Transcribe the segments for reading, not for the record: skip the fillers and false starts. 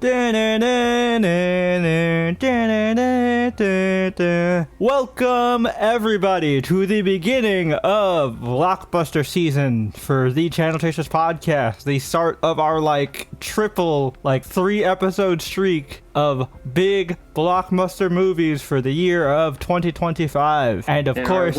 Welcome everybody to the beginning of Blockbuster season for the Channel Chasers podcast. The start of our triple 3-episode streak of big blockbuster movies for the year of 2025. And of course,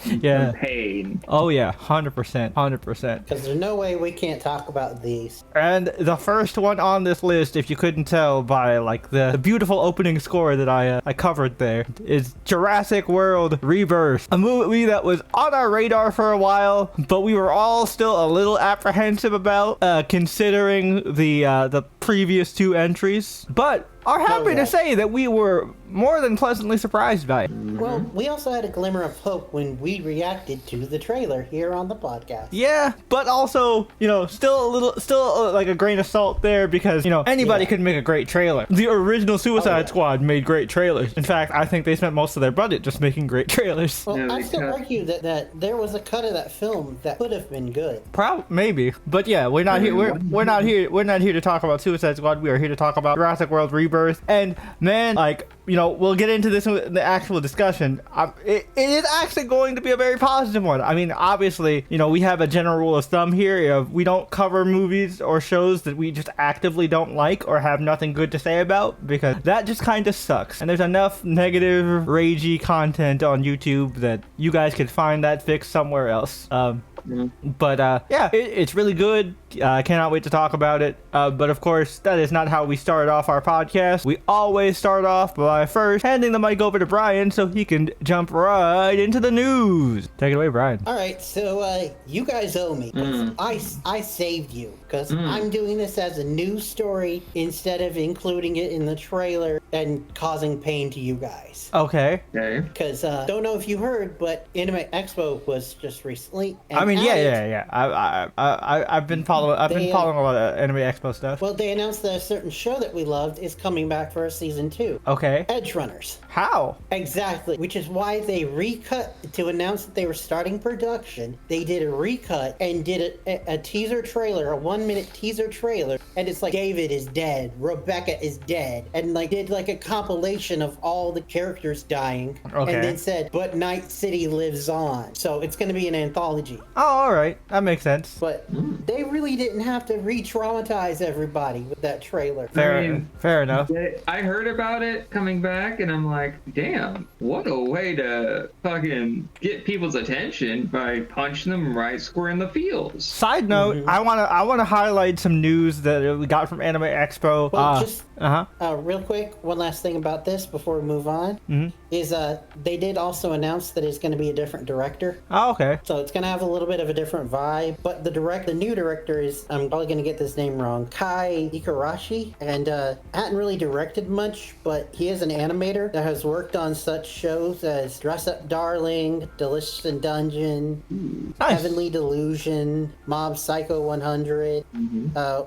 yeah, pain. Oh yeah, 100%. Because there's no way we can't talk about these. And the first one on this list, if you couldn't tell by the beautiful opening score that I covered there, is Jurassic World Rebirth, a movie that was on our radar for a while, but we were all still a little apprehensive about, considering the previous two entries. But are happy to say that we were more than pleasantly surprised by it. Well, we also had a glimmer of hope when we reacted to the trailer here on the podcast. Yeah, but also, still a grain of salt there because, anybody could make a great trailer. The original Suicide Squad made great trailers. In fact, I think they spent most of their budget just making great trailers. Well, I still argue that there was a cut of that film that could have been good. Maybe. But yeah, we're not here to talk about Suicide Squad. We are here to talk about Jurassic World Rebirth. And man, we'll get into this in the actual discussion. It is actually going to be a very positive one. I mean, obviously, we have a general rule of thumb here of we don't cover movies or shows that we just actively don't like or have nothing good to say about, because that just kind of sucks. And there's enough negative, ragey content on YouTube that you guys could find that fix somewhere else. But it's really good. I cannot wait to talk about it. But of course, that is not how we start off our podcast. We always start off by first handing the mic over to Brian so he can jump right into the news. Take it away, Brian. All right, so you guys owe me. I saved you because I'm doing this as a news story instead of including it in the trailer and causing pain to you guys. Okay. Because don't know if you heard, but Anime Expo was just recently. I've been following a lot of Anime Expo stuff. Well, they announced that a certain show that we loved is coming back for a season 2. Okay. Edge Runners. How? Exactly. Which is why they recut to announce that they were starting production. They did a recut and did a teaser trailer, a 1-minute teaser trailer, and it's like David is dead, Rebecca is dead, and did a compilation of all the characters dying. Okay. And then said, but Night City lives on. So it's going to be an anthology. Oh, all right. That makes sense. But they really didn't have to re-traumatize everybody with that trailer. Fair enough. I heard about it coming back, and I'm like, damn, what a way to fucking get people's attention by punching them right square in the feels. Side note, I want to highlight some news that we got from Anime Expo. Well, real quick, one last thing about this before we move on is they did also announce that it's going to be a different director. Oh, okay. So it's going to have a little bit of a different vibe, but the new director is, I'm probably going to get this name wrong, Kai Ikarashi, and hadn't really directed much, but he is an animator that has worked on such shows as Dress Up Darling, Delicious in Dungeon, Nice. Heavenly Delusion, Mob Psycho 100,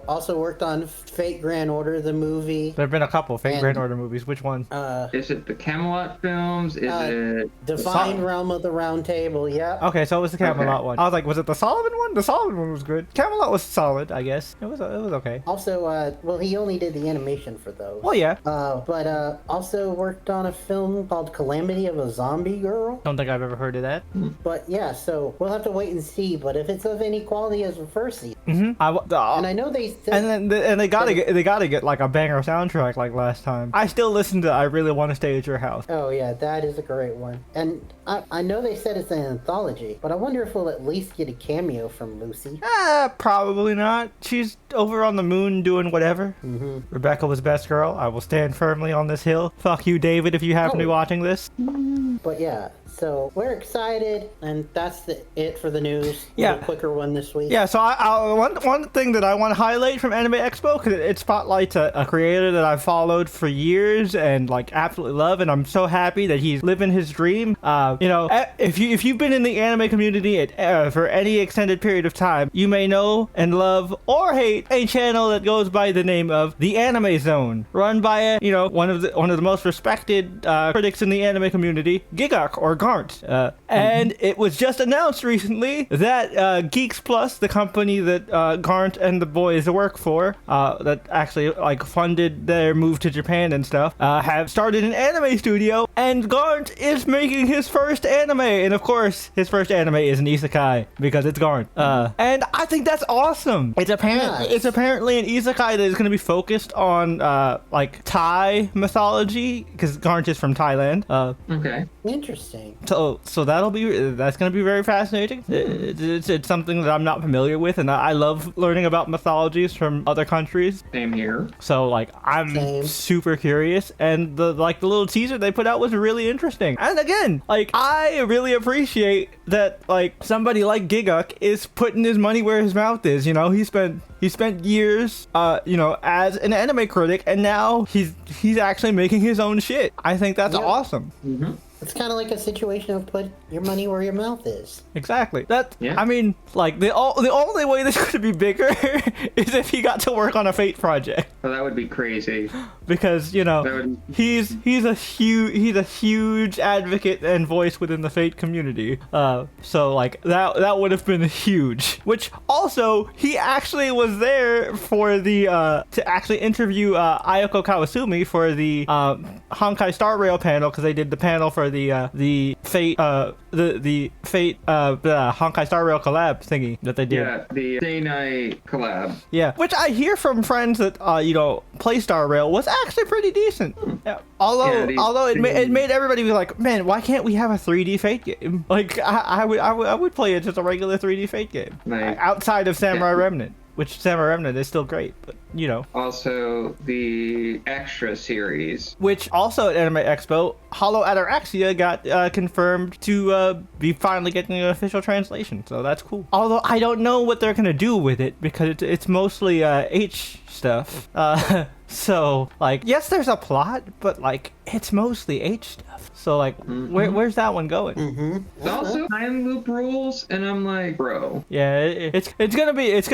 also worked on Fate Grand Order, the movie. There have been a couple Fate Grand Order movies. Which one? Is it the Camelot films? Is it Divine Realm of the Round Table? Yeah. Okay, so it was the Camelot one. I was like, was it the Solomon one? The Solomon one was good. Camelot was solid, I guess. It was okay. Also, well, he only did the animation for those. Well, yeah. But also worked on a film called Calamity of a Zombie Girl. Don't think I've ever heard of that. But yeah, so we'll have to wait and see. But if it's of any quality as the first season, and I know they said, and they gotta get a banger soundtrack like last time. I still listen to I Really Want to Stay at Your House. Oh yeah, that is a great one. And I know they said it's an anthology, but I wonder if we'll at least get a cameo from Lucy. Probably not. She's over on the moon doing whatever. Rebecca was best girl. I will stand firmly on this hill. Fuck you, David, if you happen to be watching this. But yeah, so we're excited, and that's it for the news. Yeah. A quicker one this week. Yeah, so one thing that I want to highlight from Anime Expo, because it spotlights a creator that I've followed for years and absolutely love, and I'm so happy that he's living his dream. If you've been in the anime community for any extended period of time, you may know and love or hate a channel that goes by the name of The Anime Zone, run by one of the most respected critics in the anime community, Gigak or Garnt. And it was just announced recently that Geeks Plus, the company that Garnt and the boys work for, that actually like funded their move to Japan and stuff, have started an anime studio, and Garnt is making his first anime. And of course, his first anime is an isekai because it's Garnt. And I think that's awesome. It's apparently an isekai that is going to be focused on like Thai mythology, because Garnt is from Thailand. Okay. Interesting. So that's going to be very fascinating. It's something that I'm not familiar with, and I love learning about mythologies from other countries. Same here. So like I'm super curious, and the little teaser they put out was really interesting. And again, like I really appreciate that like somebody like Giguk is putting his money where his mouth is. You know, he spent years as an anime critic, and now he's actually making his own shit. I think that's awesome. Mm-hmm. It's kind of like a situation of put your money where your mouth is. Exactly. Yeah. I mean, like the only way this could be bigger is if he got to work on a Fate project. Oh, that would be crazy. Because he's a huge advocate and voice within the Fate community. So like that would have been huge. Which also he actually was there for the to actually interview Ayako Kawasumi for the Honkai Star Rail panel, because they did the panel for the Fate the Fate Honkai Star Rail collab thingy that they did. Yeah, the Day Night collab. Yeah, which I hear from friends that play Star Rail was actually pretty decent. Yeah. Although it made everybody be like, man, why can't we have a 3D Fate game? Like I would play it just a regular 3D Fate game, Nice. outside of Samurai Remnant. Which Samurai Remnant is still great, but Also, the Extra series. Which also at Anime Expo, Hollow Ataraxia got confirmed to be finally getting an official translation, so that's cool. Although I don't know what they're gonna do with it, because it's mostly H stuff. So like, yes, there's a plot, but like it's mostly H stuff. So like, where's that one going? It's also time loop rules, and I'm like, bro. Yeah, it's gonna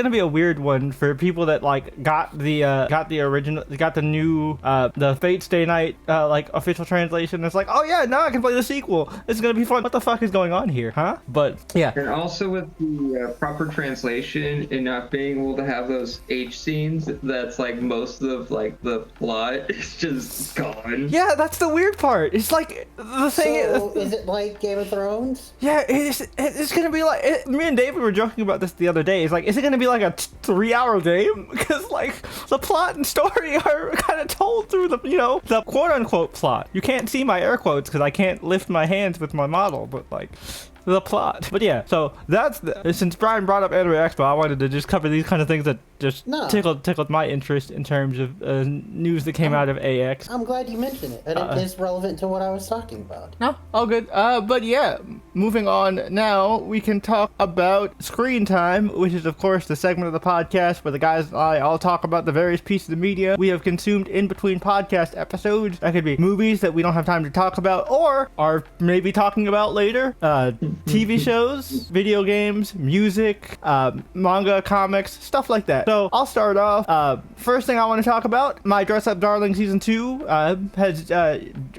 be a weird one for people that like got the new the Fate Stay Night like official translation. It's like, oh yeah, now I can play the sequel. It's gonna be fun. What the fuck is going on here, huh? But yeah. And also with the proper translation and not being able to have those H scenes, that's like most of like the plot is just gone. Yeah, that's the weird part. It's like the thing. So, is it like Game of Thrones? Yeah, it's gonna be like me and David were joking about this the other day. It's like, is it gonna be like a 3-hour game? Because like the plot and story are kind of told through the the quote unquote plot. You can't see my air quotes because I can't lift my hands with my model, but like the plot. But yeah, so since Brian brought up Anime Expo, I wanted to just cover these kind of things that just tickled my interest in terms of news that came out of AX. I'm glad you mentioned it, and it is relevant to what I was talking about. No, all good. But yeah, moving on now, we can talk about Screen Time, which is of course the segment of the podcast where the guys and I all talk about the various pieces of media we have consumed in between podcast episodes. That could be movies that we don't have time to talk about, or are maybe talking about later. TV shows, video games, music, manga, comics, stuff like that. So I'll start off. First thing I want to talk about, My Dress Up Darling Season 2 has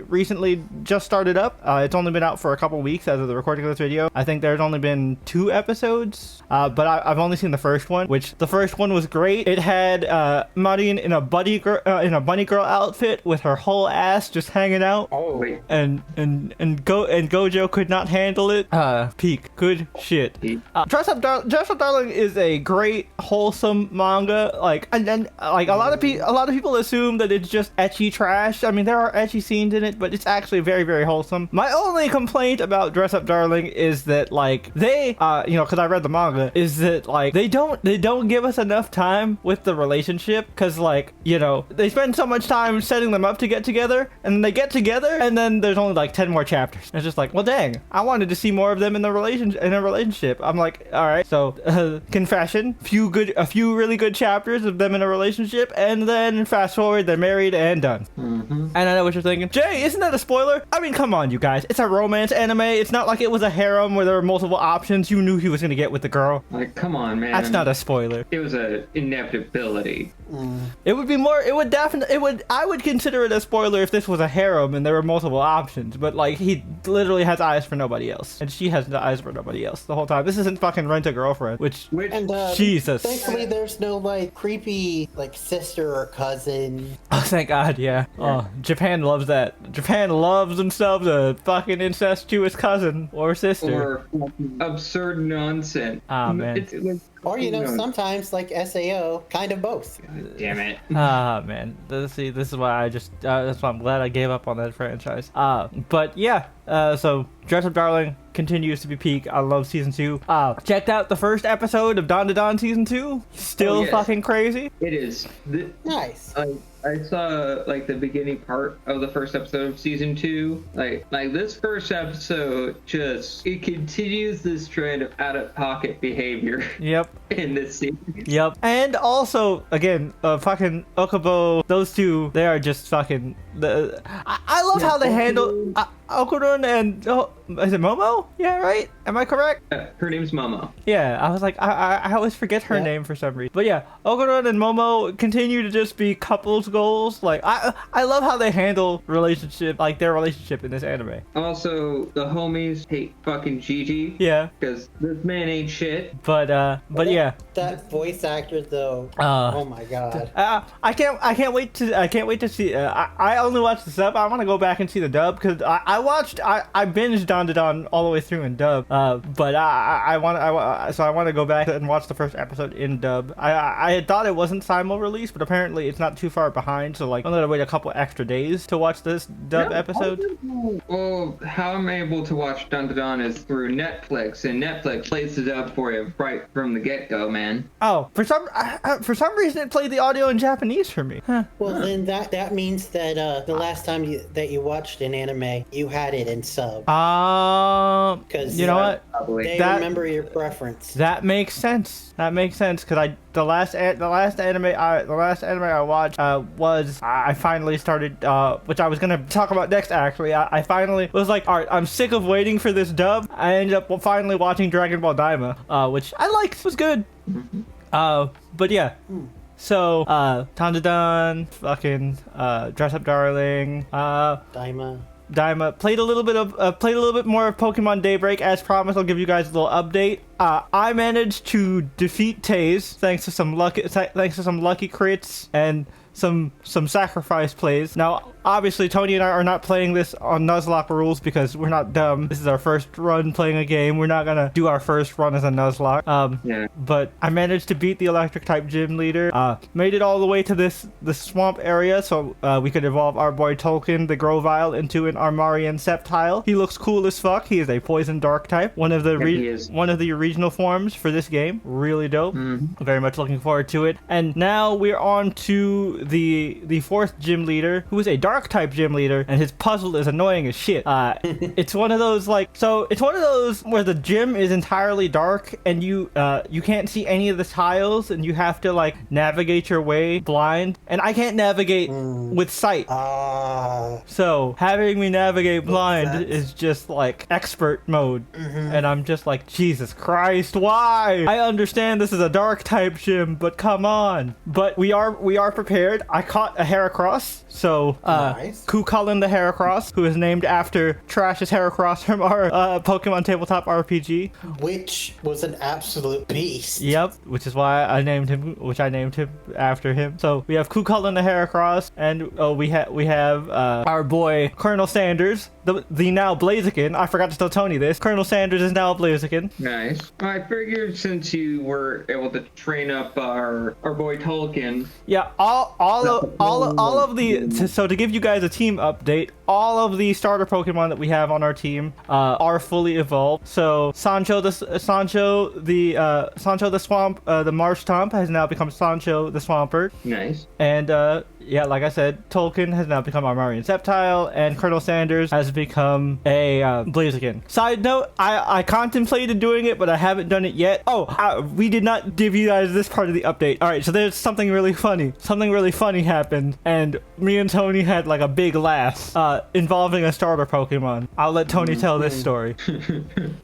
recently just started up. It's only been out for a couple weeks as of the recording of this video. I think there's only been 2 episodes, but I've only seen the first one, which the first one was great. It had Marin in a bunny girl outfit with her whole ass just hanging out. Oh, wait. And Gojo could not handle it. Peak. Good shit. Dress Up Darling is a great, wholesome manga. Like, and then like a lot of people assume that it's just ecchi trash. I mean, there are ecchi scenes in it, but it's actually very, very wholesome. My only complaint about Dress Up Darling is that like they, because I read the manga, is that like they don't give us enough time with the relationship, because like they spend so much time setting them up to get together, and then they get together, and then there's only like 10 more chapters. It's just like, well, dang, I wanted to see more of them in a relationship. I'm like, all right, so confession, a few really good chapters of them in a relationship. relationship, and then fast forward, they're married and done. And I know what you're thinking. Jay, isn't that a spoiler? I mean, come on, you guys. It's a romance anime. It's not like it was a harem where there were multiple options. You knew he was going to get with the girl. Like, come on, man. That's not a spoiler. It was an inevitability. It would be more, I would consider it a spoiler if this was a harem and there were multiple options, but like, he literally has eyes for nobody else, and she has eyes for nobody else the whole time. This isn't fucking Rent a Girlfriend, which And Jesus. thankfully, there's no like creepy like sister or cousin. Oh, thank God, yeah. Oh, Japan loves that. Japan loves themselves a fucking incestuous cousin or sister. Or absurd nonsense. Ah, man. It's like, Or, sometimes, like SAO, kind of both. damn it. Ah, man. This is why that's why I'm glad I gave up on that franchise. But yeah, so Dress Up Darling continues to be peak. I love season 2. Checked out the first episode of Don to Don season 2. Still yes. fucking crazy. It is. Nice. I saw like the beginning part of the first episode of season 2. Like this first episode it continues this trend of out of pocket behavior. Yep. In this series. Yep. And also, again, fucking Okubo, those two, they are just fucking. I love how they handle Okurun and is it Momo? Yeah, right? Am I correct? Her name's Momo. Yeah, I was like, I always forget her name for some reason. But yeah, Okurun and Momo continue to just be couples goals. Like, I love how they handle their relationship in this anime. Also, the homies hate fucking Gigi. Yeah. Because this man ain't shit. But yeah. That voice actor though. Oh my God. I can't wait to see. I only watched the sub. I want to go back and see the dub because I binged Don to Don all the way through in dub. But I want to go back and watch the first episode in dub. I had thought it wasn't simul release, but apparently it's not too far behind. So like I'm gonna wait a couple extra days to watch this dub episode. Well, how I'm able to watch Don to Don is through Netflix, and Netflix plays it up for you right from the get-go, man. Oh, for some reason it played the audio in Japanese for me. Huh. Well, then that means that the last time you watched an anime, you had it in sub. Because you know what? They remember your preference. That makes sense. Because the last anime I watched was I finally started, which I was gonna talk about next. Actually, I finally was like, all right, I'm sick of waiting for this dub. I ended up finally watching Dragon Ball Daima, which I liked. It was good. But yeah. So, Don to Don, fucking Dress Up Darling, Daima played a little bit more of Pokemon Daybreak. As promised, I'll give you guys a little update. I managed to defeat Taze thanks to some lucky crits and some sacrifice plays. Now, obviously, Tony and I are not playing this on Nuzlocke rules because we're not dumb. This is our first run playing a game. We're not gonna do our first run as a Nuzlocke. Yeah. But I managed to beat the electric type gym leader. Made it all the way to the swamp area, so we could evolve our boy Tolkien, the Grovyle, into an Armarian Sceptile. He looks cool as fuck. He is a poison dark type. One of the regional forms for this game. Really dope. Very much looking forward to it. And now we're on to the fourth gym leader, who is a dark type gym leader, and his puzzle is annoying as shit. It's one of those where the gym is entirely dark and you can't see any of the tiles and you have to like navigate your way blind, and I can't navigate with sight. So having me navigate blind is just like expert mode. And I'm just like, Jesus Christ, why? I understand this is a dark type gym, but come on. But we are prepared. I caught a Heracross, so nice. Kukulin the Heracross, who is named after Trash's Heracross from our Pokemon tabletop RPG, which was an absolute beast. Yep, which is why I named him after him. So we have Kukulin the Heracross, and we have our boy Colonel Sanders, the now Blaziken. I forgot to tell Tony this. Colonel Sanders is now a Blaziken. Nice. I figured since you were able to train up our boy Tolkien. Yeah, all of the so to give you guys a team update, all of the starter Pokemon that we have on our team are fully evolved. So Sancho the Swamp, the Marshtomp has now become Sancho the Swampert. Nice. And yeah, like I said, Tolkien has now become Armarian Sceptile, and Colonel Sanders has become a Blaziken. Side note, I contemplated doing it, but I haven't done it yet. We did not give you guys this part of the update. All right, so there's something really funny. Something really funny happened, and me and Tony had like a big laugh involving a starter Pokemon. I'll let Tony tell this story.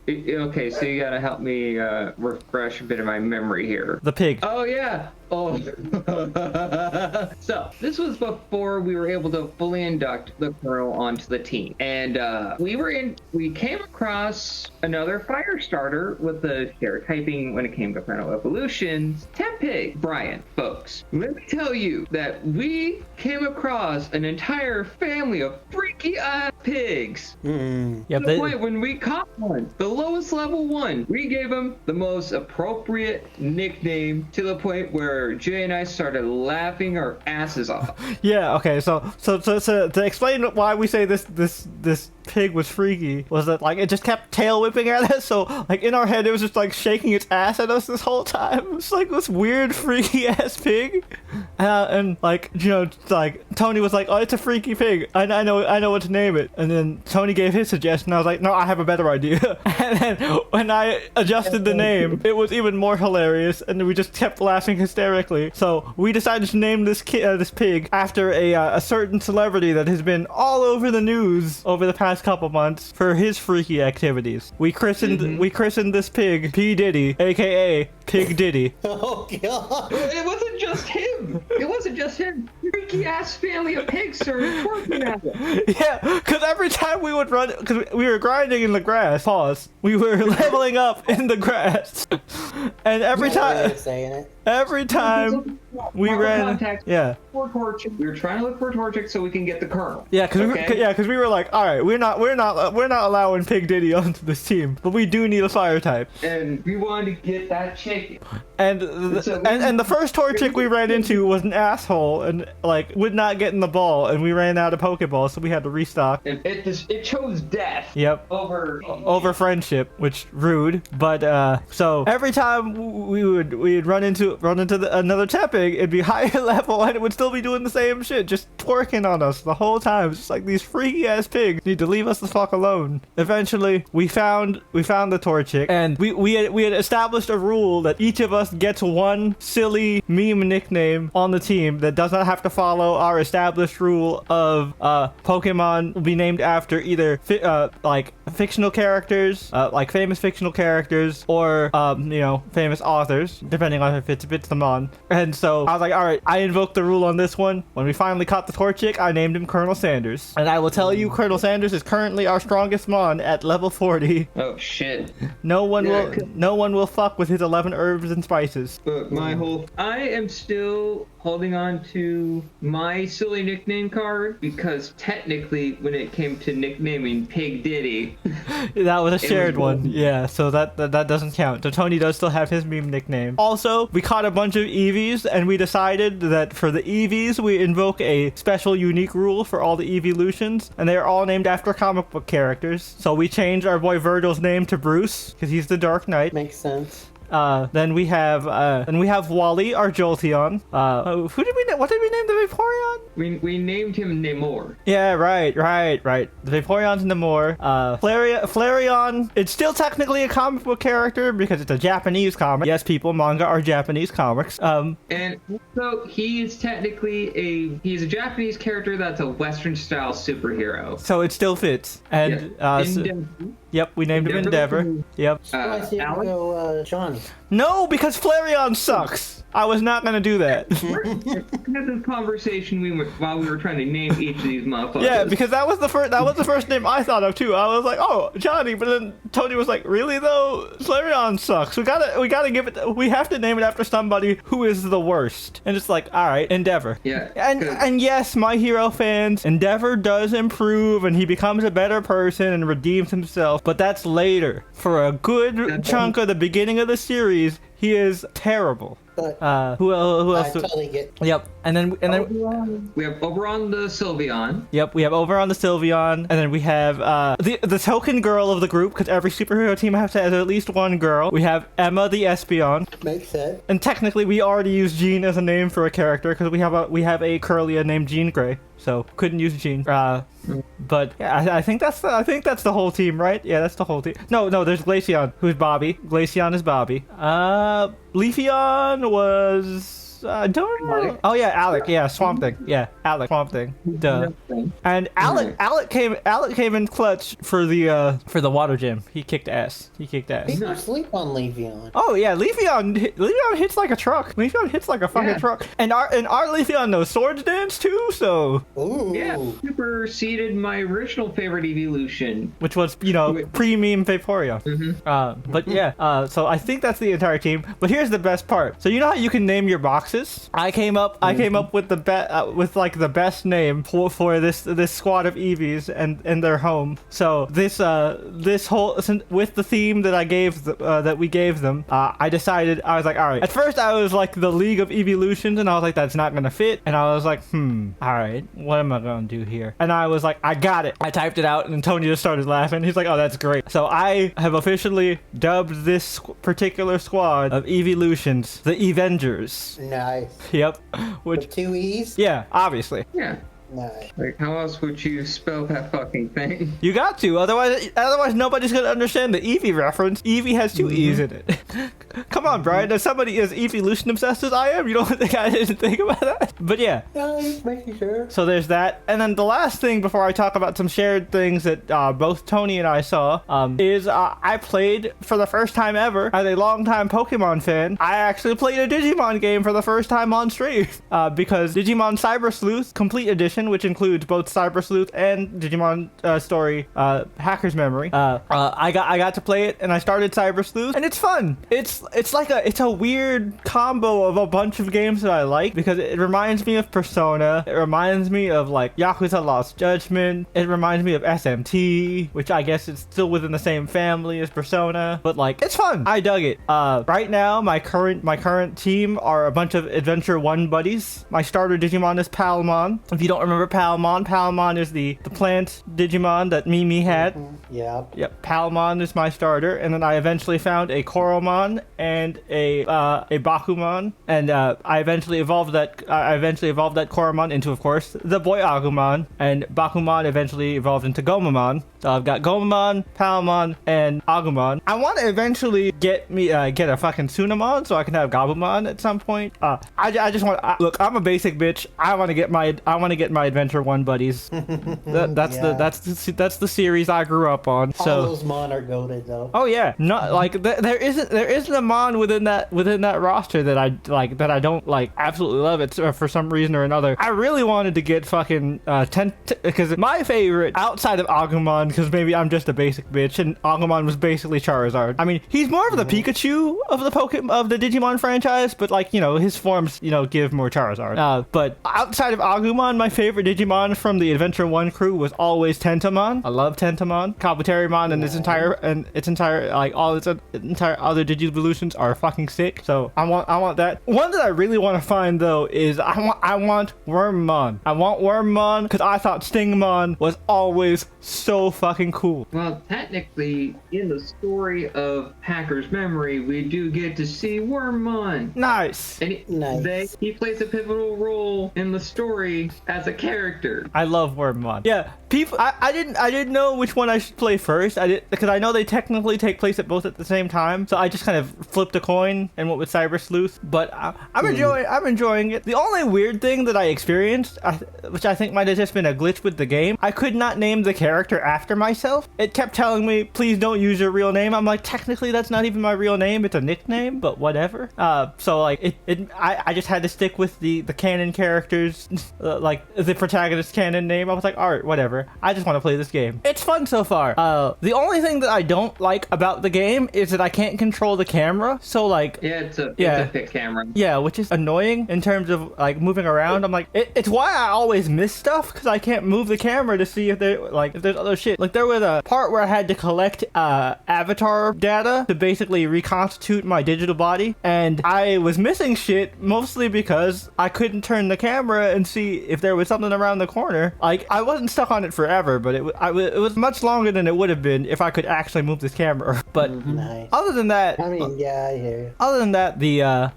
Okay, so you gotta help me refresh a bit of my memory here. The pig. Oh yeah. Oh. So this was before we were able to fully induct the Colonel onto the team, and we came across another fire starter with the share typing when it came to Colonel Evolutions, Tempig. Brian, folks, let me tell you that we came across an entire family of freaky ass pigs. Yep, To the point when we caught one, the lowest level one, we gave him the most appropriate nickname, to the point where Jay and I started laughing our asses off. Yeah, okay, so to explain why we say this pig was freaky was that like it just kept tail whipping at us, so like in our head it was just like shaking its ass at us this whole time. It was like this weird freaky ass pig, and like, you know, like Tony was like, oh, it's a freaky pig, I know what to name it, and then Tony gave his suggestion. I was like, no, I have a better idea. And then when I adjusted the name, it was even more hilarious, and we just kept laughing hysterically. So we decided to name this pig after a certain celebrity that has been all over the news over the past couple months for his freaky activities. We christened this pig P. Diddy, aka Pig Diddy. Oh god. It wasn't just him. Freaky ass family of pigs started twerking at him. Yeah, because every time we would run, because we were grinding in the grass. Pause. We were leveling up in the grass, and every time we ran, yeah. We were trying to look for Torchic so we can get the Colonel. Yeah, because we were like, all right, we're not allowing Pig Diddy onto this team, but we do need a fire type. And we wanted to get that chicken. And the first Torchic we ran into was an asshole and like would not get in the ball, and we ran out of Pokeballs, so we had to restock. And it chose death. Yep. Over friendship, which rude. But so every time we'd run into another Tepig, it'd be higher level, and it would still be doing the same shit, just twerking on us the whole time. It's just like, these freaky ass pigs need to leave us the fuck alone. Eventually, we found the Torchic, and we had established a rule that each of us gets one silly meme nickname on the team that does not have to follow our established rule of Pokemon will be named after either like fictional characters, like famous fictional characters, or famous authors, depending on if it fits them on. And so I was like, all right, I invoked the rule on this one. When we finally caught the Torchic, I named him Colonel Sanders, and I will tell you, Colonel Sanders is currently our strongest mon at level 40. Oh shit. No one will fuck with his 11 herbs and spices. But I am still holding on to my silly nickname card, because technically when it came to nicknaming Pig Diddy, that was a shared one. Yeah, so that doesn't count. So Tony does still have his meme nickname. Also, we caught a bunch of Eevees, and we decided that for the Eevees we invoke a special unique rule for all the Eeveelutions, and they are all named after comic book characters. So we changed our boy Virgil's name to Bruce because he's the Dark Knight. Makes sense. Then we have Wally, our Jolteon. What did we name the Vaporeon? We named him Namor. Yeah, right. The Vaporeon's Namor. Flareon, it's still technically a comic book character because it's a Japanese comic. Yes, people, manga are Japanese comics. And so he is technically he's a Japanese character that's a Western style superhero. So it still fits. And yep, we named him Endeavor. Yep. I see you go, Johnny. No, because Flareon sucks. I was not gonna do that. We had this conversation while we were trying to name each of these motherfuckers. Yeah, because that was the first name I thought of too. I was like, oh, Johnny, but then Tony was like, really though? Flareon sucks. We gotta give it. We have to name it after somebody who is the worst. And it's like, all right, Endeavor. Yeah. And yes, My Hero fans, Endeavor does improve and he becomes a better person and redeems himself, but that's later. For a good chunk of the beginning of the series, he is terrible. But who else? I totally get. Yep, and then we have Oberon the Sylveon. Yep, we have Oberon the Sylveon, and then we have the token girl of the group, because every superhero team has to have at least one girl. We have Emma the Espeon. Makes sense. And technically, we already used Jean as a name for a character because we have a Curlia named Jean Grey. so couldn't use Gene. But yeah, I think that's the whole team, right? Yeah, that's the whole team. No, there's Glaceon, who's Bobby. Glaceon is Bobby. Leafeon was. I don't remember. Oh yeah, Alec. Yeah, Swamp Thing. Yeah, Alec. Swamp Thing. Duh. And Alec came in clutch for the water gym. He kicked ass. People sleep on Leafeon. Oh yeah, Leafeon hits like a truck. Leafeon hits like a fucking truck. And our Leafeon knows Swords Dance too. So. Ooh. Yeah, superseded my original favorite evolution, which was pre-meme Vaporeon. But yeah. So I think that's the entire team. But here's the best part. So you know how you can name your boxes? I came up with the best name for this squad of Eevees and their home. So this whole with the theme that we gave them, I decided, I was like, all right. At first I was like the League of Evolutions, and I was like, that's not gonna fit. And I was like, all right, what am I gonna do here? And I was like, I got it. I typed it out, and Antonio just started laughing. He's like, oh, that's great. So I have officially dubbed this particular squad of Evolutions the Evengers. Nice. Yep. Which with 2 E's? Yeah, obviously. Yeah. Nice. Like, how else would you spell that fucking thing? You got to, otherwise nobody's gonna understand the Eevee reference. Eevee has 2 E's in it. Come on, Brian. As somebody as evolution obsessed as I am, you don't think I didn't think about that? But yeah. Just making sure. So there's that, and then the last thing before I talk about some shared things that both Tony and I saw is I played for the first time ever as a longtime Pokemon fan. I actually played a Digimon game for the first time on stream because Digimon Cyber Sleuth Complete Edition, which includes both Cyber Sleuth and Digimon Story Hacker's Memory. I got to play it, and I started Cyber Sleuth, and it's fun. It's a weird combo of a bunch of games that I like because it reminds me of Persona. It reminds me of like Yakuza Lost Judgment. It reminds me of SMT, which I guess is still within the same family as Persona, but like it's fun. I dug it. Right now my current team are a bunch of Adventure 1 buddies. My starter Digimon is Palmon. If you don't remember Palmon is the plant Digimon that Mimi had. Yep. Palmon is my starter, and then I eventually found a Koromon and a Bakumon, and I eventually evolved that Koromon into, of course, the boy Agumon, and Bakumon eventually evolved into Gomamon. So I've got Gomamon, Palmon, and Agumon. I want to eventually get a fucking Tsunamon so I can have Gabumon at some point. I just want look. I'm a basic bitch. I want to get my Adventure 1 buddies. That's the series I grew up on. So all those Mon are goated though. Oh yeah, no, like there isn't a Mon within that roster that I like, that I don't like absolutely love it for some reason or another. I really wanted to get fucking because my favorite outside of Agumon, because maybe I'm just a basic bitch, and Agumon was basically Charizard. I mean, he's more of the Pikachu of the Digimon franchise, but like, his forms give more Charizard. But outside of Agumon, my favorite Digimon from the Adventure 1 crew was always Tentamon. I love Tentamon. Kabuterimon and its entire like all its entire other Digivolutions are fucking sick. So I want that. One that I really want to find though is I want Wormmon. I want Wormmon because I thought Stingmon was always so fucking cool. Well, technically, in the story of Hacker's Memory, we do get to see Wormmon. Nice. And he plays a pivotal role in the story as a character. I love Wormmon. Yeah, people. I didn't know which one I should play first. Because I know they technically take place at both at the same time. So I just kind of flipped a coin and went with Cyber Sleuth. But I'm enjoying it. The only weird thing that I experienced, which I think might have just been a glitch with the game, I could not name the character after myself. It kept telling me, please don't use your real name. I'm like, technically that's not even my real name. It's a nickname, but whatever. So like I just had to stick with the canon characters, like the protagonist canon name. I was like, all right, whatever. I just want to play this game. It's fun so far. The only thing that I don't like about the game is that I can't control the camera. So like, it's a fixed camera. Yeah, which is annoying in terms of like moving around. I'm like, it's why I always miss stuff, because I can't move the camera to see if there's other shit. Like there was a part where I had to collect avatar data to basically reconstitute my digital body, and I was missing shit mostly because I couldn't turn the camera and see if there was something around the corner. Like I wasn't stuck on it forever, but it was much longer than it would have been if I could actually move this camera. But nice. other than that, I mean, yeah, I hear you. Other than that, the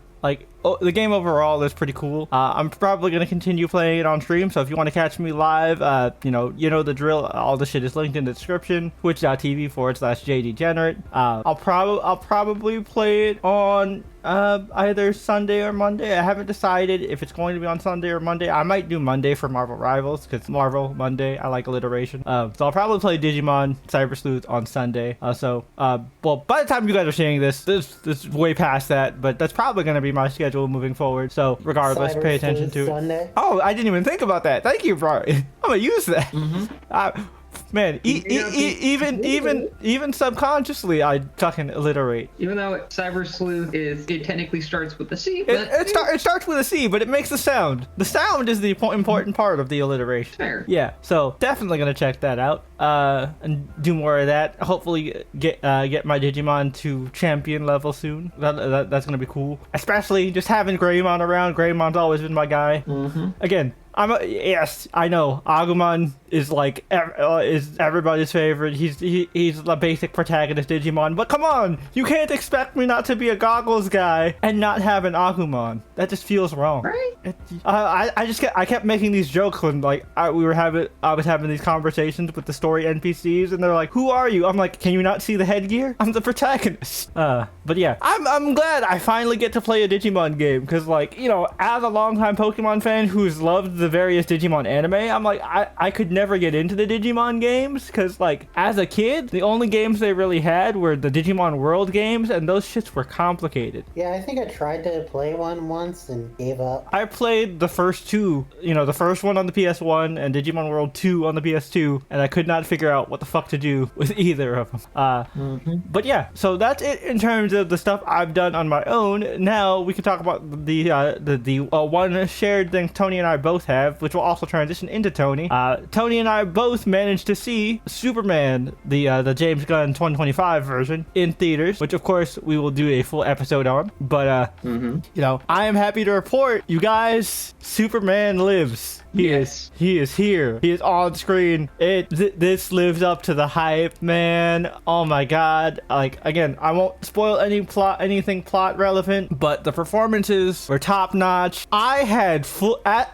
the game overall is pretty cool. I'm probably gonna continue playing it on stream. So if you want to catch me live, you know the drill. All the shit is linked in the description. Twitch.tv/JDGenerate. I'll probably play it on either Sunday or Monday. I haven't decided if it's going to be on Sunday or Monday. I might do Monday for Marvel Rivals because Marvel Monday. I like alliteration. So I'll probably play Digimon Cyber Sleuth on Sunday. Well, by the time you guys are seeing this is way past that, but that's probably going to be my schedule moving forward. So regardless, Cyber pay attention Sleuth to it. Sunday? Oh, I didn't even think about that. Thank you, bro. I'm gonna use that. Man, even subconsciously, I fucking alliterate. Even though Cyber Sleuth it technically starts with a C, but It starts with a C, but it makes the sound. The sound is the important part of the alliteration. Fair. Yeah, so definitely gonna check that out. And do more of that. Hopefully get my Digimon to champion level soon. That's gonna be cool. Especially just having Greymon around. Greymon's always been my guy. Again, yes, I know. Agumon is like is everybody's favorite. He's the basic protagonist Digimon. But come on, you can't expect me not to be a Goggles guy and not have an Agumon. That just feels wrong. Right? I kept making these jokes when like I was having these conversations with the story NPCs, and they're like, "Who are you?" I'm like, "Can you not see the headgear? I'm the protagonist." But yeah, I'm glad I finally get to play a Digimon game because, like, you know, as a longtime Pokemon fan who's loved the various Digimon anime, I'm like, I could never get into the Digimon games because, like, as a kid, the only games they really had were the Digimon World games, and those shits were complicated. Yeah, I think I tried to play one once and gave up. I played the first two, you know, the first one on the PS1 and Digimon World 2 on the PS2, and I could not figure out what the fuck to do with either of them. But yeah, so that's it in terms of the stuff I've done on my own. Now we can talk about the one shared thing Tony and I both have, which will also transition into Tony. Tony and I both managed to see Superman, the James Gunn 2025 version, in theaters, which of course we will do a full episode on. But you know, I am happy to report, you guys, Superman lives. He is here. He is on screen. This lives up to the hype, man. Oh my god. Like, again, I won't spoil anything plot relevant, but the performances were top notch. I had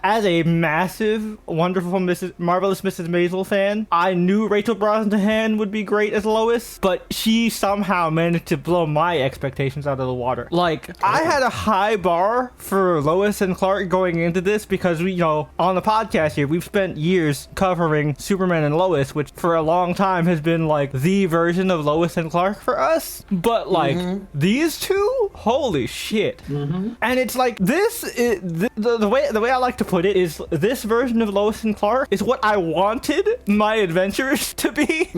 as a massive, wonderful Marvelous Mrs. Maisel fan, I knew Rachel Brosnahan would be great as Lois, but she somehow managed to blow my expectations out of the water. Like, I had a high bar for Lois and Clark going into this because we, you know, on the podcast here, we've spent years covering Superman and Lois, which for a long time has been like the version of Lois and Clark for us. But like these two, holy shit! And it's like this is the way I like to put it is this version of Lois and Clark is what I wanted my adventures to be.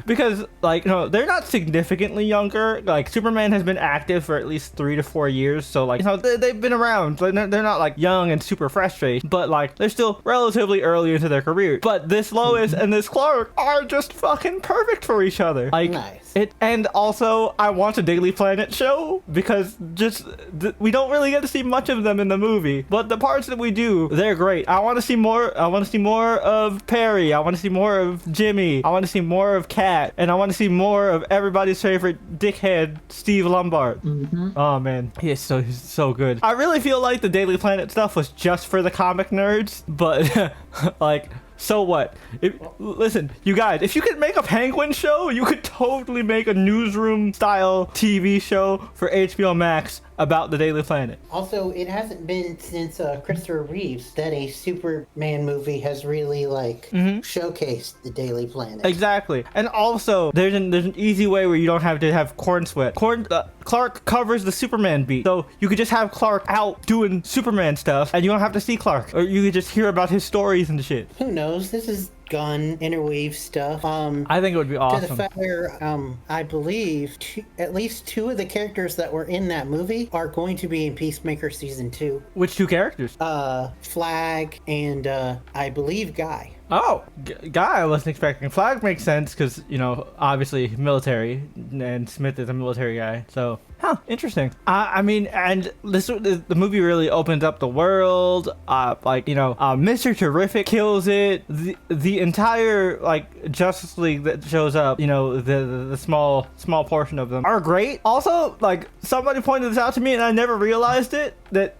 Because, like, you know, they're not significantly younger. Like, Superman has been active for at least 3 to 4 years, so, like, you know, they've been around. They're not like young and super fresh faced, but like they're still relatively early into their career. But this Lois and this Clark are just fucking perfect for each other. Like, nice. And also, I want a Daily Planet show because we don't really get to see much of them in the movie, but the parts that we do, they're great. I want to see more. I want to see more of Perry. I want to see more of Jimmy. I want to see more of Kat, and I want to see more of everybody's favorite dickhead, Steve Lombard. Oh man, he's so good. I really feel like the Daily Planet stuff was just for the comic nerds, but like, so what? Listen, you guys, if you could make a Penguin show, you could totally make a newsroom style TV show for HBO Max about the Daily Planet. Also, it hasn't been since Christopher Reeves that a Superman movie has really like showcased the Daily Planet. Exactly. And also, there's an easy way where you don't have to have Corn Sweat. Clark covers the Superman beat, so you could just have Clark out doing Superman stuff, and you don't have to see Clark, or you could just hear about his stories and shit. Who knows? This is Gunn interweave stuff. I think it would be awesome. To the fact where I believe at least 2 of the characters that were in that movie are going to be in Peacemaker season 2. Which 2 characters? Flag and I believe Guy. Oh, guy I wasn't expecting. Flag makes sense because, you know, obviously military, and Smith is a military guy. So, interesting. I mean, and the movie really opens up the world. Like, you know, Mr. Terrific kills it. The entire, like, Justice League that shows up, you know, the small portion of them are great. Also, like, somebody pointed this out to me and I never realized it. That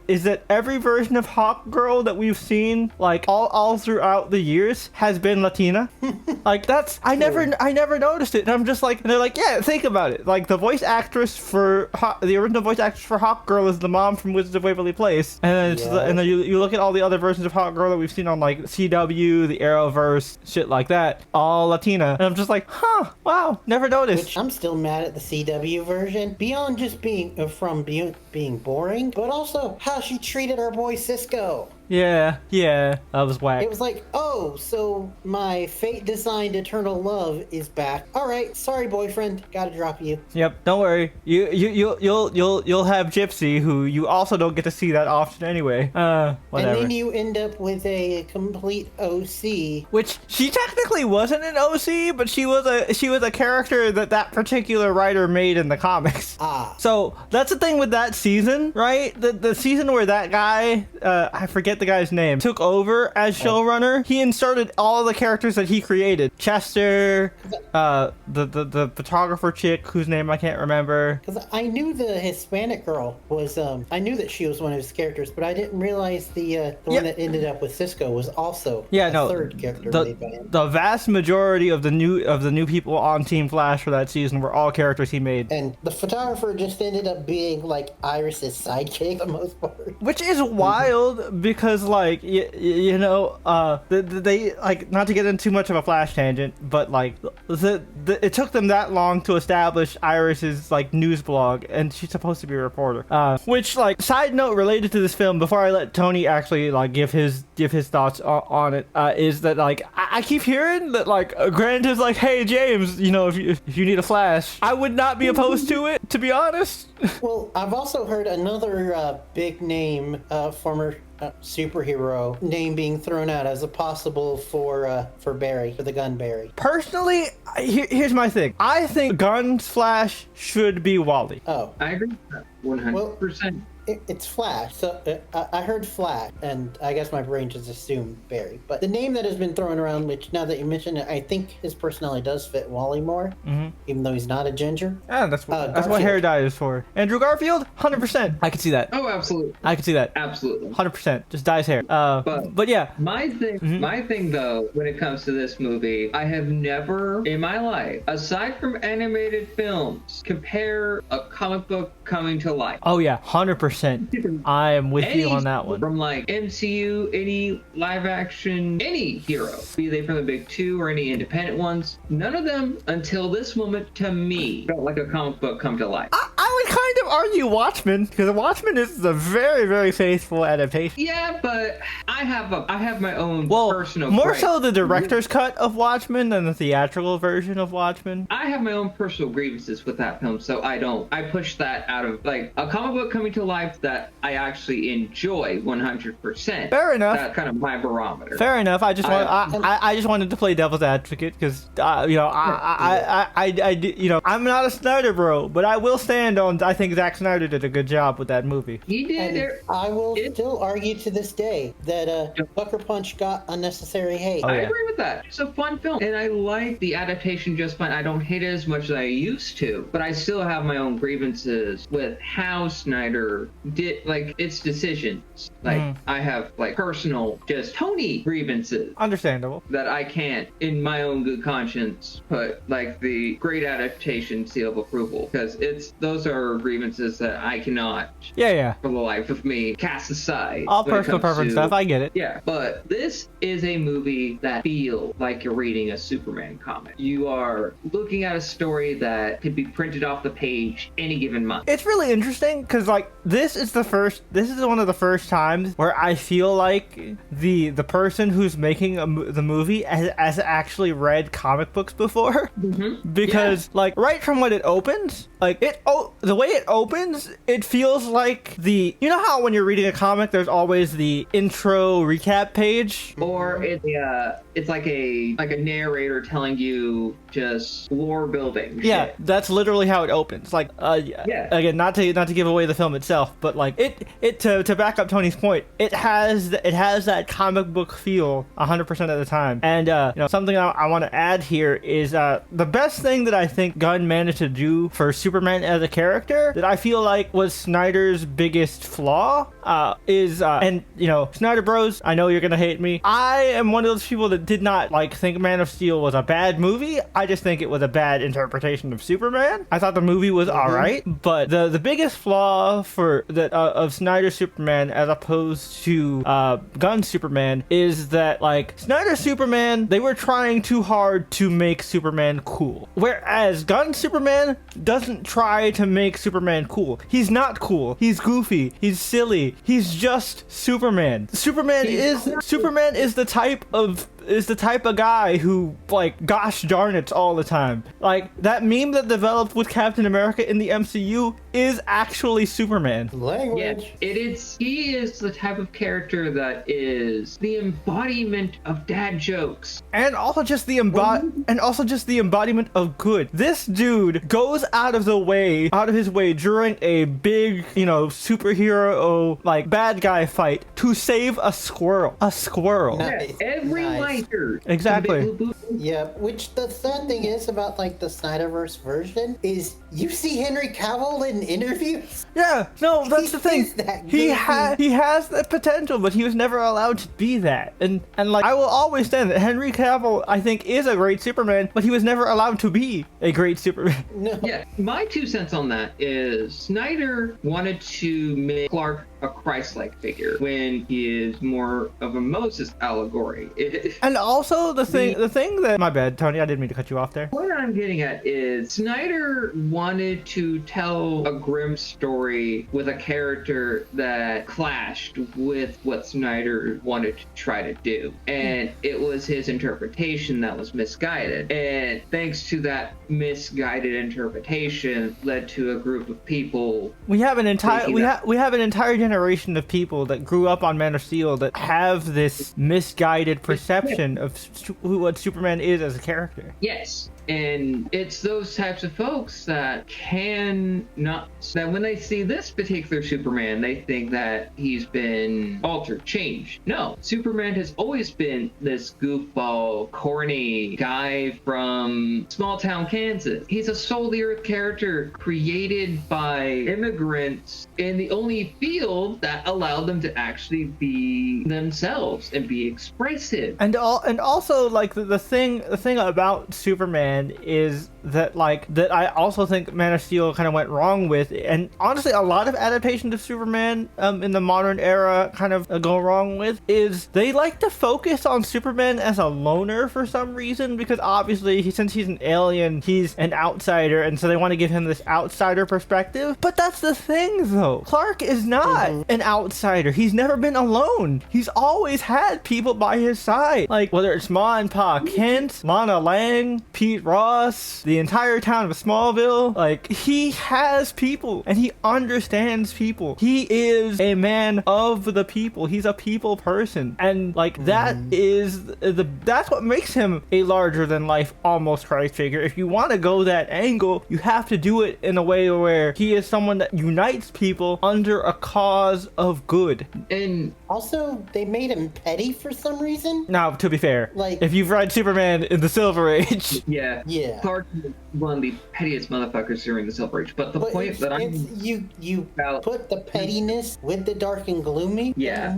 every version of Hawk Girl that we've seen, like, all throughout the years has been Latina. Like, I never noticed it. And I'm just like, and they're like, yeah, think about it. Like, the voice actress for the original voice actress for Hawk Girl is the mom from Wizards of Waverly Place. And then and then you look at all the other versions of Hawk Girl that we've seen on, like, CW, the Arrowverse, shit like that, all Latina. And I'm just like, wow, never noticed. Which I'm still mad at the CW version, beyond just being boring, but also how she treated our boy Cisco. Yeah, that was whack. It was like, oh, so my fate-designed eternal love is back. All right, sorry, boyfriend, gotta drop you. Yep, don't worry. You'll have Gypsy, who you also don't get to see that often anyway. Whatever. And then you end up with a complete OC, which she technically wasn't an OC, but she was a character that particular writer made in the comics. So that's the thing with that season, right? The season where that guy, I forget the guy's name, took over as showrunner. He inserted all the characters that he created. Chester, the photographer chick whose name I can't remember. Because I knew the Hispanic girl was, I knew that she was one of his characters, but I didn't realize the one that ended up with Cisco was also third character made by him. The vast majority of the new people on Team Flash for that season were all characters he made. And the photographer just ended up being like Iris's sidekick for the most part. Which is wild because, like, you know, they, like, not to get into too much of a Flash tangent, but, like, it took them that long to establish Iris's, like, news blog, and she's supposed to be a reporter. Which, like, side note related to this film, before I let Tony actually, like, give his thoughts on it, is that, like, I keep hearing that, like, Grant is like, hey, James, you know, if you need a Flash, I would not be opposed to it, to be honest. Well, I've also heard another big name, former superhero name being thrown out as a possible for Barry, for the gun Barry. Personally, here's my thing. I think Gun's Flash should be Wally. Oh, I agree with that 100%. It's Flash. So I heard Flash, and I guess my brain just assumed Barry. But the name that has been thrown around, which now that you mention it, I think his personality does fit Wally more, even though he's not a ginger. Yeah, that's what hair dye is for. Andrew Garfield, 100%. I could see that. Oh, absolutely. I could see that. Absolutely. 100%. Just dye his hair. But yeah. My thing though, when it comes to this movie, I have never in my life, aside from animated films, compare a comic book coming to life. Oh yeah, 100%. I am with you on that one. From, like, MCU, any live action, any hero, be they from the big two or any independent ones, none of them until this moment to me felt like a comic book come to life. I would kind of argue Watchmen, because Watchmen is a very, very faithful adaptation. Yeah, but I have my own personal more gripe. so the director's cut of Watchmen than the theatrical version of Watchmen. I have my own personal grievances with that film, so I push that out of, like, a comic book coming to life that I actually enjoy 100%. Fair enough. That's kind of my barometer. Fair enough. I just wanted to play devil's advocate because you know you know, I'm not a Snyder bro, but I will stand on. I think Zack Snyder did a good job with that movie. He did. And I will still argue to this day that Sucker Punch got unnecessary hate. I agree with that. It's a fun film, and I like the adaptation just fine. I don't hate it as much as I used to, but I still have my own grievances with how Snyder did, like, its decisions. Like, I have, like, personal, just Tony grievances. Understandable. That I can't, in my own good conscience, put, like, the great adaptation seal of approval, because those are grievances that I cannot, for the life of me, cast aside. All personal preference stuff, I get it. Yeah, but this is a movie that feels like you're reading a Superman comic. You are looking at a story that could be printed off the page any given month. It's really interesting because, like, this is one of the first times where I feel like the person who's making the movie has actually read comic books before. Because like right from when it opens, like the way it opens opens, it feels like you know how when you're reading a comic, there's always the intro recap page? Or it's like a narrator telling you just lore building. Yeah, shit. that's literally how it opens. Like, Yeah. Again, not to give away the film itself, but like to back up Tony's point, it has that comic book feel 100% of the time. And something I want to add here is the best thing that I think Gunn managed to do for Superman as a character that I feel like was Snyder's biggest flaw and Snyder Bros, I know you're gonna hate me. I am one of those people that did not think Man of Steel was a bad movie. I just think it was a bad interpretation of Superman. I thought the movie was alright, but the biggest flaw of Snyder's Superman as opposed to Gunn's Superman is that Snyder's Superman, they were trying too hard to make Superman cool, whereas Gunn's Superman doesn't try to make Superman cool. He's not cool. He's goofy. He's silly. He's just Superman. Superman is the type of guy who gosh darn it all the time. That meme that developed with Captain America in the MCU is actually Superman. Language. Yeah, he is the type of character that is the embodiment of dad jokes. And also just the embodiment of good. This dude goes out of his way during a big, superhero bad guy fight to save a squirrel. Nice. Yeah, every lighter. Exactly. Yeah, which the sad thing is about the Snyderverse version is you see Henry Cavill in interviews. Yeah, no, that's the thing. Is that He goofy. has the potential, but he was never allowed to be that. And I will always stand that Henry Cavill, I think, is a great Superman, but he was never allowed to be a great Superman. No. Yeah, my 2 cents on that is Snyder wanted to make Clark a Christ-like figure when he is more of a Moses allegory. And also the thing that, my bad, Tony, I didn't mean to cut you off there. What I'm getting at is Snyder wanted to tell a grim story with a character that clashed with what Snyder wanted to try to do. And it was his interpretation that was misguided. And thanks to that misguided interpretation led to a group of people. We have an entire generation of people that grew up on Man of Steel that have this misguided perception of what Superman is as a character. Yes. And it's those types of folks that that when they see this particular Superman, they think that he's been altered, changed. No, Superman has always been this goofball, corny guy from small town Kansas. He's a soul of the earth character created by immigrants in the only field that allowed them to actually be themselves and be expressive. And also the thing about Superman is that that I also think Man of Steel kind of went wrong with, and honestly a lot of adaptations of Superman in the modern era kind of go wrong with, is they like to focus on Superman as a loner for some reason, because obviously since he's an alien, he's an outsider, and so they want to give him this outsider perspective. But that's the thing though, Clark is not an outsider. He's never been alone. He's always had people by his side, whether it's Ma and Pa Kent, Lana Lang, Pete Ross, the entire town of Smallville. He has people and he understands people. He is a man of the people. He's a people person, and that's what makes him a larger than life almost Christ figure. If you want to go that angle, you have to do it in a way where he is someone that unites people under a cause of good. And also they made him petty for some reason. Now, to be fair, if you've read Superman in the Silver Age, yeah, Clark was one of the pettiest motherfuckers during the Silver Age. But point that you put the pettiness with the dark and gloomy. Yeah,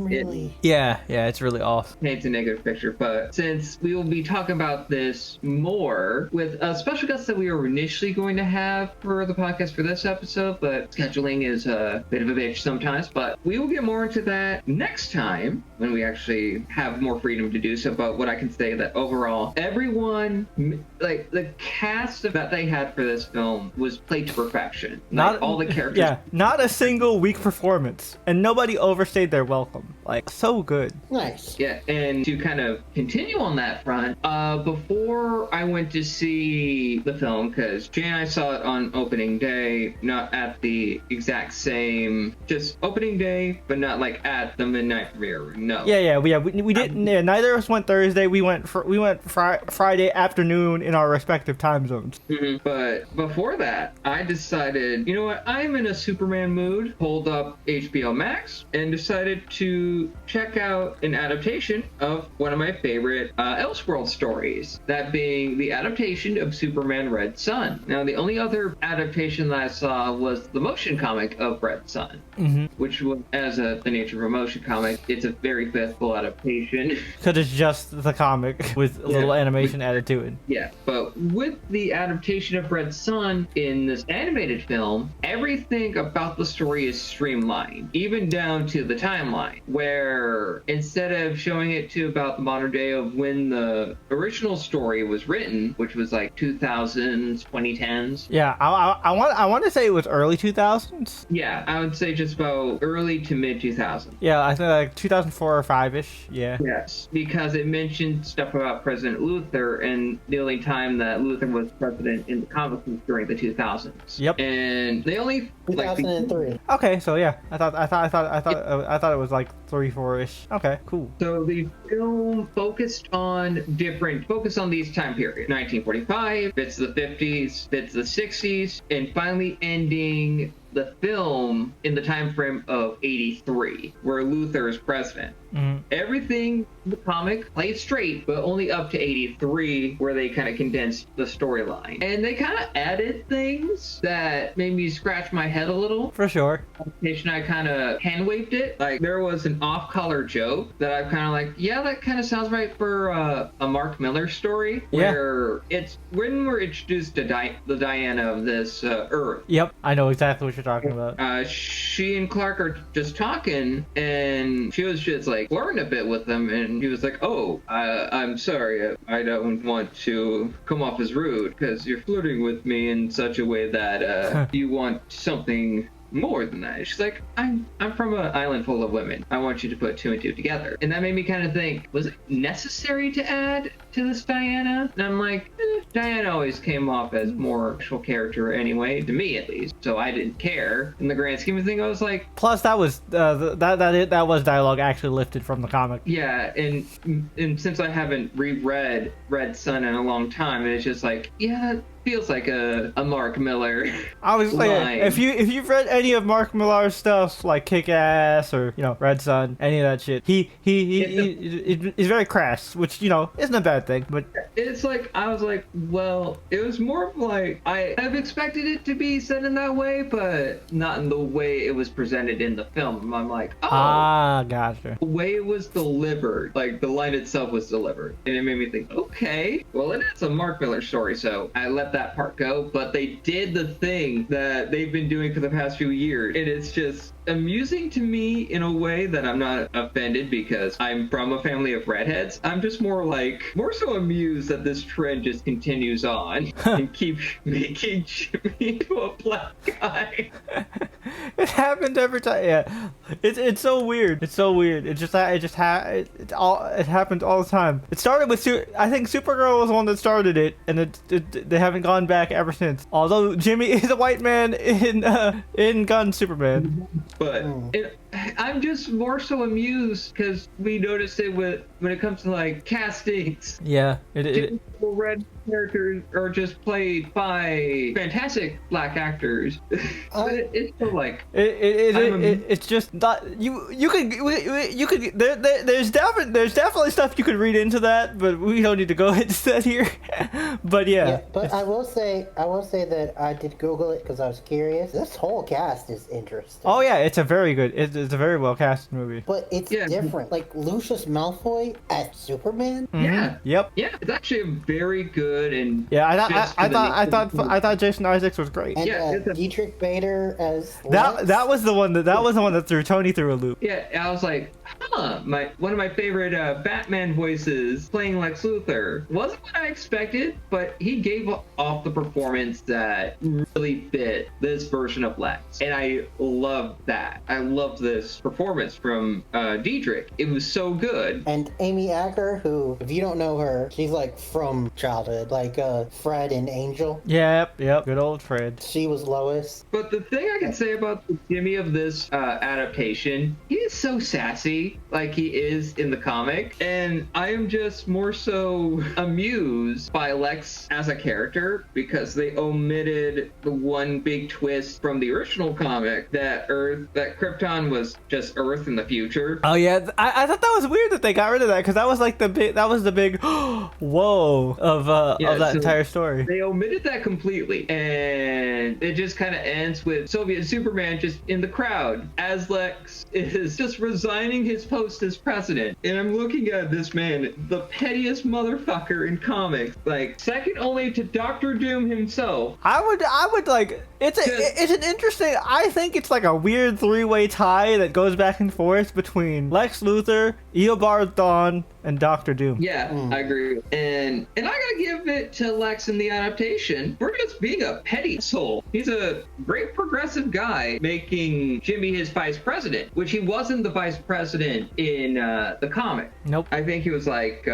it's really off. Paints a negative picture. But since we will be talking about this more with a special guest that we were initially going to have for the podcast for this episode, but scheduling is a bit of a bitch sometimes. But we will get more into that next time when we actually have more freedom to do so. But what I can say that overall, everyone, the cast that they had for this film was played to perfection. All the characters. Yeah, not a single weak performance, and nobody overstayed their welcome. Like, so good. Nice. Yeah, and to kind of continue on that front, before I went to see the film, because Jay and I saw it on opening day, not at the exact same, just opening day, but not like at the midnight premiere. No. Yeah. We didn't. Yeah, neither of us went Thursday. We went Friday afternoon in our respective time zones. Mm-hmm. But before that, I decided, you know what, I'm in a Superman mood, pulled up HBO Max, and decided to check out an adaptation of one of my favorite Elseworld stories, that being the adaptation of Superman Red Sun. Now, the only other adaptation that I saw was the motion comic of Red Sun, which was, as the nature of a motion comic, it's a very faithful adaptation. Because it's just the comic with a little animation added to it. Yeah, but with the adaptation of Red Sun in this animated film, everything about the story is streamlined, even down to the timeline, where instead of showing it to about the modern day of when the original story was written, which was like 2000s, 2010s. Yeah, I want to say it was early 2000s. Yeah, I would say just about early to mid 2000s. Yeah, I think like 2004 or 5-ish. Yeah. Yes, because it mentioned stuff about President Luthor, and the only time that Luthor was president in the comics was during the 2000s. Yep. And they only 2003. Okay, so yeah, I thought it was like 3-4-ish. Okay, cool. So the film focused on these time periods. 1945, it's the 50s, it's the 60s, and finally ending the film in the time frame of 83, where Luthor is president. Everything in the comic played straight, but only up to 83, where they kind of condensed the storyline. And they kind of added things that made me scratch my head a little. For sure. I kind of hand-waved it. Like, there was an off-color joke that I'm kind of like, yeah, that kind of sounds right for a Mark Millar story, where it's when we're introduced to the Diana of this Earth. Yep, I know exactly what you're talking about. She and Clark are just talking, and she was just like flirting a bit with him, and he was like, oh, I'm sorry, I don't want to come off as rude, because you're flirting with me in such a way that you want something more than that. She's like, I'm from an island full of women. I want you to put 2 and 2 together. And that made me kind of think, was it necessary to add to this Diana? And I'm like, Diana always came off as more actual character anyway, to me at least. So I didn't care. In the grand scheme of things, I was like, plus that was that was dialogue actually lifted from the comic. Yeah, and since I haven't reread Red Sun in a long time, it's just like, yeah, that feels like a Mark Millar. Obviously, if you've read any of Mark Millar's stuff, like Kick-Ass or Red Sun, any of that shit, he's very crass, which isn't a bad thing. But it's like, I was like, well, it was more of like, I have expected it to be said in that way, but not in the way it was presented in the film. I'm like, oh, gotcha. The way it was delivered, like the line itself was delivered, and it made me think, okay, well, it is a Mark Millar story, so I let that part go. But they did the thing that they've been doing for the past few years, and it's just amusing to me in a way that I'm not offended, because I'm from a family of redheads. I'm just more so amused that this trend just continues on and keeps making Jimmy into a black guy. It happens every time. Yeah, it's so weird. It's so weird. It happens all the time. It started with I think Supergirl was the one that started it, and they haven't gone back ever since. Although Jimmy is a white man in Gun Superman. But I'm just more so amused because we noticed it when it comes to like castings. Yeah, red characters are just played by fantastic black actors. It's so like it's just not you could there's definitely stuff you could read into that, but we don't need to go into that here. But yeah, but I will say that I did Google it because I was curious. This whole cast is interesting. Oh yeah, it's a very well cast movie. But it's different. Like Lucius Malfoy as Superman. Mm-hmm. Yeah. Yep. Yeah, it's actually a very good good and Yeah, just for the I thought Jason Isaacs was great. And Yeah, it's a- Dietrich Bader as That was the one that threw Tony through a loop. Yeah, I was like, huh. One of my favorite Batman voices playing Lex Luthor wasn't what I expected, but he gave off the performance that really fit this version of Lex, and I loved that. I loved this performance from Dietrich. It was so good. And Amy Acker, who, if you don't know her, she's like from childhood, like Fred and Angel. Yep, good old Fred. She was Lois. But the thing I can say about the Jimmy of this adaptation, he is so sassy, like he is in the comic, and I am just more so amused by Lex as a character because they omitted the one big twist from the original comic that Krypton was just Earth in the future. Oh yeah, I thought that was weird that they got rid of that because that was like the big whoa of that entire story. They omitted that completely, and it just kind of ends with Soviet Superman just in the crowd as Lex is just resigning his post as president. And I'm looking at this man, the pettiest motherfucker in comics, like second only to Doctor Doom himself. I would like it's an interesting. I think it's like a weird three-way tie that goes back and forth between Lex Luthor, Eobard Thawne, and Doctor Doom. Yeah, I agree. And I gotta give it to Lex in the adaptation for just being a petty soul. He's a great progressive guy making Jimmy his vice president, which he wasn't the vice president in the comic. Nope. I think he was like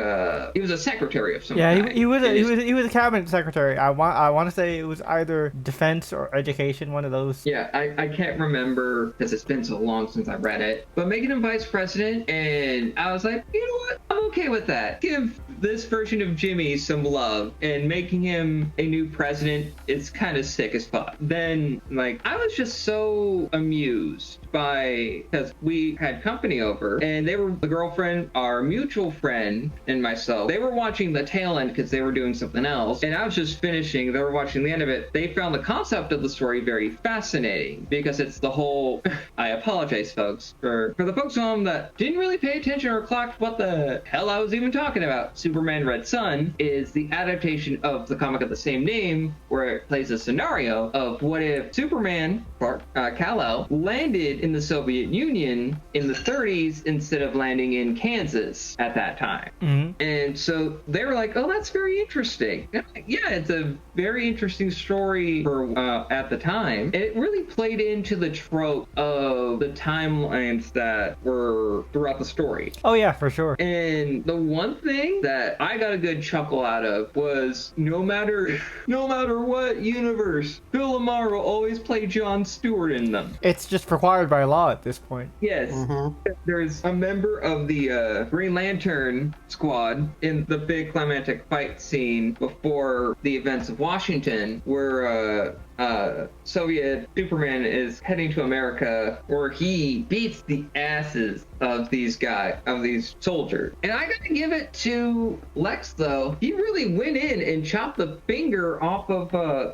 he was a secretary of some Yeah, kind. he was a cabinet secretary. I want to say it was either defense or education, one of those. Yeah, I can't remember because it's been so long since I read it. But making him vice president, and I was like, you know what? I'm okay with that. Give this version of Jimmy some love, and making him a new president is kind of sick as fuck. Then, like, I was just so amused by, because we had company over, and they were the girlfriend, our mutual friend, and myself. They were watching the tail end because they were doing something else, and I was just finishing. They were watching the end of it. They found the concept of the story very fascinating because it's the whole. I apologize, folks, for the folks at home that didn't really pay attention or clocked what the hell I was even talking about. Superman Red Sun is the adaptation of the comic of the same name, where it plays a scenario of what if Superman, Kal-El, landed in the Soviet Union in the 30s instead of landing in Kansas at that time. Mm-hmm. And so they were like, oh, that's very interesting. And I'm like, yeah, it's a very interesting story for at the time. And it really played into the trope of the timelines that were throughout the story. Oh yeah, for sure. And the one thing that I got a good chuckle out of was no matter what universe, Phil Lamar will always play Jon Stewart in them. It's just required by law at this point. Yes. Mm-hmm. There's a member of the Green Lantern squad in the big climactic fight scene before the events of Washington, where Soviet Superman is heading to America, where he beats the asses of these soldiers. And I gotta give it to Lex, though. He really went in and chopped the finger off of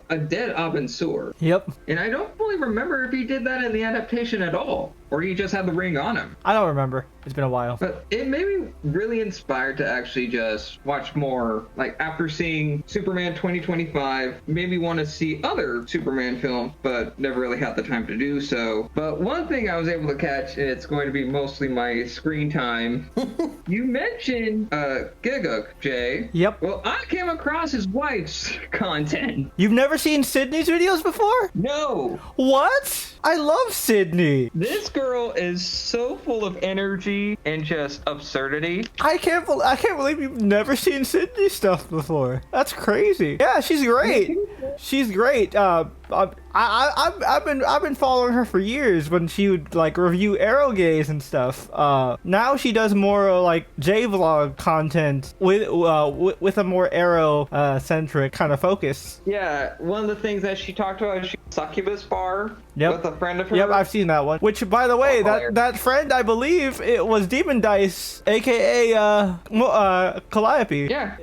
a dead Abensur. Yep. And I don't fully remember if he did that in the adaptation at all, or he just had the ring on him. I don't remember. It's been a while. But it made me really inspired to actually just watch more. Like, after seeing Superman 2025, made me want to see other Superman films, but never really had the time to do so. But one thing I was able to catch, and it's going to be mostly my screen time, you mentioned Giguk, Jay. Yep. Well, I came across his wife's content. You've never seen Sydney's videos before? No. What? I love Sydney. This girl is so full of energy and just absurdity. I can't believe you've never seen Sydney stuff before. That's crazy. Yeah, she's great. She's great. I've been following her for years when she would like review Arrow gays and stuff. Now she does more like J-vlog content with a more Arrow centric kind of focus. Yeah, one of the things that she talked about is Succubus bar with a friend of hers. Yep, I've seen that one. Which, by the way, that friend, I believe it was Demon Dice, aka Calliope. Yeah,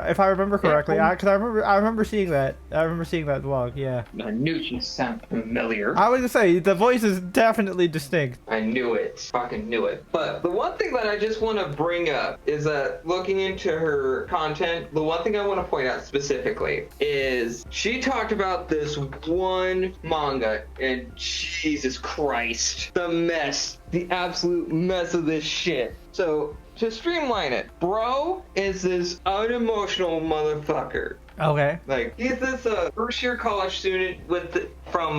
if I remember correctly, because I remember seeing that. I remember seing that vlog. Yeah. I knew she sounded familiar. I was gonna say, the voice is definitely distinct. I knew it. Fucking knew it. But the one thing that I just want to bring up is that looking into her content, the one thing I want to point out specifically is she talked about this one manga, and Jesus Christ, the mess, the absolute mess of this shit. So, to streamline it, bro is this unemotional motherfucker. Okay. Like, he's this first-year college student from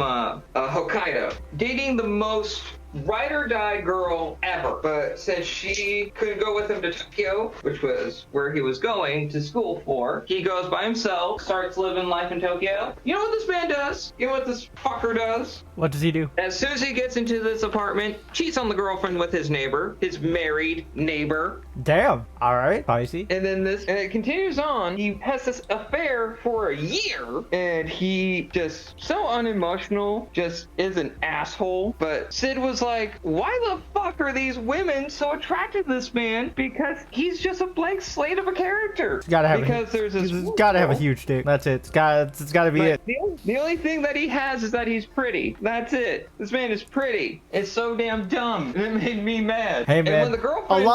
Hokkaido, dating the most ride-or-die girl ever, but since she couldn't go with him to Tokyo, which was where he was going to school for, he goes by himself, starts living life in Tokyo. You know what this man does? You know what this fucker does? What does he do? As soon as he gets into this apartment, cheats on the girlfriend with his neighbor, his married neighbor. Damn. All right. Spicy. And then it continues on. He has this affair for a year, and he just so unemotional, just is an asshole. But Sid was like, why the fuck are these women so attracted to this man? Because he's just a blank slate of a character. He's gotta have a huge dick. That's it. It's gotta be it. The only thing that he has is that he's pretty. That's it. This man is pretty. It's so damn dumb. And it made me mad. Hey man, and when the girlfriend... a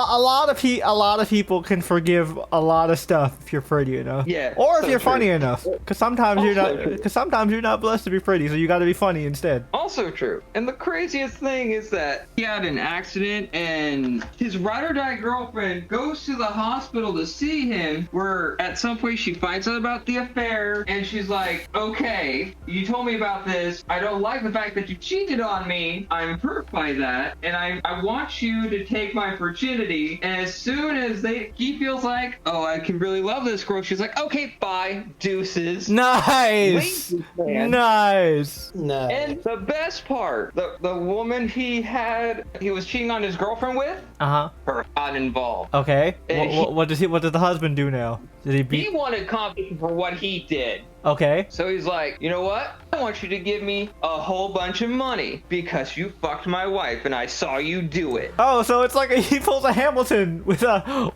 lot of people can forgive a lot of stuff if you're pretty enough. Yeah. Or if so you're true. funny enough. Because sometimes you're not blessed to be pretty, so you gotta be funny instead. Also true. And the craziest thing is that he had an accident, and his ride-or-die girlfriend goes to the hospital to see him, where at some point she finds out about the affair, and she's like, okay, you told me about this. I don't like the fact that you cheated on me. I'm hurt by that, and I want you to take my virginity. And as soon as he feels like, oh, I can really love this girl, she's like, okay, bye, deuces. Nice. Nice. No. And the best part, the woman he was cheating on his girlfriend with, her got involved. Okay. And What does the husband do now? Did he wanted compensation for what he did. Okay. So he's like, you know what? I want you to give me a whole bunch of money because you fucked my wife and I saw you do it. Oh, so it's like he pulls a Hamilton with Ryan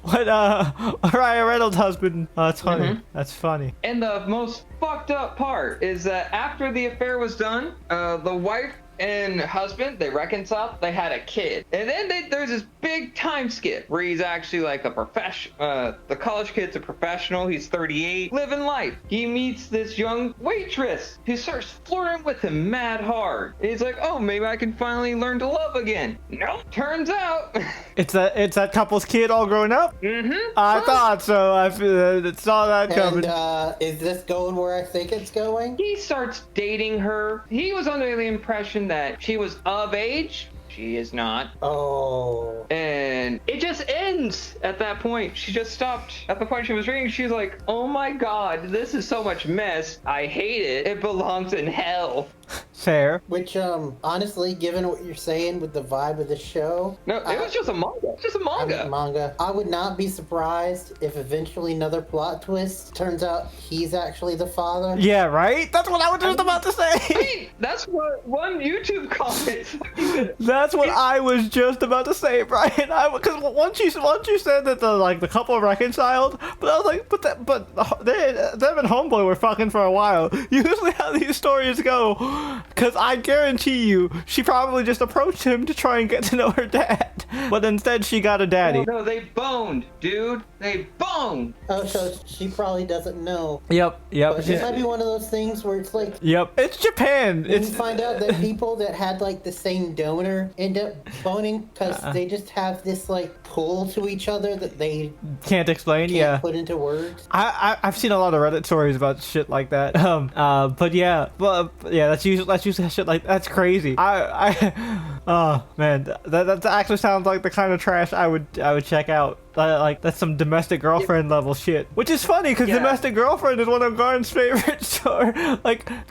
Reynolds' husband. Oh, that's funny. Mm-hmm. That's funny. And the most fucked up part is that after the affair was done, the wife and husband, they reconciled, they had a kid. And then there's this big time skip where he's actually like a professional, the college kid's a professional, he's 38, living life. He meets this young waitress who starts flirting with him mad hard. And he's like, oh, maybe I can finally learn to love again. Nope, turns out. It's that couple's kid all grown up? Mm-hmm. I thought so. I saw that coming. And is this going where I think it's going? He starts dating her. He was under the impression that she was of age. She is not. Oh. And it just ends at that point. She just stopped at the point she was reading. She's like, oh my god, this is so much mess. I hate it. It belongs in hell. Fair. Which, honestly, given what you're saying with the vibe of the show... No, it was just a manga. Just a manga. I would not be surprised if eventually another plot twist turns out he's actually the father. Yeah, right? That's what I was just about to I say. mean, that's what one YouTube comment. That's what I was just about to say, Brian. Because once you said that the couple reconciled, but I was like, them and Homeboy were fucking for a while. Usually how these stories go, because I guarantee you, she probably just approached him to try and get to know her dad, but instead she got a daddy. Oh, no, they boned, dude. They boned. Oh, so she probably doesn't know. Yep. But it might be one of those things where it's like... Yep. It's Japan. When you find out that people that had like the same donor end up boning because they just have this like pull to each other that they can't explain. Can't put into words. I've seen a lot of Reddit stories about shit like that. But yeah, that's usually shit like that's crazy. Oh man, that actually sounds like the kind of trash I would check out. Like that's some domestic girlfriend level shit, which is funny because domestic girlfriend is one of Garn's favorite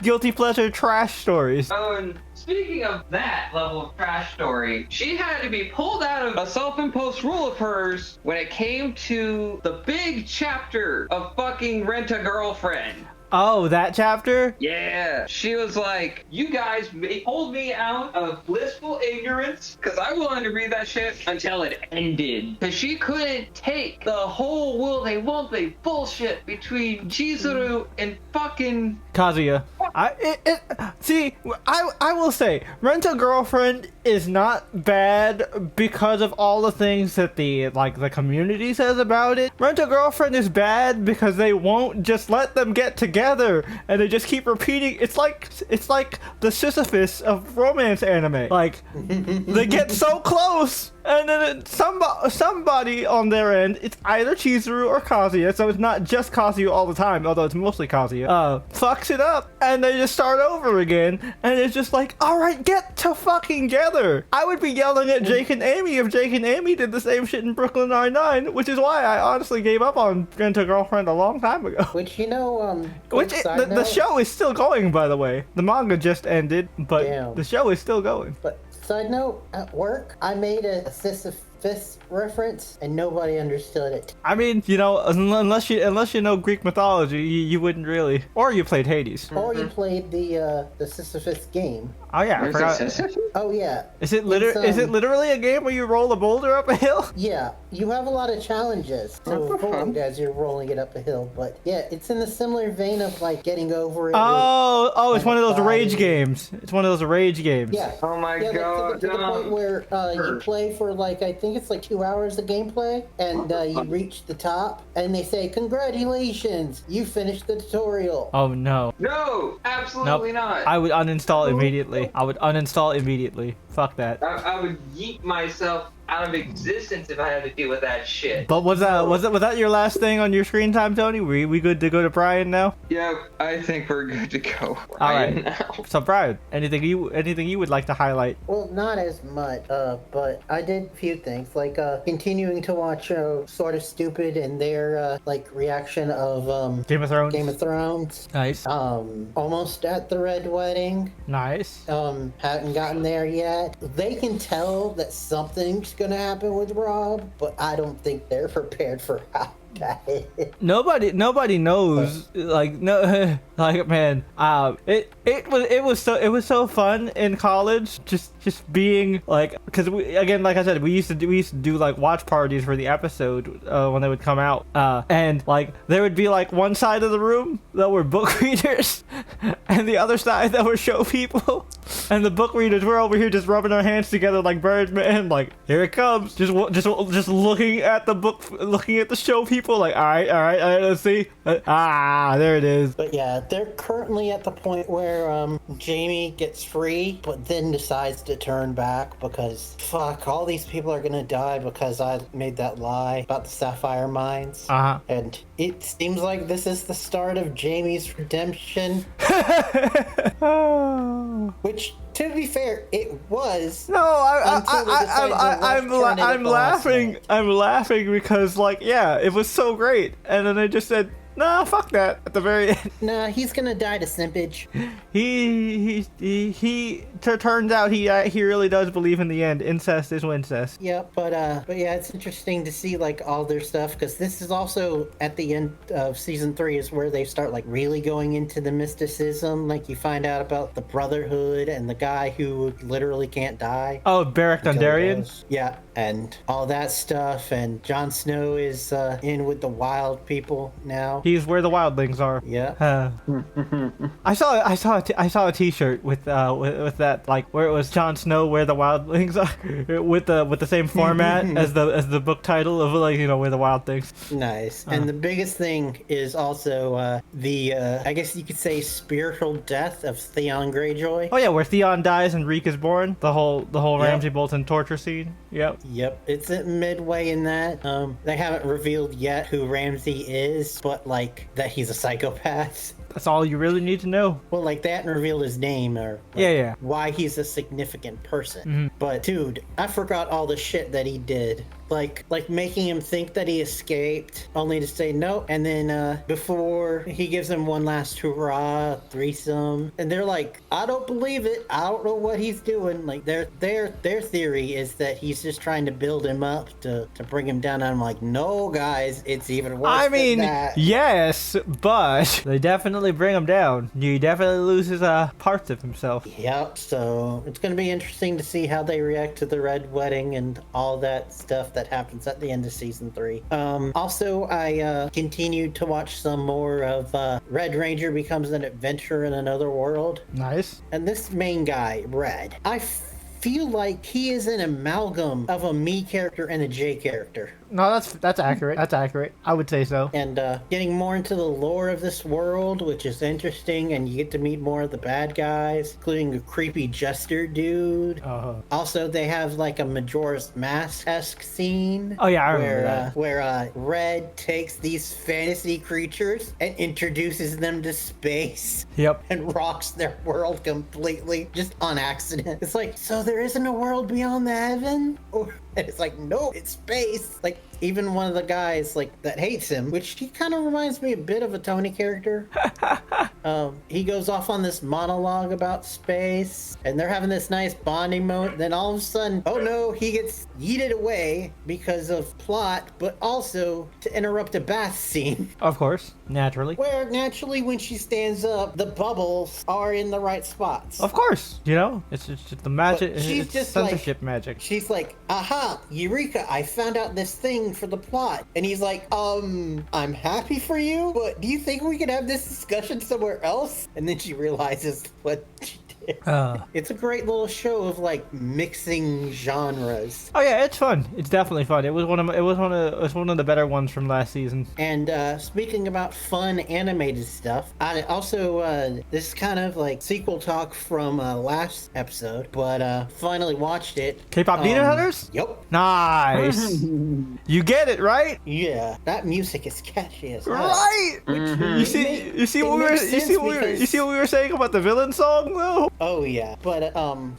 guilty pleasure trash stories. Oh, and speaking of that level of trash story, she had to be pulled out of a self-imposed rule of hers when it came to the big chapter of fucking Rent a Girlfriend. Oh, that chapter? Yeah. She was like, you guys pulled me out of blissful ignorance because I wanted to read that shit until it ended. Because she couldn't take the whole will they won't they bullshit between Chizuru and fucking Kazuya. I will say, Rent a Girlfriend is not bad because of all the things that the community says about it. Rent a Girlfriend is bad because they won't just let them get together, and they just keep repeating. It's like the Sisyphus of romance anime. Like, they get so close, and then somebody on their end, it's either Chizuru or Kazuya, so it's not just Kazuya all the time, although it's mostly Kazuya, fucks it up, and they just start over again, and it's just like, alright, get to fucking together. I would be yelling at Jake and Amy if Jake and Amy did the same shit in Brooklyn Nine-Nine, which is why I honestly gave up on Rent a Girlfriend a long time ago. Which, you know, the show is still going, by the way. The manga just ended, but the show is still going. But side note, at work, I made a Sisyphus reference and nobody understood it. I mean, you know, unless you know Greek mythology, you wouldn't really. Or you played Hades. Or you played the Sisyphus game. Oh yeah, I forgot. Oh yeah. Is it literally a game where you roll a boulder up a hill? Yeah, you have a lot of challenges to avoid as you're rolling it up a hill. But yeah, it's in the similar vein of like getting over it. It's one of those rage games. It's one of those rage games. Yeah. Oh my god. To the point where you play for like, I think it's like 2 hours of gameplay, and you reach the top, and they say, "Congratulations, you finished the tutorial." Oh no. No, absolutely not. I would uninstall immediately. Fuck that. I would yeet myself out of existence if I had to deal with that shit. But was that your last thing on your screen time, Tony? We good to go to Brian now? Yeah, I think we're good to go. All right. Now. So Brian, anything you would like to highlight? Well, not as much, but I did a few things, like continuing to watch Sort of Stupid and their like reaction of Game of Thrones. Game of Thrones. Nice. Almost at the Red Wedding. Nice. Haven't gotten there yet. They can tell that something's gonna happen with Rob, but I don't think they're prepared for how that is. Nobody knows. Like no, like man. It was so fun in college. Just being like, because again, like I said, we used to do like watch parties for the episode when they would come out, and like there would be like one side of the room that were book readers, and the other side that were show people, and the book readers were over here just rubbing our hands together like birds, man. Like, here it comes, just looking at the book, looking at the show people, like, all right, let's see, there it is. But yeah, they're currently at the point where Jamie gets free, but then decides to turn back because fuck, all these people are gonna die because I made that lie about the sapphire mines. And it seems like this is the start of Jamie's redemption. Which, to be fair, it was. No, I'm laughing. I'm laughing because, like, yeah, it was so great, and then they just said, "Nah, fuck that," at the very end. Nah, he's gonna die to simpage. He turns out he really does believe in the end. Incest is wincest. Yeah, but yeah, it's interesting to see like all their stuff, because this is also at the end of season 3 is where they start like really going into the mysticism. Like you find out about the Brotherhood and the guy who literally can't die. Oh, Beric Dondarrion? Yeah, and all that stuff. And Jon Snow is in with the wild people now. He's where the wildlings are. Yeah. I saw a T-shirt with that, like, where it was Jon Snow where the wildlings are, with the same format as the book title of, like, you know, where the wild things. Nice. And the biggest thing is also the I guess you could say spiritual death of Theon Greyjoy. Oh yeah, where Theon dies and Reek is born. The whole Ramsay Bolton torture scene. Yep. It's at midway in that. They haven't revealed yet who Ramsay is, but like that he's a psychopath. That's all you really need to know. Well, like they hadn't revealed his name or like, yeah, why he's a significant person. But dude, I forgot all the shit that he did. Like making him think that he escaped, only to say no. And then before he gives him one last hurrah, threesome, and they're like, I don't believe it. I don't know what he's doing. Like their theory is that he's just trying to build him up to bring him down. And I'm like, no, guys, it's even worse. I mean, than that. yes, but they definitely definitely bring him down. He definitely loses parts of himself. Yep, so it's going to be interesting to see how they react to the Red Wedding and all that stuff that happens at the end of season 3. Also, I continued to watch some more of Red Ranger Becomes an Adventure in Another World. Nice. And this main guy, Red, I feel like he is an amalgam of a me character and a J character. No, that's accurate. That's accurate. I would say so. And getting more into the lore of this world, which is interesting, and you get to meet more of the bad guys, including a creepy jester dude. Also, they have like a Majora's Mask-esque scene. Oh yeah, I remember that. Where Red takes these fantasy creatures and introduces them to space. Yep. And rocks their world completely, just on accident. It's like, so there isn't a world beyond the heaven? And it's like, no, it's space. Like, even one of the guys like that hates him, which he kind of reminds me a bit of a Tony character. He goes off on this monologue about space, and they're having this nice bonding moment. Then all of a sudden, oh no, he gets yeeted away because of plot, but also to interrupt a bath scene. Of course, naturally. Where naturally, when she stands up, the bubbles are in the right spots. Of course, you know, it's just the magic. She's It's just censorship like, magic. She's like, aha, Eureka, I found out this thing for the plot. And he's like, I'm happy for you, but do you think we could have this discussion somewhere else? And then she realizes what she did. It's a great little show of like mixing genres. Oh yeah, it's fun. It's definitely fun. It was one of the better ones from last season. And speaking about fun animated stuff, I also this is kind of like sequel talk from last episode, but finally watched it. K-pop Demon Hunters? Yep. Nice. You get it, right? Yeah, that music is catchy as hell. Right. You see what we were saying about the villain song though? Oh yeah, but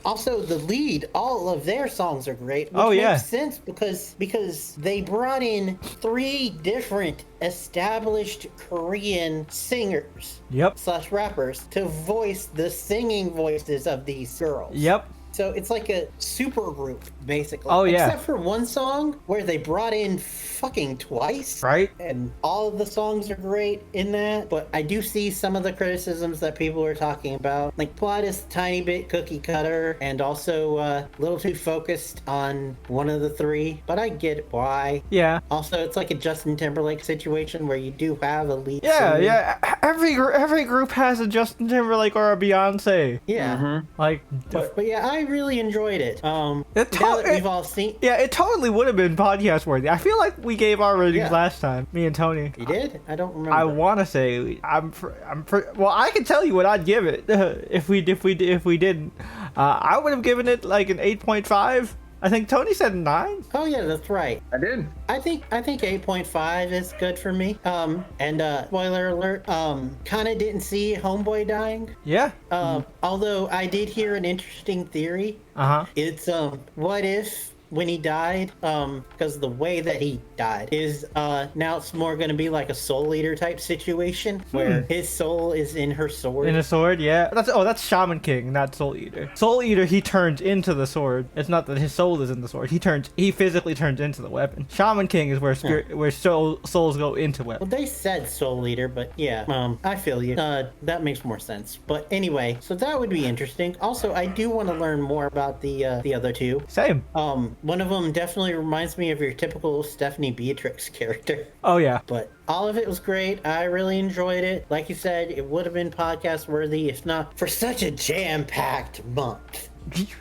also the lead, all of their songs are great. Oh Which yeah, makes sense because they brought in 3 different established Korean singers. Yep. / rappers to voice the singing voices of these girls. Yep. So it's like a super group, basically. Oh, yeah. Except for one song where they brought in fucking twice. Right. And all of the songs are great in that. But I do see some of the criticisms that people are talking about. Like, plot is a tiny bit cookie cutter and also a little too focused on one of the 3. But I get why. Yeah. Also, it's like a Justin Timberlake situation where you do have a lead Yeah, singer. yeah. Every group has a Justin Timberlake or a Beyonce. Yeah. Like, But yeah, I really enjoyed it. Now It that we've all seen... yeah, it totally would have been podcast worthy. I feel like we gave our ratings Yeah. last time, me and Tony. You did? I don't remember. I want to say well, I can tell you what I'd give it if we didn't. I would have given it like an 8.5. I think Tony said 9. Oh yeah, that's right. I did. I think 8.5 is good for me. And spoiler alert, kind of didn't see Homeboy dying. Yeah. Although I did hear an interesting theory. It's what if when he died, because the way that he died is now it's more going to be like a Soul Eater type situation where his soul is in her sword. In a sword, yeah. That's Shaman King, not Soul Eater. Soul Eater, he turns into the sword. It's not that his soul is in the sword. He physically turns into the weapon. Shaman King is where souls go into Well, weapons. they said Soul Eater, but yeah, I feel you. That makes more sense. But anyway, so that would be interesting. Also, I do want to learn more about the other 2. Same. One of them definitely reminds me of your typical Stephanie Beatrix character. Oh yeah. But all of it was great. I really enjoyed it. Like you said, it would have been podcast worthy if not for such a jam-packed month.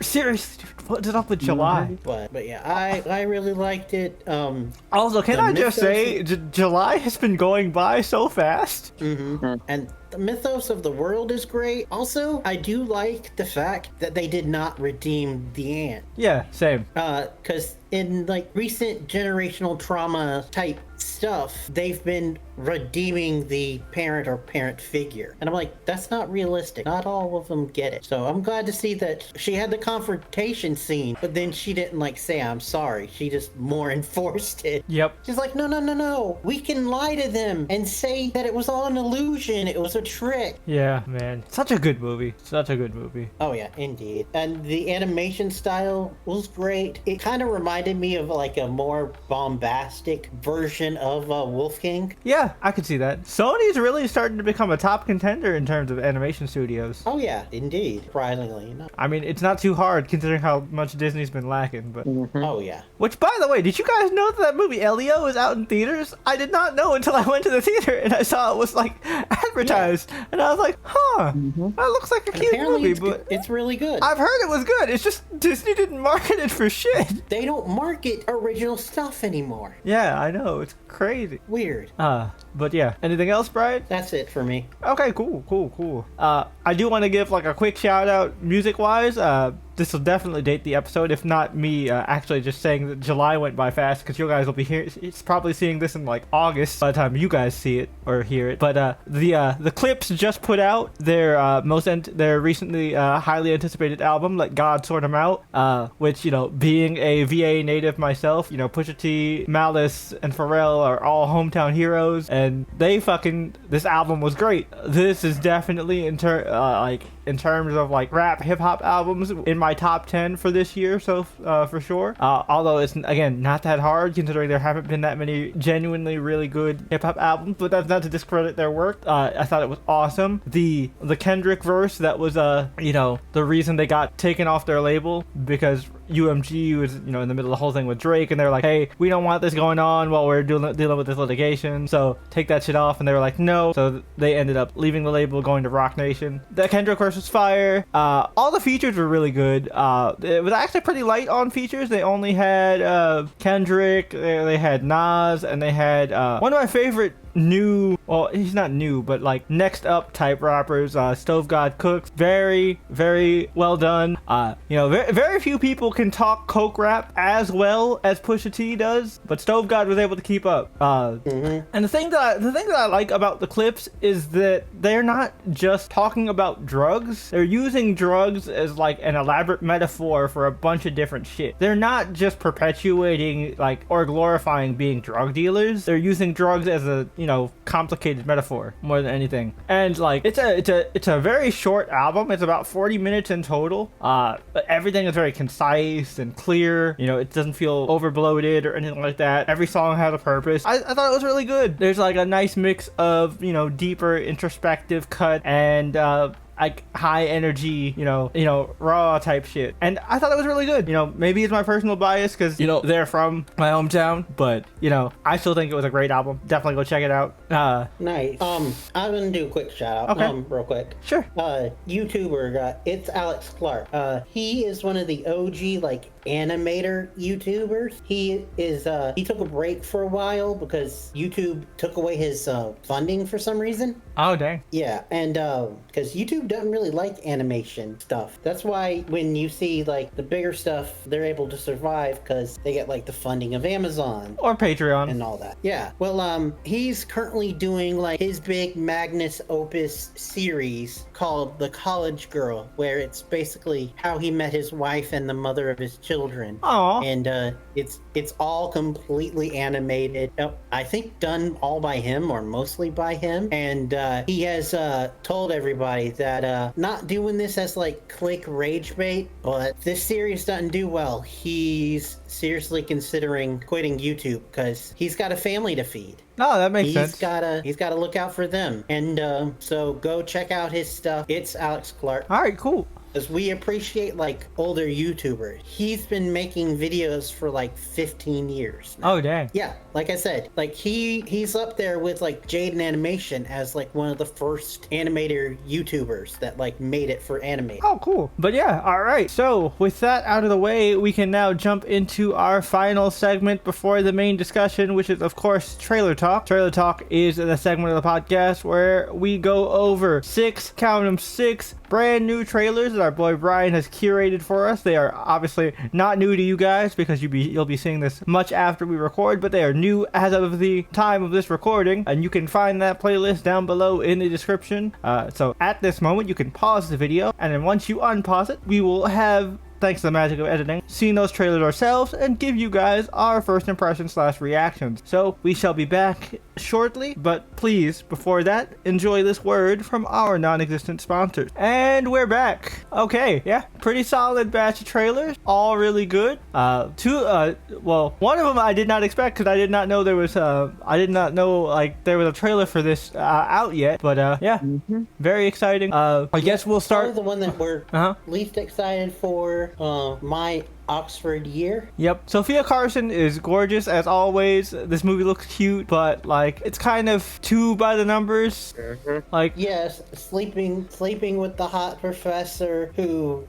Seriously, dude, what's it up with July? But yeah, I really liked it. Also, can I just mythos say, July has been going by so fast. And the mythos of the world is great. Also, I do like the fact that they did not redeem the ant. Yeah, same. Because in like recent generational trauma type stuff, they've been redeeming the parent or parent figure. And I'm like, that's not realistic. Not all of them get it. So I'm glad to see that she had the confrontation scene, but then she didn't like say, I'm sorry. She just more enforced it. Yep. She's like, no. We can lie to them and say that it was all an illusion. It was a trick. Yeah, man. Such a good movie. Such a good movie. Oh yeah, indeed. And the animation style was great. It kind of reminded me of like a more bombastic version of Wolfgang. Yeah, I could see that. Sony's really starting to become a top contender in terms of animation studios. Oh yeah, indeed. Surprisingly enough. I mean, it's not too hard considering how much Disney's been lacking, but... Oh yeah. Which, by the way, did you guys know that movie Elio is out in theaters? I did not know until I went to the theater and I saw it was, like, advertised. Yeah. And I was like, huh, that looks like a cute movie, but... It's really good. I've heard it was good. It's just Disney didn't market it for shit. They don't market original stuff anymore. Yeah, I know. It's crazy. Weird. But yeah. Anything else, Brian? That's it for me. Okay, cool. I do want to give, like, a quick shout out music-wise. This will definitely date the episode, if not me actually just saying that July went by fast, because you guys will be here. It's probably seeing this in like August by the time you guys see it or hear it. But the Clips just put out their their recently highly anticipated album, Let God Sort 'Em Out, which, you know, being a VA native myself, you know, Pusha T, Malice, and Pharrell are all hometown heroes, and this album was great. This is definitely in terms of like rap hip hop albums in my top 10 for this year, so for sure. Although it's again not that hard considering there haven't been that many genuinely really good hip hop albums, but that's not to discredit their work. I thought it was awesome. The Kendrick verse that was you know, the reason they got taken off their label, because UMG was, you know, in the middle of the whole thing with Drake, and they're like, hey, we don't want this going on while we're dealing with this litigation, so take that shit off. And they were like, no. So they ended up leaving the label, going to Rock Nation. The Kendrick verse was fire. All the features were really good. It was actually pretty light on features. They only had Kendrick, they had Nas, and they had one of my favorite new, well, he's not new, but like next up type rappers, Stove God Cooks. Very, very well done. You know, very few people can talk coke rap as well as Pusha T does, but Stove God was able to keep up. And the thing that I like about the Clips is that they're not just talking about drugs. They're using drugs as like an elaborate metaphor for a bunch of different shit. They're not just perpetuating like or glorifying being drug dealers. They're using drugs as a, you know, complicated metaphor more than anything. And like it's a very short album. It's about 40 minutes in total. But everything is very concise and clear. You know, it doesn't feel over bloated or anything like that. Every song has a purpose. I thought it was really good. There's like a nice mix of, you know, deeper introspective cut and like high energy, you know, raw type shit. And I thought it was really good. You know, maybe it's my personal bias because, you know, they're from my hometown, but, you know, I still think it was a great album. Definitely go check it out. Nice. I'm gonna do a quick shout out. Okay. Real quick. Sure. YouTuber, it's Alex Clark. He is one of the OG like animator YouTubers. He took a break for a while because YouTube took away his funding for some reason. Oh dang. Yeah, and because YouTube doesn't really like animation stuff. That's why when you see like the bigger stuff, they're able to survive because they get like the funding of Amazon or Patreon and all that. Yeah. Well, he's currently doing like his big magnus opus series called The College Girl, where it's basically how he met his wife and the mother of his children. Aww. And it's all completely animated. I think done all by him or mostly by him. And he has told everybody that not doing this as like click rage bait, but this series doesn't do well. He's seriously considering quitting YouTube because he's got a family to feed. Oh, that makes sense. He's gotta look out for them. And so go check out his stuff. It's Alex Clark. All right, cool. Because we appreciate like older YouTubers. He's been making videos for like 15 years now. Oh dang. Yeah, like I said, like he's up there with like Jaden Animation as like one of the first animator YouTubers that like made it for anime. Oh cool. But yeah, all right. So with that out of the way, we can now jump into our final segment before the main discussion, which is of course Trailer Talk. Trailer Talk is the segment of the podcast where we go over six brand new trailers that our boy Brian has curated for us. They are obviously not new to you guys because you'll be seeing this much after we record, but they are new as of the time of this recording, and you can find that playlist down below in the description. So at this moment, you can pause the video, and then once you unpause it, we will have thanks to the magic of editing, seen those trailers ourselves and give you guys our first impressions / reactions. So we shall be back shortly, but please, before that, enjoy this word from our non-existent sponsors. And we're back. Okay, yeah, pretty solid batch of trailers, all really good. Well, one of them I did not expect because I did not know there was there was a trailer for this out yet. But yeah, very exciting. I guess we'll start. Probably the one that we're least excited for. My Oxford year. Yep. Sophia Carson is gorgeous as always. This movie looks cute, but like it's kind of too by the numbers. Like yes, sleeping with the hot professor who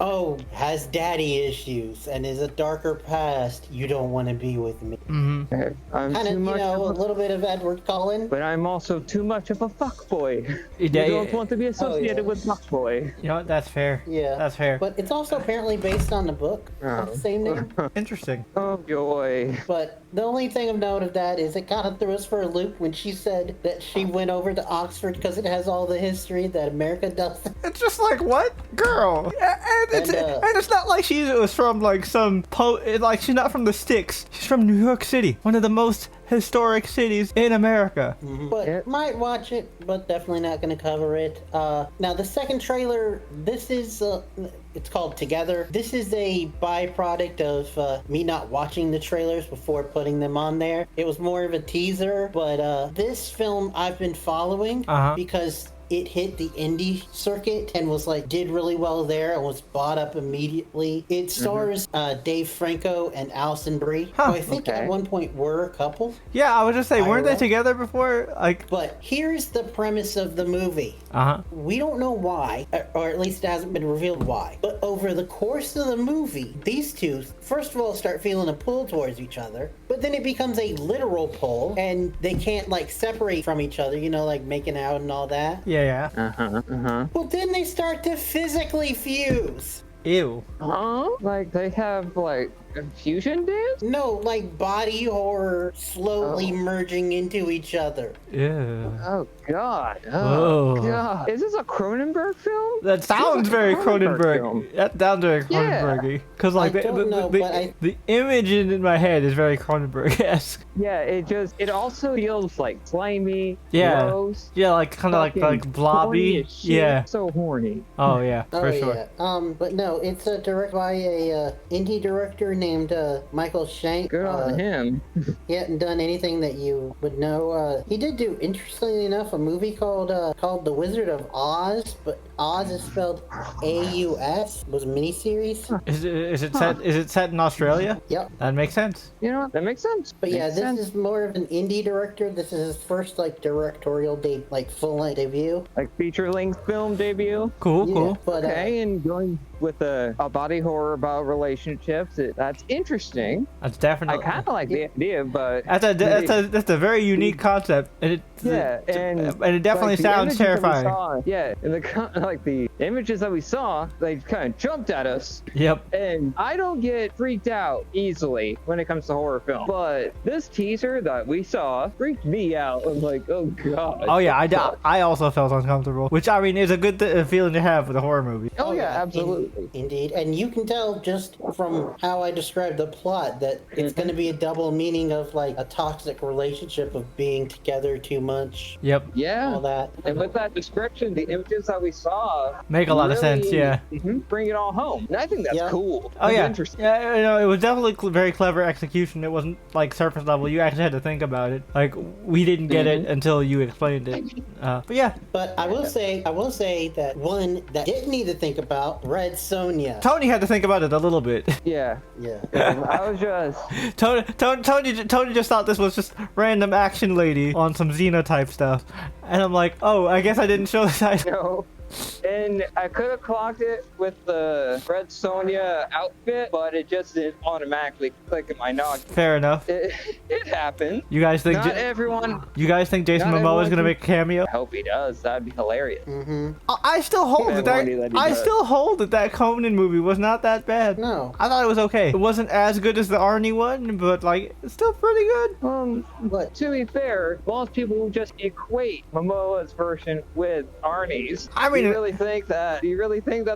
has daddy issues and is a darker past. You don't want to be with me. I'm kind of a little bit of Edward Cullen. But I'm also too much of a fuckboy. You Yeah, don't want to be associated with fuckboy. You know what? That's fair. Yeah, that's fair. But it's also apparently based on the book of the same name. Interesting. Oh boy. But the only thing of note of that is it kind of threw us for a loop when she said that she went over to Oxford because it has all the history that America doesn't. It's just like, what, girl? And it's not like she was from like some like she's not from the sticks. She's from New York City, one of the most historic cities in America. But might watch it, but definitely not going to cover it. Now the second trailer, this is it's called Together. This is a byproduct of me not watching the trailers before putting them on there. It was more of a teaser, but this film I've been following because it hit the indie circuit and was like did really well there and was bought up immediately. It stars Dave Franco and Alison Brie, who I think at one point were a couple. Yeah, I was just saying, weren't they together before? Like, but here's the premise of the movie. We don't know why, or at least it hasn't been revealed why. But over the course of the movie, these two, first of all, start feeling a pull towards each other, but then it becomes a literal pull, and they can't like separate from each other, like making out and all that. Yeah. Well, then they start to physically fuse. Ew. Like they have like a fusion dance? No, like body horror slowly merging into each other. Yeah. Oh god. Oh god. Is this a Cronenberg film? That sounds very Cronenberg. That sounds very Cronenberg-y. Because like the image in my head is very Cronenberg-esque. Yeah, it also feels like slimy. Yeah. Gross, yeah, like kind of like blobby. Yeah. So horny. Oh yeah, for sure. Yeah. But no, it's directed by a indie director named Michael Shank. Good on him. He hadn't done anything that you would know. He did do, interestingly enough, a movie called The Wizard of Oz, but Oz is spelled A-U-S. It was a miniseries. Is it set in Australia? Yep. That makes sense. You know what? That makes sense. But yeah, this is more of an indie director. This is his first like directorial full-length debut. Like feature-length film debut. Cool. But, okay, and going with a body horror about relationships, that's interesting. That's definitely. I kind of like the idea, but that's a very unique concept, and it definitely sounds terrifying. And the images that we saw, they kind of jumped at us. Yep. And I don't get freaked out easily when it comes to horror film, but this teaser that we saw freaked me out. I'm like, oh god. Oh yeah, I also felt uncomfortable, which I mean is a good feeling to have with a horror movie. Oh yeah, absolutely. Indeed, and you can tell just from how I described the plot that it's going to be a double meaning of like a toxic relationship of being together too much. Yep. Yeah. All that. And with that description, the images that we saw make a lot of sense. Yeah. Bring it all home, and I think that's cool. Oh yeah. Interesting. Yeah, it was definitely very clever execution. It wasn't like surface level. You actually had to think about it. Like we didn't get it until you explained it. But yeah. But I will say that one that didn't need to think about, Red Sonja. Tony had to think about it a little bit. Yeah. I was just Tony just thought this was just random action lady on some Xenotype stuff, and I'm like, oh, I guess I didn't show the title. no. And I could have clocked it with the Red Sonja outfit, but it just didn't automatically click in my noggin. Fair enough. It happened. You guys think You guys think Jason Momoa is gonna make a cameo? I hope he does. That'd be hilarious. I still hold that Conan movie was not that bad. No. I thought it was okay. It wasn't as good as the Arnie one, but like it's still pretty good. But to be fair, most people just equate Momoa's version with Arnie's. I mean, he really think that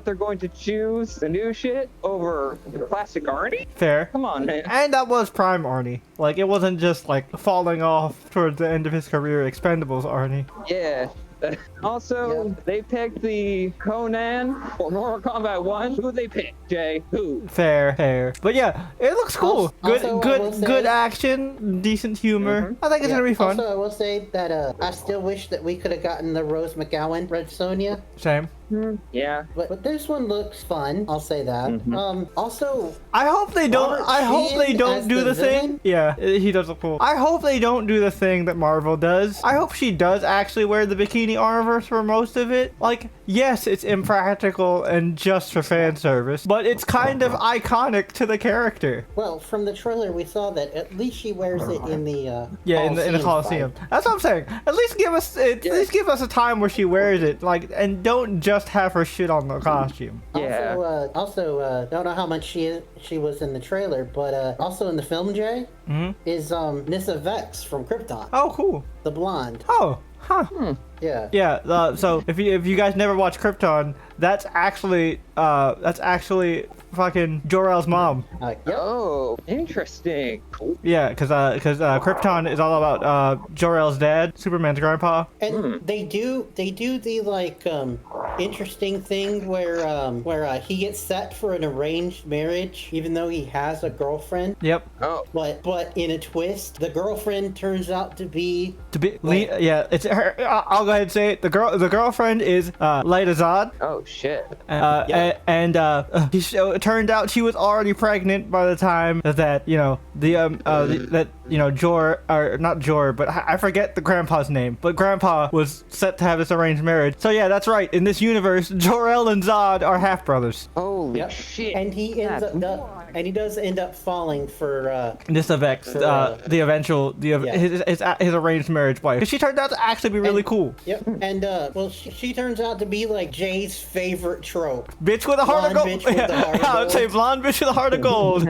they're going to choose the new shit over the classic Arnie? Fair. Come on, man. And that was Prime Arnie. Like, it wasn't just, like, falling off towards the end of his career Expendables Arnie. Yeah. Also, Yeah. they picked the Conan for Mortal Kombat 1. Who they picked, Jay? Who? Fair. But yeah, it looks cool. Also, I will say- Good action, decent humor. I think it's gonna be fun. Also, I will say that I still wish that we could have gotten the Rose McGowan Red Sonja. Same. Yeah. But this one looks fun. I'll say that. Also, I hope they don't. Robert I hope they Sheehan don't as do the the thing. villain? Yeah, he does look cool. I hope they don't do the thing that Marvel does. I hope she does actually wear the bikini armor for most of it. Like, yes, it's impractical and just for fan service, but it's kind of iconic to the character. well, from the trailer we saw that at least she wears it in the Yeah, in the Coliseum. fight. That's what I'm saying. At least give us a time where she wears it. Like, and don't just have her shit on the costume. Yeah. Also, don't know how much she was in the trailer, but also in the film, Jay, is Nissa Vex from Krypton, Oh, cool. the blonde. Oh, huh. Yeah. Yeah. So if you guys never watched Krypton, that's actually fucking Jor-El's mom. Yep. Oh, interesting. Cool. Yeah, because Krypton is all about Jor-El's dad, Superman's grandpa. And they do the like interesting thing where he gets set for an arranged marriage even though he has a girlfriend. Yep. Oh. But in a twist, the girlfriend turns out to be Yeah, it's her. I'll go ahead and say it. The girlfriend is Lyta Zod. Oh shit. It turned out she was already pregnant by the time that but I forget the grandpa's name, but grandpa was set to have this arranged marriage. So yeah, that's right. In this universe, Jor-El and Zod are half brothers. Holy Yep. shit. And he he does end up falling for This Vex, his arranged marriage wife. She turned out to actually be really cool. Yep. And she turns out to be like Jay's favorite trope. Bitch with a heart of Blonde gold. bitch with the heart of I would gold. say blonde bitch with a heart of gold.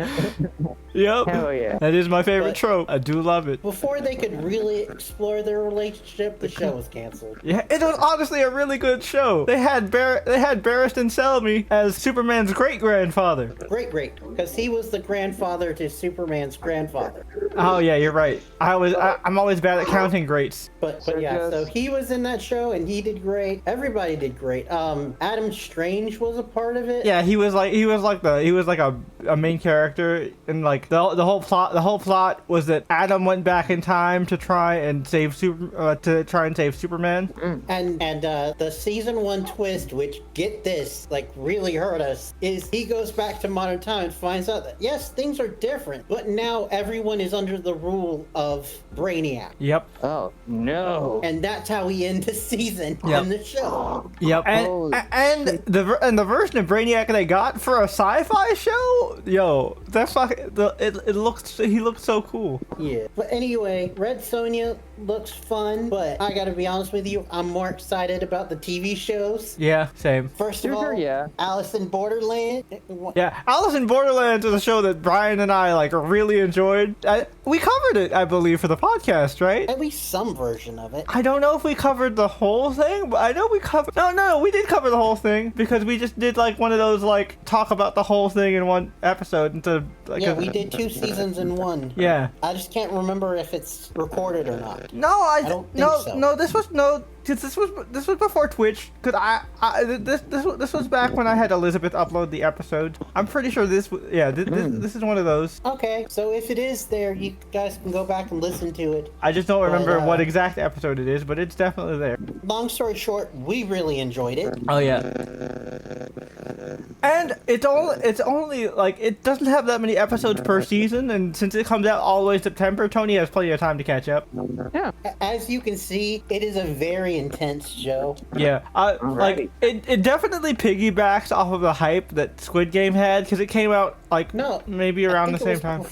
Yep. Hell yeah. That is my favorite But- trope. I do love it. Before they could really explore their relationship, the show was canceled. Yeah, it was honestly a really good show. They had Barristan Selmy as Superman's great grandfather. Great, because he was the grandfather to Superman's grandfather. Oh yeah, you're right. I'm always bad at counting greats. But So yeah, just- so he was in that show and he did great. Everybody did great. Adam Strange was a part of it. Yeah, he was like a main character, and like the whole plot was that Adam went back in time to try and save Superman. And the season 1 twist, which get this, like really hurt us, is he goes back to modern time and finds out that yes, things are different, but now everyone is under the rule of Brainiac. Yep. Oh no. And that's how we end the season Yep. on the show. Yep. Holy And the version of Brainiac they got for a sci-fi show, yo, that's fucking he looks so cool. Yeah. But anyway, Red Sonja looks fun, but I gotta be honest with you, I'm more excited about the TV shows. Yeah, same. First of Sure, all, yeah. Alice in Borderland. Yeah, Alice in Borderlands is a show that Brian and I like really enjoyed. We covered it, I believe, for the podcast, right? At least some version of it. I don't know if we covered the whole thing, but I know we covered. No, we did cover the whole thing because we just did like one of those like talk about the whole thing in one episode instead of like. Yeah, we did 2 seasons in one. Yeah. I just can't remember if it's recorded or not. No, I don't think so. This was before Twitch. Cause this was back when I had Elizabeth upload the episode. I'm pretty sure this is one of those. Okay, so if it is there, you guys can go back and listen to it. I just don't remember But, what exact episode it is, but it's definitely there. Long story short, we really enjoyed it. Oh yeah. And it's only like it doesn't have that many episodes per season, and since it comes out all the way September, Tony has plenty of time to catch up. Yeah. As you can see, it is a very intense show. Yeah, like it definitely piggybacks off of the hype that Squid Game had because it came out like maybe around the same time.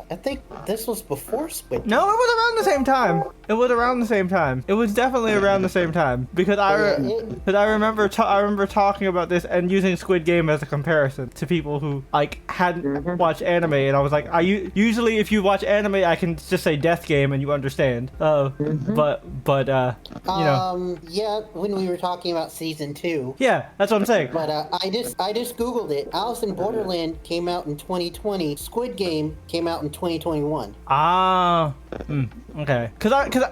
I think this was before Squid. No, it was around the same time. It was around the same time. It was definitely around the same time because I remember talking about this and using Squid Game as a comparison to people who like hadn't watched anime, and I was like, usually if you watch anime, I can just say Death Game and you understand. But you know. Yeah, when we were talking about season 2. Yeah, that's what I'm saying. But I just googled it. Alice in Borderland came out in 2020. Squid Game came out in 2021. Okay. Because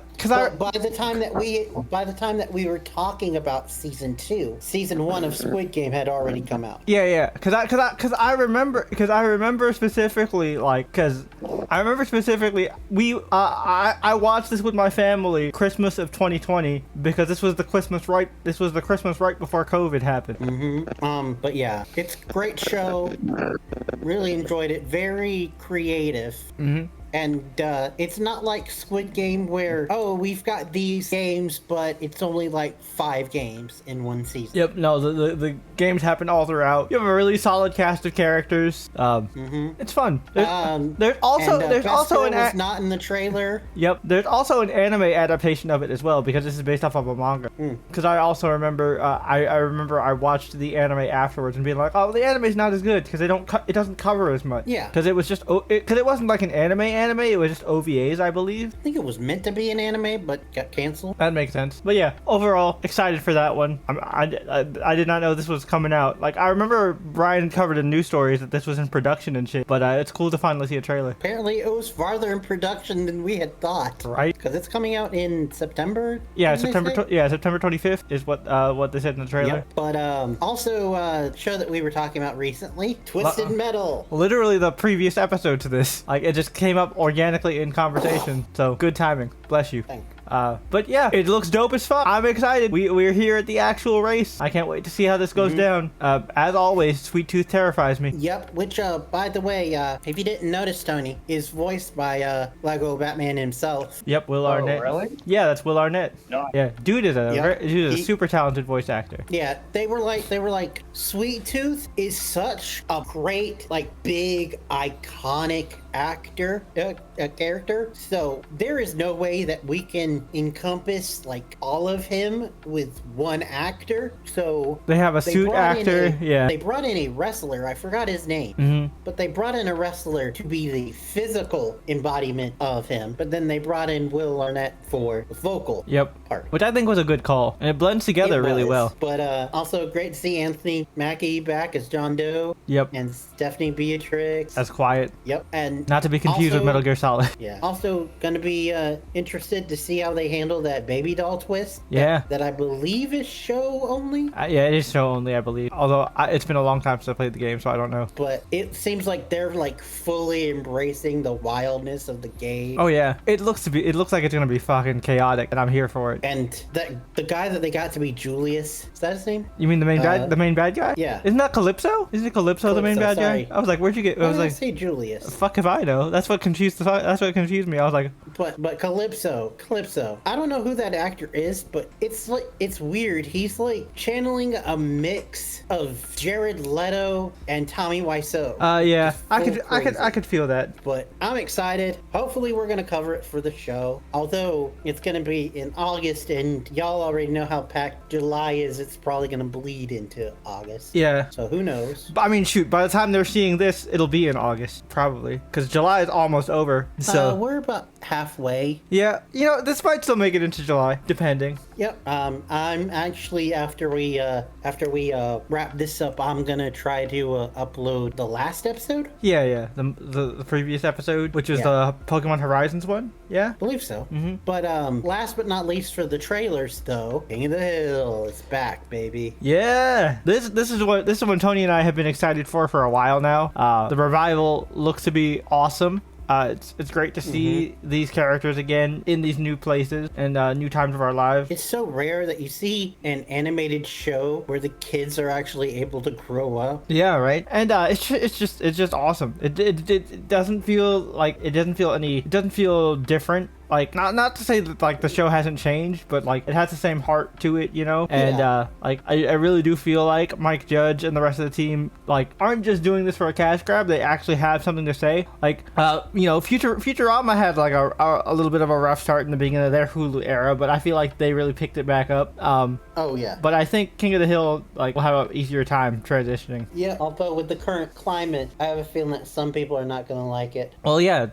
by the time that we were talking about season 2, season 1 of Squid Game had already come out. Yeah. Because I remember specifically I watched this with my family Christmas of 2020 because this was the Christmas right before COVID happened. But yeah, it's a great show. Really enjoyed it. Very creative. And it's not like Squid Game where, we've got these games, but it's only like 5 games in one season. Yep, no, the games happen all throughout. You have a really solid cast of characters. It's fun. There's also not in the trailer. Yep, there's also an anime adaptation of it as well because this is based off of a manga. Because I also remember, I remember I watched the anime afterwards and being like, oh, the anime's not as good because it doesn't cover as much. Yeah. Because it was just because it wasn't like an anime, it was just OVAs, I believe. I think it was meant to be an anime, but got canceled. That makes sense. But yeah, overall, excited for that one. I did not know this was coming out. Like, I remember Brian covered in news stories that this was in production and shit, but it's cool to finally see a trailer. Apparently, it was farther in production than we had thought. Right? Because it's coming out in September. Yeah, September 25th is what they said in the trailer. Yep. But also, show that we were talking about recently, Twisted Metal. Literally the previous episode to this. Like, it just came up organically in conversation. So good timing. Bless you. Thanks. But yeah, it looks dope as fuck. I'm excited. We're here at the actual race. I can't wait to see how this goes down. As always, Sweet Tooth terrifies me. Yep, which, by the way, if you didn't notice, Tony, is voiced by Lego Batman himself. Yep, Will Arnett. Really? Yeah, that's Will Arnett. No. Yeah, dude is a super talented voice actor. Yeah, they were like, Sweet Tooth is such a great, like, big, iconic character. So there is no way that we can encompass like all of him with one actor. So they have a suit actor. They brought in a wrestler. I forgot his name, but they brought in a wrestler to be the physical embodiment of him. But then they brought in Will Arnett for the vocal part, which I think was a good call, and it blends together really well. But also great to see Anthony Mackie back as John Doe. Yep. And Stephanie Beatrix as Quiet. Yep. And not to be confused with Metal Gear Solid. Yeah. Also gonna be interested to see how they handle that baby doll twist. Yeah. That I believe is show only. Yeah, it is show only, I believe. Although it's been a long time since I played the game, so I don't know. But it seems like they're like fully embracing the wildness of the game. Oh yeah, it looks like it's gonna be fucking chaotic, and I'm here for it. And the guy that they got to be Julius, is that his name? You mean the main bad guy? Yeah. Isn't that Calypso? Isn't it Calypso the main bad guy? I was like, where'd you get? I was like, say Julius. Fuck if I know. That's what confused me. I was like, but Calypso. I don't know who that actor is, but it's weird. He's like channeling a mix of Jared Leto and Tommy Wiseau. Yeah, I could feel that. But I'm excited. Hopefully we're gonna cover it for the show. Although it's gonna be in August, and y'all already know how packed July is. It's probably gonna bleed into August. Yeah. So who knows? I mean, shoot. By the time they're seeing this, it'll be in August probably, because July is almost over. So we're about halfway. Yeah, this might still make it into July, depending. Yep. I'm actually after we wrap this up, I'm gonna try to upload the last episode. Yeah. The previous episode, which is the Pokemon Horizons one. Yeah, I believe so. But last but not least for the trailers, though, King of the Hill is back, baby. Yeah. This is what Tony and I have been excited for a while now. The revival looks to be awesome. It's great to see these characters again in these new places and new times of our lives. It's so rare that you see an animated show where the kids are actually able to grow up. Yeah, right. And it's just awesome. It doesn't feel different like not to say that like the show hasn't changed, but like it has the same heart to it, you know. And like I really do feel like Mike Judge and the rest of the team like aren't just doing this for a cash grab. They actually have something to say. Like you know, Futurama had like a little bit of a rough start in the beginning of their Hulu era, but I feel like they really picked it back up. Oh yeah. But I think King of the Hill like will have an easier time transitioning. Yeah, although with the current climate, I have a feeling that some people are not going to like it. Well, yeah,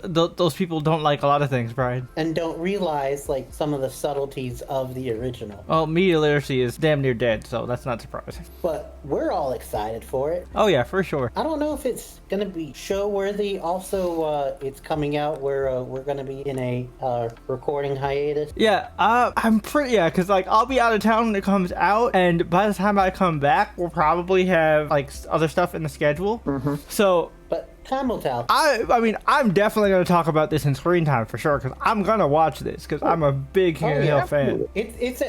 those people don't like a lot of things, Brian. And don't realize like some of the subtleties of the original. Well, media literacy is damn near dead, so that's not surprising. But we're all excited for it. Oh yeah, for sure. I don't know if it's going to be show worthy. Also, it's coming out where we're going to be in a recording hiatus. Yeah, I'm pretty, yeah, because like I'll be out of town when it comes out, and by the time I come back, we'll probably have like other stuff in the schedule. So But time will tell. I mean, I'm definitely going to talk about this in screen time for sure, because I'm going to watch this, because I'm a big King of the Hill fan. It's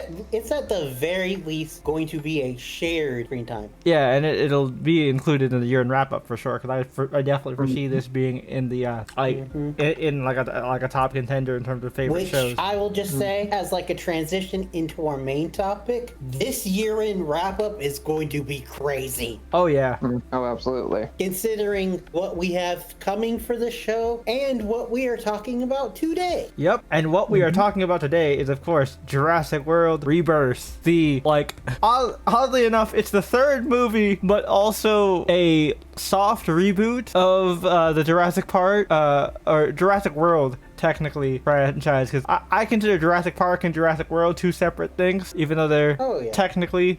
at the very least going to be a shared screen time. Yeah, and it'll be included in the year-end wrap-up for sure, because I definitely foresee this being in the in like a top contender in terms of favorite Which shows. I will just say, as like a transition into our main topic, this year-end wrap-up is going to be crazy. Oh yeah. Oh, absolutely. Considering what we have coming for the show and what we are talking about today. Yep, and what we are talking about today is, of course, Jurassic World Rebirth. The, like, oddly enough, it's the third movie, but also a soft reboot of the Jurassic Park, or Jurassic World, technically, franchise, because I consider Jurassic Park and Jurassic World two separate things, even though they're technically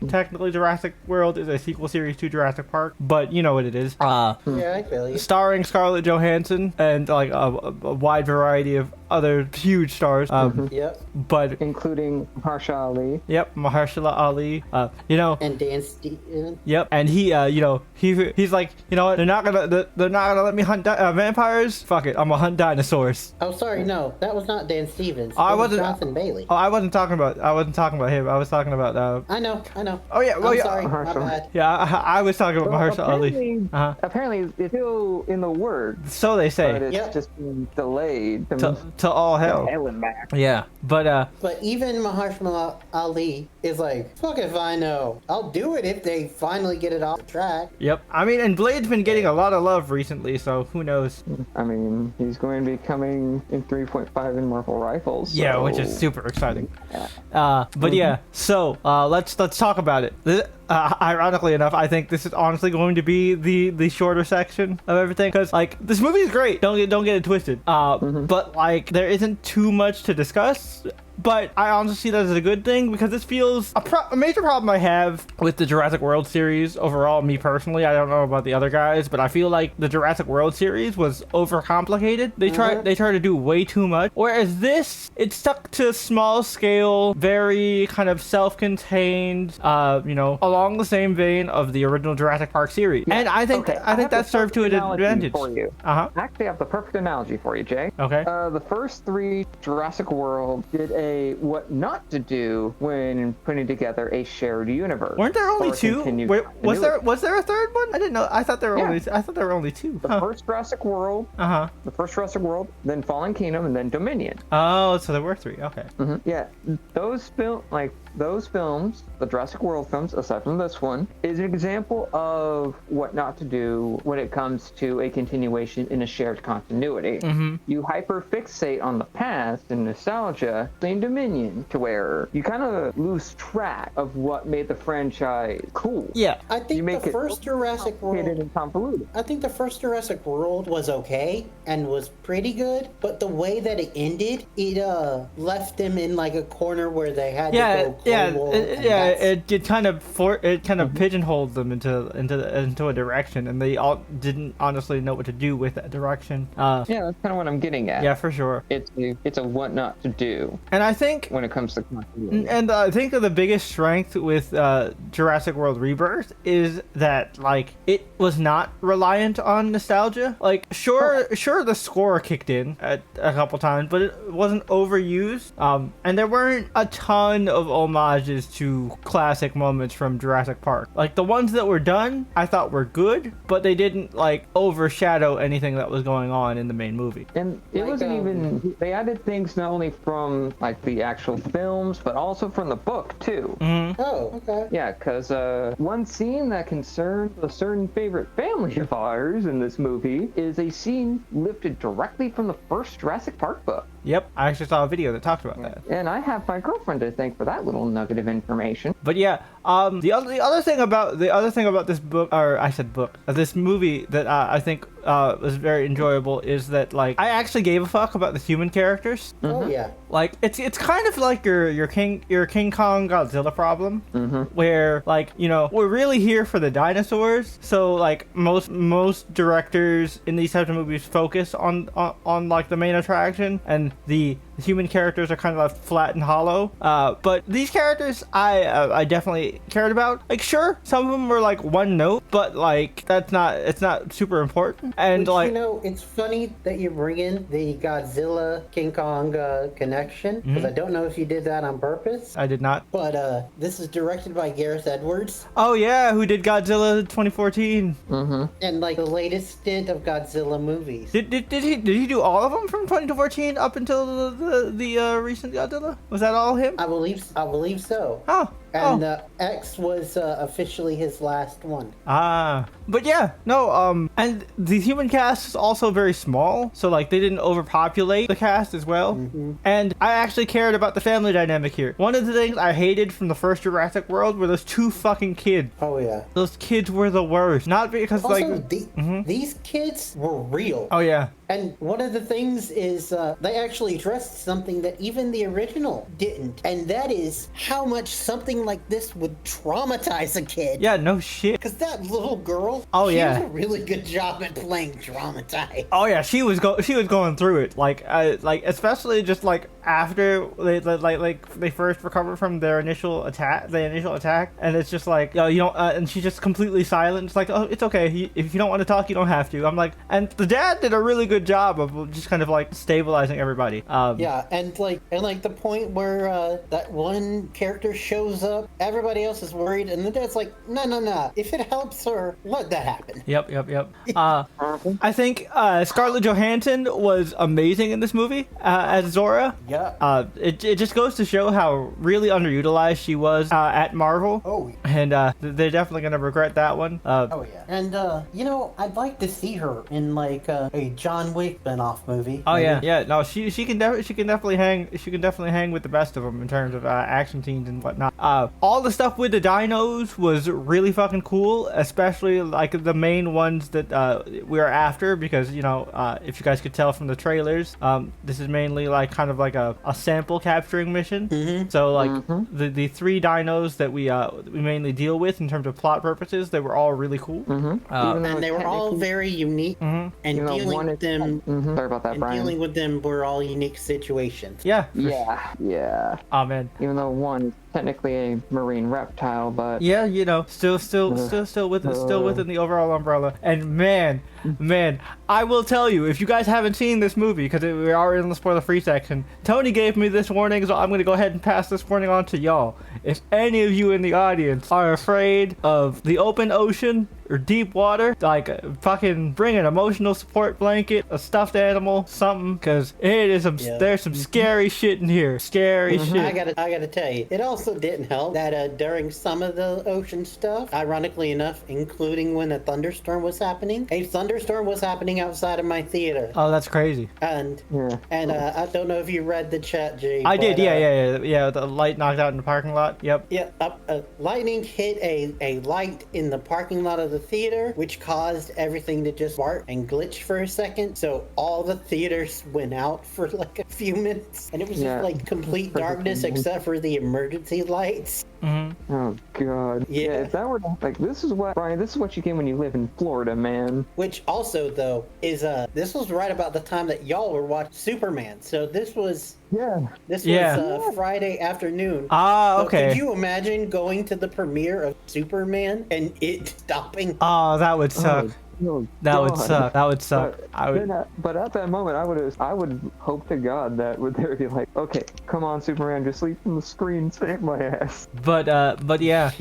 Jurassic World is a sequel series to Jurassic Park, but you know what it is. Yeah, I feel you. Starring Scarlett Johansson and like a wide variety of other huge stars. Yep. But Including Mahershala Ali. yep, Mahershala Ali. You know. And Dan Stevens. Yep, and he, you know, he's like, you know what? They're not gonna let me hunt vampires. Fuck it, I'm gonna hunt dinosaurs. Oh, sorry, no, that was not Dan Stevens. I That was wasn't- Jonathan Bailey. Oh, I wasn't talking about him. I was talking about. I know. Oh yeah, well I'm yeah. sorry, my Mahershala. bad. Yeah, I was talking about Mahershala Ali. Apparently, apparently it's still in the works, So they but say. it's Yep. just been delayed. To all hell. Hell and back. Yeah, but But even Mahershala Ali is like, fuck if I know. I'll do it if they finally get it off the track. yep. I mean, and Blade's been getting a lot of love recently, so who knows? I mean, he's going to be coming in 3.5 in Marvel Rifles. Yeah, so- which is super exciting. But yeah, so let's talk about it. Ironically enough, I think this is honestly going to be the shorter section of everything, because like this movie is great. Don't get it twisted. But like there isn't too much to discuss. But I honestly see that as a good thing, because this feels a major problem I have with the Jurassic World series overall. Me personally, I don't know about the other guys, but I feel like the Jurassic World series was overcomplicated. They tried to do way too much, whereas this, it stuck to small scale, very kind of self-contained, you know, along the same vein of the original Jurassic Park series. And I think Okay, I think have that the served to an perfect analogy advantage. for you. Uh-huh. I actually have the perfect analogy for you, Jay. Okay. The first three Jurassic World did a what not to do when putting together a shared universe. Weren't there only or two? continued Was continuity. there a third one? I didn't know. I thought there were Yeah. only two. The first Jurassic World, Uh-huh. then Fallen Kingdom, and then Dominion. Oh, so there were three. Okay. Yeah, those films, the Jurassic World films, aside from this one, is an example of what not to do when it comes to a continuation in a shared continuity. You hyperfixate on the past and nostalgia in Dominion to where you kind of lose track of what made the franchise cool. Yeah. I You think make the it first Jurassic complicated World. and convoluted. I think the first Jurassic World was okay and was pretty good, but the way that it ended, it left them in like a corner where they had to go global. and that's- It kind of pigeonholed them into a direction, and they all didn't honestly know what to do with that direction. Yeah, that's kind of what I'm getting at. Yeah, for sure. It's a what not to do. And I think when it comes to continuity. And I think that the biggest strength with Jurassic World Rebirth is that like it was not reliant on nostalgia. Like sure the score kicked in a couple times, but it wasn't overused. And there weren't a ton of homages to classic moments from Jurassic Park. Like the ones that were done, I thought were good, but they didn't like overshadow anything that was going on in the main movie. And it Like, wasn't even, they added things not only from like the actual films, but also from the book too. Oh, okay. Yeah, because one scene that concerns a certain favorite family of ours in this movie is a scene lifted directly from the first Jurassic Park book. Yep, I actually saw a video that talked about that. And I have my girlfriend to thank for that little nugget of information. But yeah, the other thing about this book, or I said book, this movie that I think was very enjoyable is that like I actually gave a fuck about the human characters. Oh yeah. Like it's kind of like your King Kong Godzilla problem, where like we're really here for the dinosaurs. So like most directors in these types of movies focus on like the main attraction, and the human characters are kind of left flat and hollow. But these characters I definitely cared about. Like sure, some of them were like one note, but like it's not super important. And Which, like it's funny that you bring in the Godzilla King Kong connection, because I don't know if you did that on purpose. I did not. But this is directed by Gareth Edwards, Oh yeah, who did Godzilla 2014? and like the latest stint of Godzilla movies. Did he do all of them from 2014 up until the recent Godzilla? Was that all him? I believe so. Oh. And X was officially his last one. But yeah, no, and the human cast is also very small, so like they didn't overpopulate the cast as well. And I actually cared about the family dynamic here. One of the things I hated from the first Jurassic World were those two fucking kids. Oh yeah. Those kids were the worst. Not because Also, like these kids were real. oh yeah. And one of the things is they actually addressed something that even the original didn't, and that is how much something like this would traumatize a kid. Yeah, no shit. Because that little girl, Oh, she yeah. did a really good job at playing traumatized. Oh yeah, she was going through it. Like especially just like after they first recovered from their initial attack, and it's just like and she's just completely silent. It's like, oh, it's okay. If you don't want to talk, you don't have to. I'm like, and the dad did a really good job of just kind of like stabilizing everybody. Yeah, and the point where that one character shows up, everybody else is worried, and the dad's like, no. If it helps her, let that happen. Yep. I think Scarlett Johansson was amazing in this movie as Zora. Yeah. It just goes to show how really underutilized she was at Marvel. Oh. And they're definitely gonna regret that one. Oh yeah. And I'd like to see her in like a John Wick spin-off movie. Oh yeah. No, she can definitely hang with the best of them in terms of action scenes and whatnot. All the stuff with the dinos was really fucking cool, especially like the main ones that we are after, because if you guys could tell from the trailers, this is mainly like kind of like a sample capturing mission. So like the three dinos that we mainly deal with in terms of plot purposes, they were all really cool. And they were all very unique, and dealing with them. Sorry about that, And Brian. dealing with them were all unique situations. Yeah. Yeah. Oh man. Even though one is technically a marine reptile, but Yeah, still within the overall umbrella. And man, I will tell you, if you guys haven't seen this movie, because we are in the spoiler-free section, Tony gave me this warning, so I'm going to go ahead and pass this warning on to y'all. If any of you in the audience are afraid of the open ocean or deep water, like fucking bring an emotional support blanket, a stuffed animal, something, because there's some scary shit in here. Scary shit. I gotta tell you, it also didn't help that during some of the ocean stuff, ironically enough, including when a thunderstorm was happening, outside of my theater. Oh, that's crazy. And I don't know if you read the chat, G. I did, yeah. The light knocked out in the parking lot. Yep. Yeah, lightning hit a light in the parking lot of the theater, which caused everything to just warp and glitch for a second. So all the theaters went out for like a few minutes, and it was just like complete darkness except for the emergency lights. Oh god. Yeah. If that were like, this is what you get when you live in Florida, man. Which also though is this was right about the time that y'all were watching Superman. So this was Yeah. This Yeah. was Friday afternoon. Ah, So okay. could you imagine going to the premiere of Superman and it stopping? Oh, that would suck. Oh, That would God. suck. That would suck. But at that moment, I would hope to God that would there be like, okay, come on, Superman, just leave from the screen, save my ass. But yeah.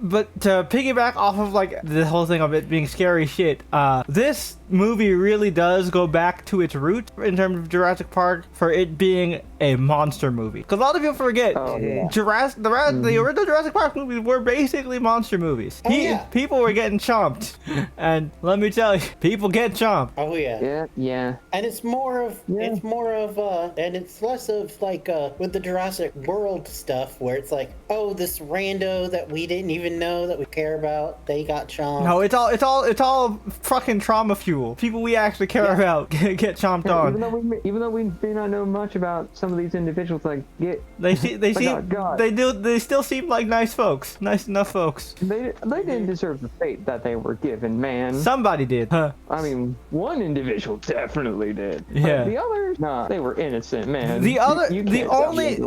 But to piggyback off of like the whole thing of it being scary shit, this movie really does go back to its roots in terms of Jurassic Park for it being a monster movie. Because a lot of people forget, Oh, yeah. the original Jurassic Park movies were basically monster movies. Oh, yeah. People were getting chomped, and let me tell you, people get chomped. Oh yeah. Yeah. And it's more of and it's less of like with the Jurassic World stuff where it's like, oh, this rando that we didn't even know that we care about, they got chomped. No, it's all fucking trauma fuel. People we actually care about get chomped on. Even though we may not know much about some of these individuals, like They still seem like nice folks, nice enough folks. they didn't deserve the fate that they were given, man. Somebody did. Huh. I mean, one individual definitely did. Yeah. But the others, nah, they were innocent, man. The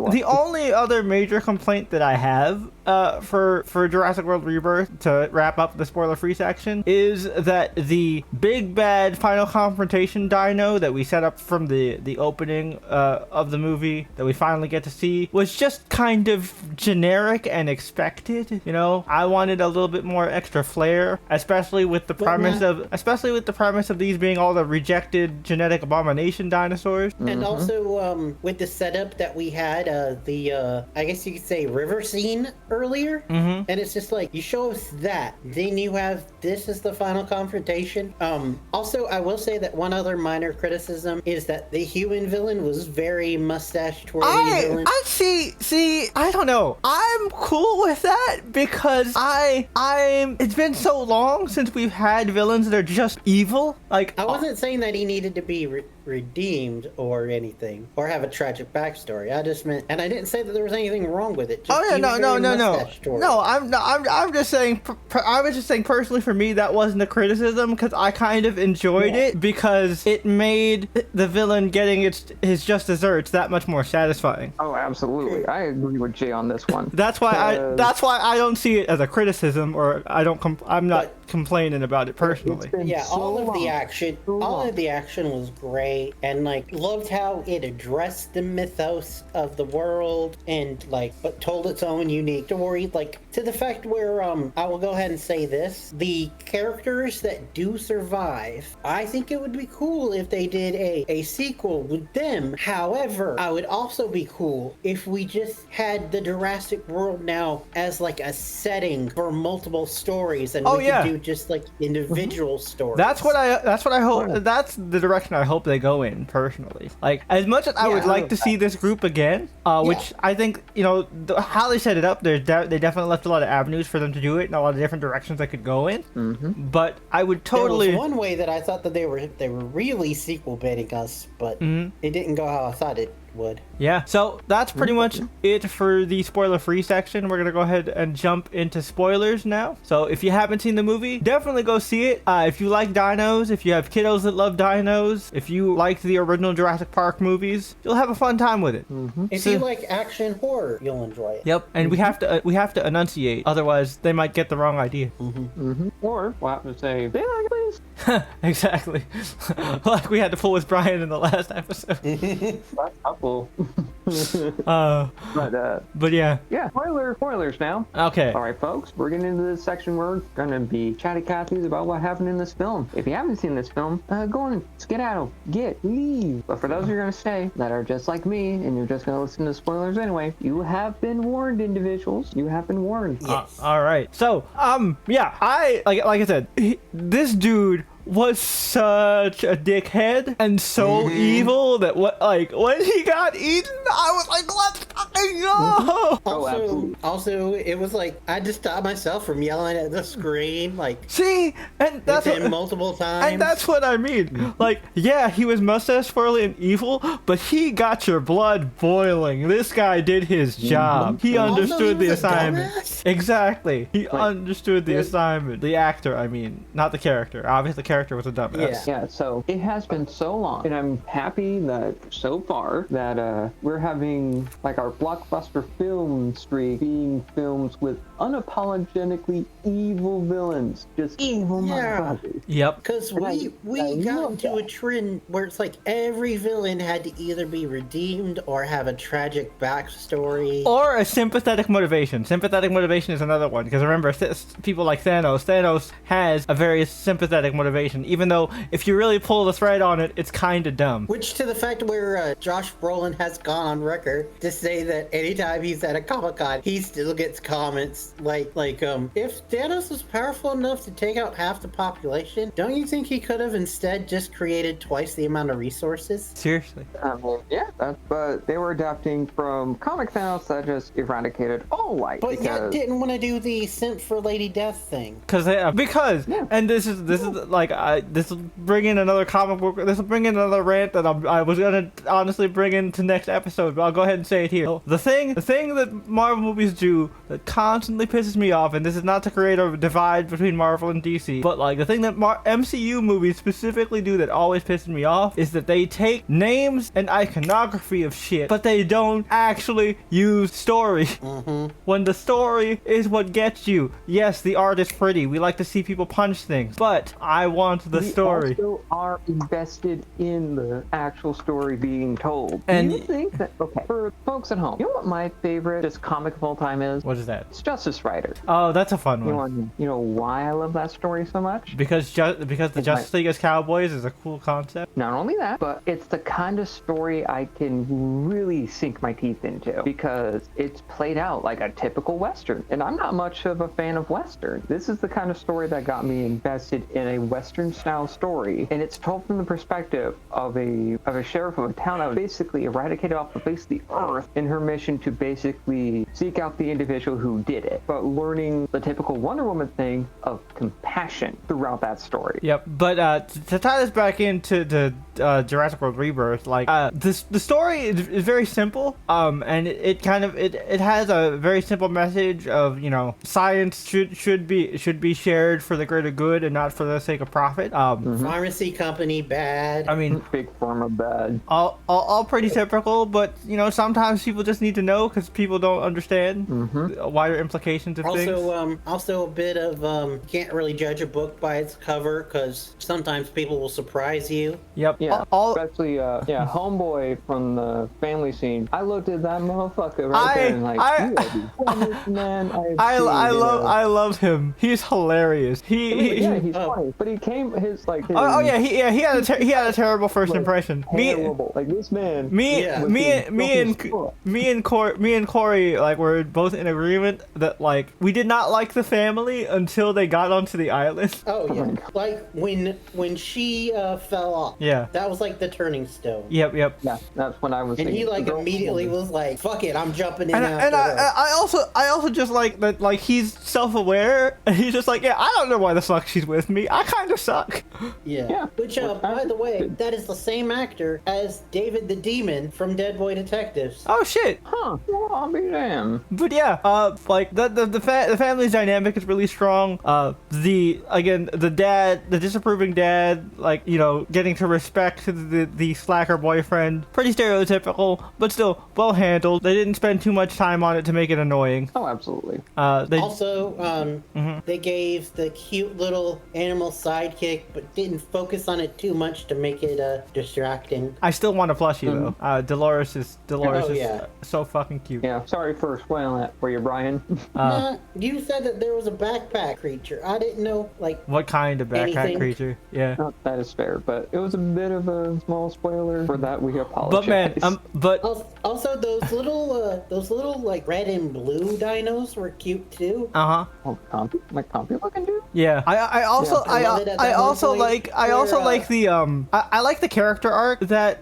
The only other major complaint that I have for Jurassic World Rebirth, to wrap up the spoiler-free section, is that the big bad final confrontation dino that we set up from the opening of the movie that we finally get to see was just kind of generic and expected. You know, I wanted a little bit more extra flair, especially with the premise of these being all the rejected genetic abomination dinosaurs. And also, with the setup that we had, I guess you could say river scene earlier, and it's just like, you show us that, then you have this as the final confrontation. Also, I will say that one other minor criticism is that the human villain was very mustache-twirly villain. I don't know. I'm cool with that because it's been so long since we've had villains that are just evil. Like, I wasn't saying that he needed to be redeemed or anything, or have a tragic backstory. I just meant, and I didn't say that there was anything wrong with it. Just No, I'm just saying. I was just saying personally, for me, that wasn't a criticism because I kind of enjoyed it because it made the villain getting his just desserts that much more satisfying. Oh, absolutely. I agree with Jay on this one. That's why I don't see it as a criticism, or I'm not complaining about it personally. All of the action was great, and like loved how it addressed the mythos of the world and but told its own unique story, to the fact where I will go ahead and say this: the characters that do survive, I think it would be cool if they did a sequel with them. However, I would also be cool if we just had the Jurassic World now as a setting for multiple stories, and we could do just individual stories. That's what I hope. That's the direction I hope they go in, personally. As much as I would like to see this group again, which I think, how they set it up, they definitely left a lot of avenues for them to do it and a lot of different directions they could go in. But I would totally. There was one way that I thought that they were really sequel baiting us, but it didn't go how I thought it would. Yeah, so that's pretty much it for the spoiler-free section. We're gonna go ahead and jump into spoilers now. So if you haven't seen the movie, definitely go see it. If you like dinos, if you have kiddos that love dinos, if you liked the original Jurassic Park movies, you'll have a fun time with it. If you like action horror, you'll enjoy it. Yep, and we have to enunciate, otherwise they might get the wrong idea. Or we'll have to say, "Say that, please." Exactly. Like we had to pull with Brian in the last episode. Couple. But yeah. Yeah, spoilers now. Okay. All right, folks, we're getting into this section where we're going to be chatty Cathy's about what happened in this film. If you haven't seen this film, go and skedaddle, leave. But for those who are going to stay, that are just like me, and you're just going to listen to spoilers anyway, you have been warned, individuals. You have been warned. Yes. All right. So, yeah, I like I said, this dude was such a dickhead and so evil that when he got eaten, I was like, let's fucking No! Also, it was like I had to stop myself from yelling at the screen, like See, and that's within what, multiple times. and that's what I mean. Like, yeah, he was mustache twirly and evil, but he got your blood boiling. This guy did his job. He Also, understood he the was a assignment. dumbass. Exactly. He understood the assignment. The actor, I mean, not the character. Obviously, the character was a dumbass. Yeah. Yeah, so it has been so long, and I'm happy that so far that we're having like our blockbuster film streak being films with unapologetically evil villains, just evil Yeah. motherfuckers. Yep. Because I we got love into that. a trend where it's like every villain had to either be redeemed or have a tragic backstory. Or a sympathetic motivation. Sympathetic motivation is another one. Because remember, people like Thanos has a very sympathetic motivation. Even though, if you really pull the thread on it, it's kind of dumb. Which to the fact where Josh Brolin has gone on record to say that anytime he's at a Comic-Con, he still gets comments like if Thanos was powerful enough to take out half the population, don't you think he could have instead just created twice the amount of resources? Seriously. I mean, yeah, but they were adapting from comic Thanos that just eradicated all light. But yet because didn't want to do the simp for Lady Death thing. Because and this is like this will bring in another comic book. This will bring in another rant that I was gonna honestly bring into next episode, but I'll go ahead and say it here. The thing that Marvel movies do that constantly pisses me off, and this is not to create a divide between Marvel and DC, but like the thing that MCU movies specifically do that always pisses me off is that they take names and iconography of shit, but they don't actually use story. When the story is what gets you. Yes, the art is pretty. We like to see people punch things, but I want the story. We also are invested in the actual story being told. And- Do you think that, okay, for folks at home, you know what my favorite just comic of all time is? What is that? It's Justice Rider. Oh, that's a fun You one. know why I love that story so much? Because the Justice League as Cowboys is a cool concept. Not only that, but it's the kind of story I can really sink my teeth into because it's played out like a typical Western. And I'm not much of a fan of Western. This is the kind of story that got me invested in a Western style story. And it's told from the perspective of a sheriff of a town that was basically eradicated off the face of the earth in her mission to basically seek out the individual who did it. But learning the typical Wonder Woman thing of compassion throughout that story. Yep, but to tie this back into the Jurassic World Rebirth, like the story is very simple, and it has a very simple message of, you know, science should be shared for the greater good and not for the sake of profit. Pharmacy company bad. I mean, Big form of bad. all pretty typical, but you know, sometimes people just need to know because people don't understand wider implications of things. Also a bit of can't really judge a book by its cover because sometimes people will surprise you. Yep. Yeah, especially Homeboy from the Family Scene. I looked at that motherfucker right there and like, you are the funniest man I've seen. I love him. He's hilarious. Yeah, he's funny, but he came his like. His He had a terrible first impression. terrible. Like this man. Me and Corey like were both in agreement that like we did not like the family until they got onto the island. Oh yeah, like when she fell off. Yeah. That was like the turning stone. Yep. Yeah, that's when I was. And he thinking, like the girl immediately woman. was like, "Fuck it, I'm jumping in." And after her." I also just like that, like he's self-aware and he's just like, yeah, I don't know why the fuck she's with me. I kind of suck. Yeah. Which, by the way, that is the same actor as David the Demon from Dead Boy Detectives. Oh shit. Huh? Well, I'll be damned. But yeah, like the family's dynamic is really strong. The dad, the disapproving dad, like, you know, getting to respect the slacker boyfriend, pretty stereotypical, but still well handled. They didn't spend too much time on it to make it annoying. Oh, absolutely. They gave the cute little animal sidekick, but didn't focus on it too much to make it distracting. I still want a plushie though. Dolores is yeah. so fucking cute. Yeah. Sorry for spoiling that for you, Brian. Nah, you said that there was a backpack creature. I didn't know, like, What kind of backpack anything. creature? Yeah. No, that is fair, but it was a bit of a small spoiler. For that, we apologize. But Also, those little like red and blue dinos were cute too. Compy looking dude. Yeah, I also I love it at I that also point like I also where, like the I like the character arc that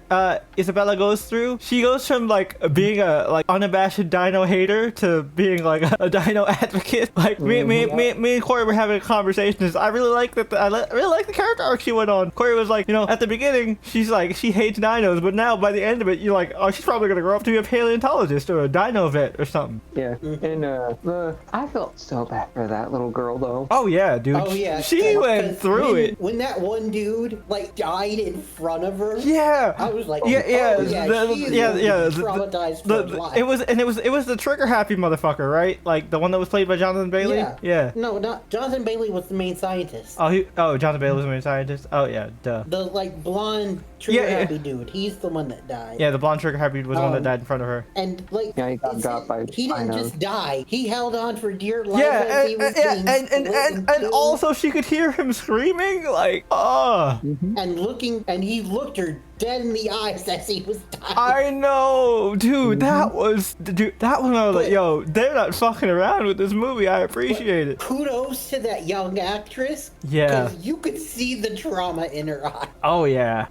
Isabella goes through. She goes from like being a like unabashed dino hater to being like a dino advocate. Like me and Corey were having a conversation. I really like that. Really like the character arc she went on. Corey was like, you know, at the beginning she's like she hates dinos, but now by the end of it you're like, oh, she's probably gonna grow up to be a paleontologist or a dino vet or something. Yeah, and I felt so bad for that little girl though. Oh yeah, dude. Oh yeah, She went through it. When that one dude like died in front of her. Yeah. I was like, Yeah, yeah, oh, the- she is traumatized for life. It was the trigger happy motherfucker, right? Like the one that was played by Jonathan Bailey. Yeah. No, not Jonathan Bailey was the main scientist. Oh, Jonathan Bailey was the main scientist. Oh yeah, duh. The like blonde trigger Yeah, yeah. happy dude. He's the one that died. Yeah, the blonde trigger happy was the one that died in front of her. And like, Yeah, he got by he didn't dinos. just die. He held on for dear life. Yeah, as he was being split in and two. also she could hear him screaming like, oh. and looking, and he looked her dead in the eyes as he was dying. I know, dude. That was when I was like, yo, they're not fucking around with this movie. I appreciate it. Kudos to that young actress. Yeah. 'Cause you could see the trauma in her eye. Oh yeah,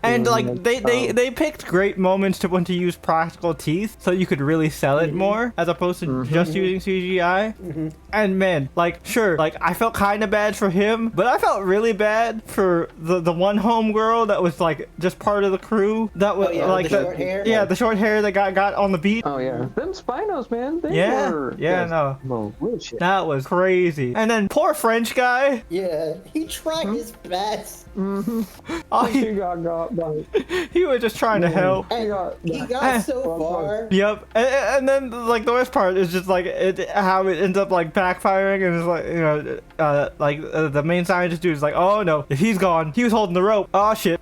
and like they picked great moments to when to use practical teeth, so you could really sell it more as opposed to just using CGI. And man, like sure, like I felt kind of bad for him, but I felt really bad for the one homegirl that was like just part of the crew that was like the short hair. Yeah, the short hair that got on the beat. Oh yeah, them Spinos, man. They Yeah, were yeah, just no. malicious. That was crazy. And then poor French guy. Yeah, he tried his best. Oh, He got by. he was just trying to help. And he got so far. Yep, and then like the worst part is just like how it ends up like backfiring, and it's like, you know, the main scientist dude is like, oh no, if he's gone, he was holding the rope. Oh shit.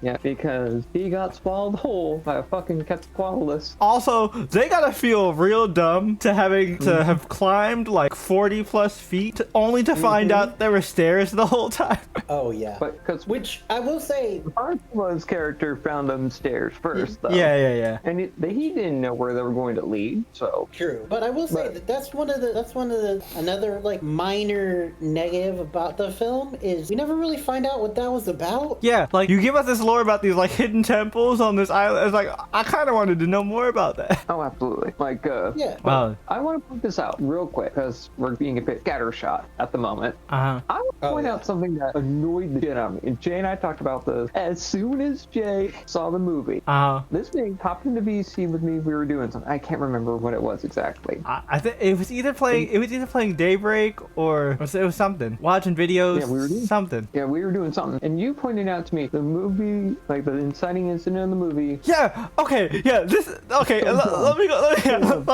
Yeah, because he got swallowed whole by a fucking Quetzalcoatlus. Also, they gotta feel real dumb to having to have climbed like 40 plus feet only to find out there were stairs the whole time. Oh yeah. But because Which I will say, Arthur's character found them stairs first, though. Yeah. And he didn't know where they were going to lead, so. true. But I will say that that's one of the another like minor negative about the film is we never really find out what that was about. Yeah, like you give us this lore about these like hidden temples on this island. It's like I kind of wanted to know more about that. Oh, absolutely. Like, Yeah. Wow. I want to point this out real quick because we're being a bit scattershot at the moment. Uh-huh. I want to point out something that annoyed the shit out of me. And Jay and I talked about this as soon as Jay saw the movie. Uh-huh. This thing hopped into VC with me. We were doing something. I can't remember what it was exactly. I think it was either playing Daybreak or it was something. Watching videos. Yeah, we were doing something. Yeah, we were doing something. And you pointed out to me the movie, like the inciting incident in the movie. Yeah. Okay. Yeah. Let me go.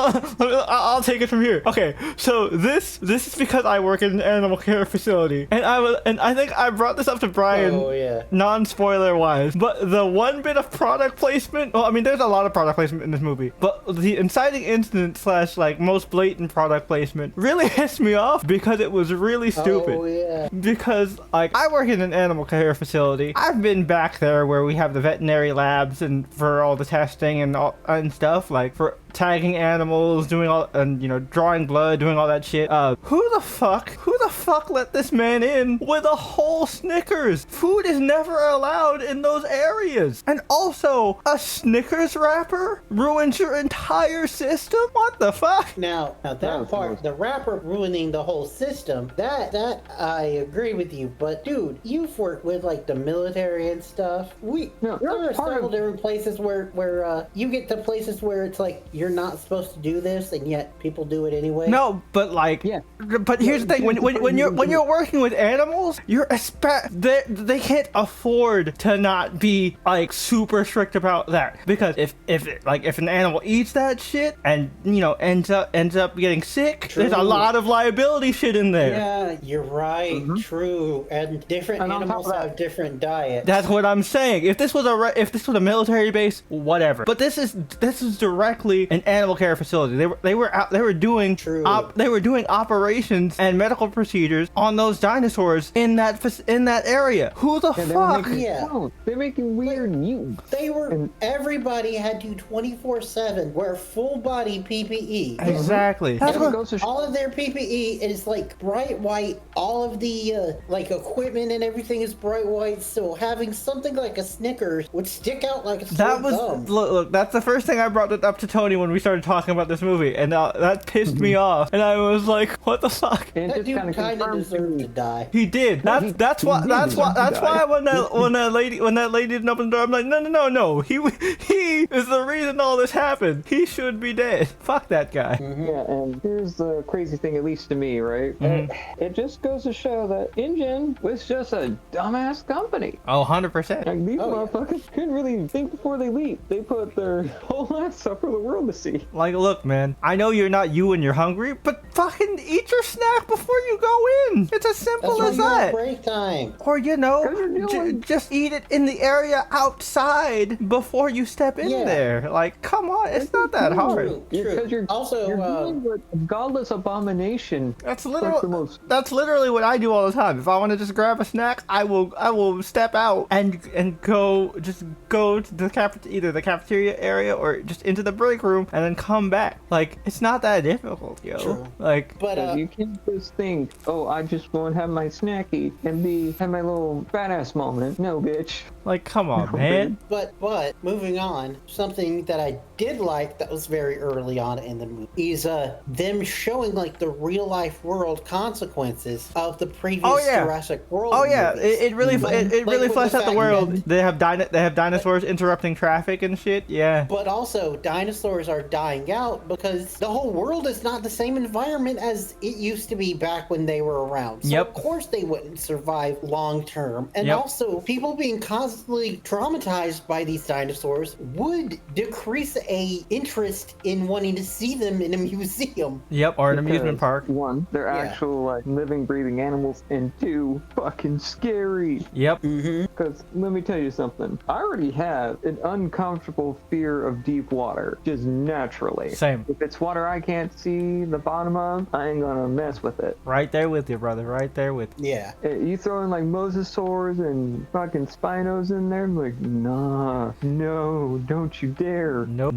I'll take it from here. Okay. So this is because I work in an animal care facility, and I think I brought this up to Brian. Oh yeah. Non-spoiler wise, but the one bit of product placement. Well, I mean, there's a lot of product placement in this movie, but the inciting incident / like most blatant product placement really pissed me off because it was really stupid. Oh yeah. Because like I work in an animal care facility. I've been back there where we have the veterinary labs and for all the testing and stuff, like for tagging animals, doing all, and you know, drawing blood, doing all that shit. Who the fuck let this man in with a whole Snickers? Food is never allowed in those areas. And also, a Snickers wrapper ruins your entire system? What the fuck? Now that part, the wrapper ruining the whole system, that I agree with you. But dude, you've worked with like the military and stuff. There are several different places where you get to places where it's like you're not supposed to do this, and yet people do it anyway. No, but like, Yeah. But here's the thing: when you're working with animals, they can't afford to not be like super strict about that, because if an animal eats that shit and you know ends up getting sick, True. there's a lot of liability shit in there. Yeah, you're right. True, and different And on top animals of that- have different diets. That's what I'm saying. If this was a military base, whatever. But this is directly an animal care facility. They were doing True. they were doing operations and medical procedures on those dinosaurs in that area. Who the And they were fuck? making Yeah. clones. They're making weird mutants. They were. Everybody had to 24/7 wear full body PPE. Exactly. That's And it what. goes to show All of their PPE is like bright white. All of the like equipment and everything is bright white. So having something like a Snickers would stick out like a sore That was thumb. look. That's the first thing I brought it up to Tony when we started talking about this movie, and that pissed me off. And I was like, "What the fuck?" and That just dude kind of kind of confirms deserved to die. He did. That's why when that lady didn't open the door, I'm like, no. He is the reason all this happened. He should be dead. Fuck that guy. Yeah, and here's the crazy thing, at least to me, right? It just goes to show that InGen was just a dumbass company. Oh, 100%. Like, these Oh, yeah. motherfuckers couldn't really think before they leap. They put their whole lives up for the world to see. Like, look, man, I know you're not you and you're hungry, but fucking eat your snack before you go in. It's as simple That's as why you have that. break time. Or, you know, 'Cause you're doing- just eat it in the area outside before you step in Yeah. there. Like, come on, it's not that hard. True. Because you're Also, doing what a godless abomination. That's like the literally most. that's literally what I do all the time. If I want to just grab a snack, I will step out and go to either the cafeteria area or just into the break room and then come back. Like, it's not that difficult, yo. True. Like, but You can't just think, oh, I just want to have my snacky and have my little badass moment. No, bitch. come on, man. But moving on, something that I did like that was very early on in the movie is them showing like the real life world consequences of the previous Oh, yeah. Jurassic World. Oh yeah, movies. it really Like- it like really with fleshed out the fact world. that- They have dinosaurs interrupting traffic and shit. Yeah. But also, dinosaurs are dying out because the whole world is not the same environment as it used to be back when they were around. So Yep. of course they wouldn't survive long term. And Yep. also, people being constantly traumatized by these dinosaurs would decrease a interest in wanting to see them in a museum. Yep. Or an Because, amusement park. One, they're Yeah. actual like living, breathing animals, and two, fucking scary. Yep. Mm-hmm. Because let me tell you something. I already have an uncomfortable fear of deep water, just naturally. Same. If it's water I can't see the bottom of, I ain't gonna mess with it. Right there with you, brother. Right there with you. Yeah. You throw in like mosasaurs and fucking spinos in there, I'm like, nah, no, don't you dare. Nope.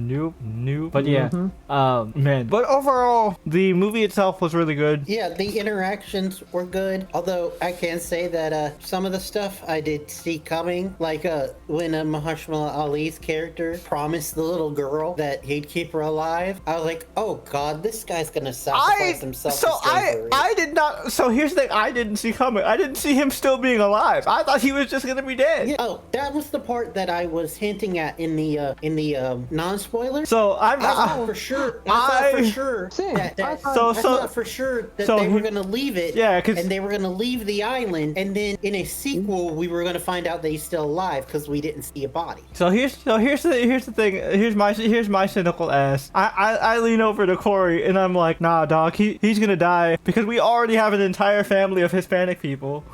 But yeah, Mhm. man. But overall, the movie itself was really good. Yeah, the interactions were good. Although I can say that some of the stuff I did see coming, like when Mahershala Ali's character promised the little girl that he'd keep her alive, I was like, oh god, this guy's gonna sacrifice himself. to save her. I did not. So here's the thing: I didn't see coming. I didn't see him still being alive. I thought he was just gonna be dead. Yeah, oh, that was the part that I was hinting at in the non-spoiler. So I thought for sure. I thought for sure Same. that, I thought- I So- thought for sure that so they were he- gonna leave it. Yeah, 'cause- and they were gonna leave the island, and then in a sequel we were gonna find out that he's still alive because we didn't see a body. So here's the thing. Here's my cynical ass. I lean over to Corey and I'm like, nah, dog. He's gonna die because we already have an entire family of Hispanic people.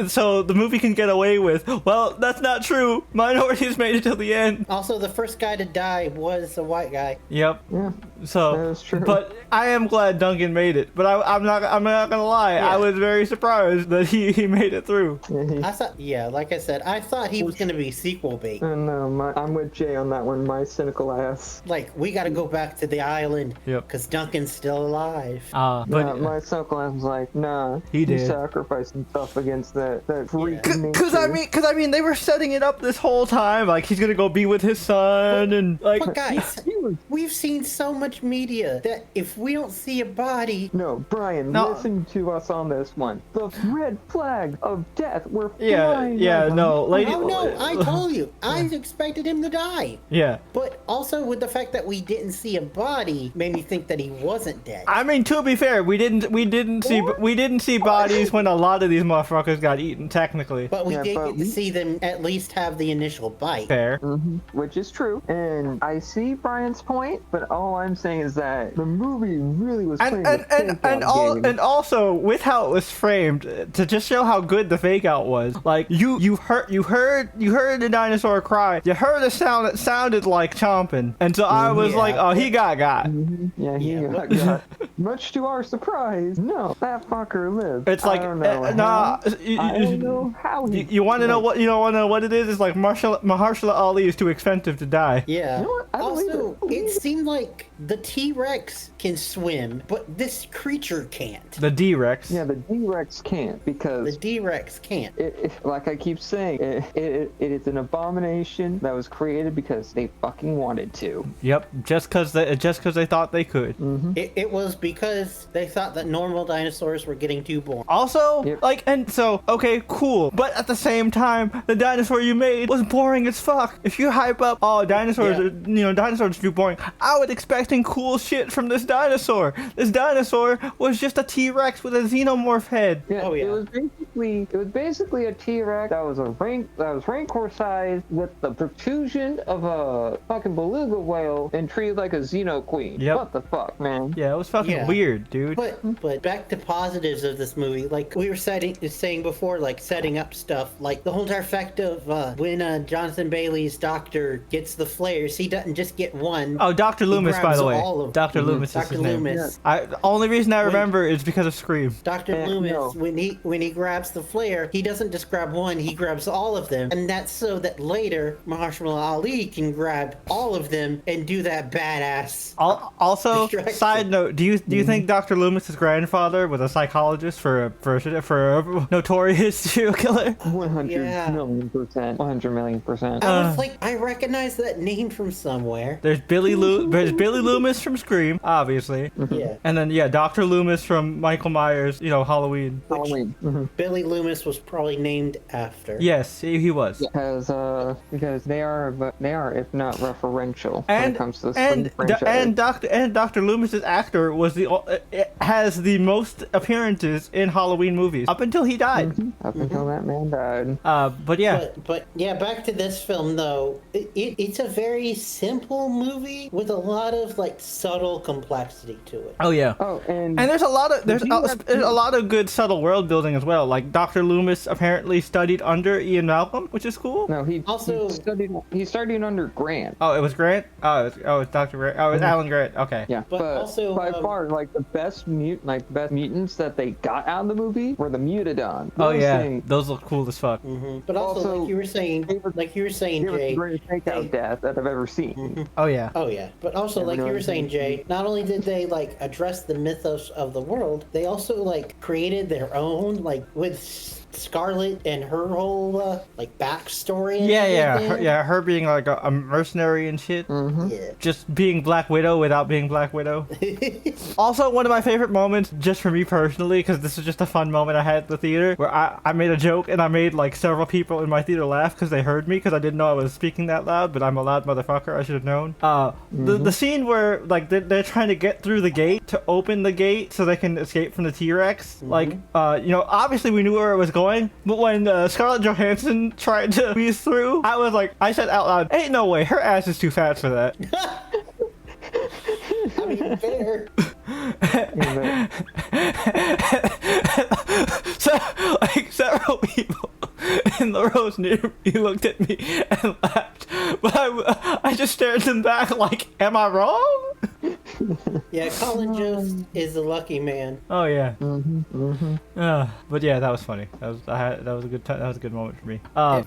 So the movie can get away with. Well, that's not true. Minorities made it till the end. Also, the first guy to die was a white guy. Yep. Yeah. So, That is true. but I am glad Duncan made it. But I'm not gonna lie. Yeah. I was very surprised that he made it through. I thought, yeah, like I said, I thought he was gonna be sequel bait. And I'm with Jay on that one, my cynical ass. Like, we got to go back to the island Yep. because Duncan's still alive. But My cynical ass was like, nah, He did. sacrificed himself against that freak Cause nature. I mean, they were setting it up this whole time. Like he's gonna go be with his son, and like, But guys, He was- we've seen so much media that if we don't see a body, No, Brian, No. listen to us on this one. The red flag of death were yeah, flying yeah, over. no, lady. oh no, I told you, I expected him to die. Yeah. But also with the fact that we didn't see a body made me think that he wasn't dead. I mean, to be fair, we didn't see bodies when a lot of these motherfuckers got eaten. Technically, But we Yeah, did but get to we- see them at least have the initial bite. fair. Which is true. And I see Brian's point, but all I'm saying is that the movie really was playing the fake out game. and also with how it was framed to just show how good the fake out was. Like you heard the dinosaur cry. You heard a sound that sounded like chomping, and so I was like, oh, he got. Yeah, he got. Much to our surprise, no, that fucker lived. It's like, I don't know I don't know how he. You want to know what it is? It's like Mahershala Ali is too expensive to die. Yeah. You know what? I believe Also, it. it seemed like the T-Rex can swim, but this creature can't. The D-Rex. Yeah, the D-Rex can't The because D-Rex can't. like I keep saying, it is an abomination that was created because they fucking wanted to. Yep. Just because they thought they could. It was because they thought that normal dinosaurs were getting too boring. Also, Yep. like, and so, okay, cool. But at the same time, the dinosaur you made was boring as fuck. If you hype up, oh, dinosaurs, Yeah. dinosaurs are too boring. I was expecting cool shit from this dinosaur. This dinosaur was just a T-Rex with a xenomorph head. Yeah, Oh, yeah. It was basically a T-Rex that was rancor sized with the protrusion of a fucking beluga whale and treated like a xeno queen. Yep. What the fuck, man? Yeah, it was fucking Yeah. weird, dude. But back to positives of this movie, like we were saying before, like setting up stuff, like the whole entire fact of when Jonathan Bailey's doctor gets the flares, he doesn't just get one. Oh, Dr. Loomis, by grabs the way. all of Dr. them. Loomis is Dr. his name. Loomis. The only reason I remember is because of Scream. Dr. Yeah, Loomis, no. when he grabs the flare, he doesn't just grab one, he grabs all of them. And that's so that later Mahershala Ali can grab all of them and do that badass. Also, Distraction. side note, do you think Dr. Loomis's grandfather was a psychologist for a notorious serial killer? 100 Yeah. million%. 100 million%. I was like, I recognize that name from somewhere. There's Billy Loomis from Scream, obviously. Yeah. And then Dr. Loomis from Michael Myers, Halloween. Halloween. Billy Loomis was probably named after. Yes, he was. Because they are if not referential when And it comes to the Scream franchise. and Dr. Loomis's actor has the most appearances in Halloween movies up until he died. Up until that man died. But yeah, But yeah, back to this film though. It's a very simple movie with a lot of like subtle complexity to it. oh yeah. Oh, and And there's a lot Did you have- of good subtle world building as well. Like Dr. Loomis apparently studied under Ian Malcolm, which is cool. no, he Also- he studied under Grant. Oh, it was Grant. It's Dr. Grant. Oh, it's Alan Grant. Okay. Yeah, But also, by far, like the best mutants that they got out of the movie were the Mutodon. Oh yeah, Thing, those look cool as fuck. But also, Also, like you were saying, they were the Jay. greatest takeout they- death that I've ever seen. Oh yeah. Oh yeah, but also like you were saying, Jay. Not only did they like address the mythos of the world, they also like created their own like with Scarlet and her whole like backstory. And everything. Her being like a mercenary and shit. Yeah. Just being Black Widow without being Black Widow. Also, one of my favorite moments, just for me personally, because this is just a fun moment I had at the theater, where I made a joke and I made like several people in my theater laugh because they heard me, because I didn't know I was speaking that loud, but I'm a loud motherfucker, I should have known. The scene where like they're trying to get through the gate to open the gate so they can escape from the T-Rex. Like, obviously we knew where it was going, but when Scarlett Johansson tried to squeeze through, I said out loud, ain't no way, her ass is too fat for that. I mean, fair. So, like, several people in the rows near me looked at me and laughed, but I just stared them back like, am I wrong? Yeah, Colin Jost is a lucky man. Oh yeah. But yeah, that was funny. That was a good time. That was a good moment for me.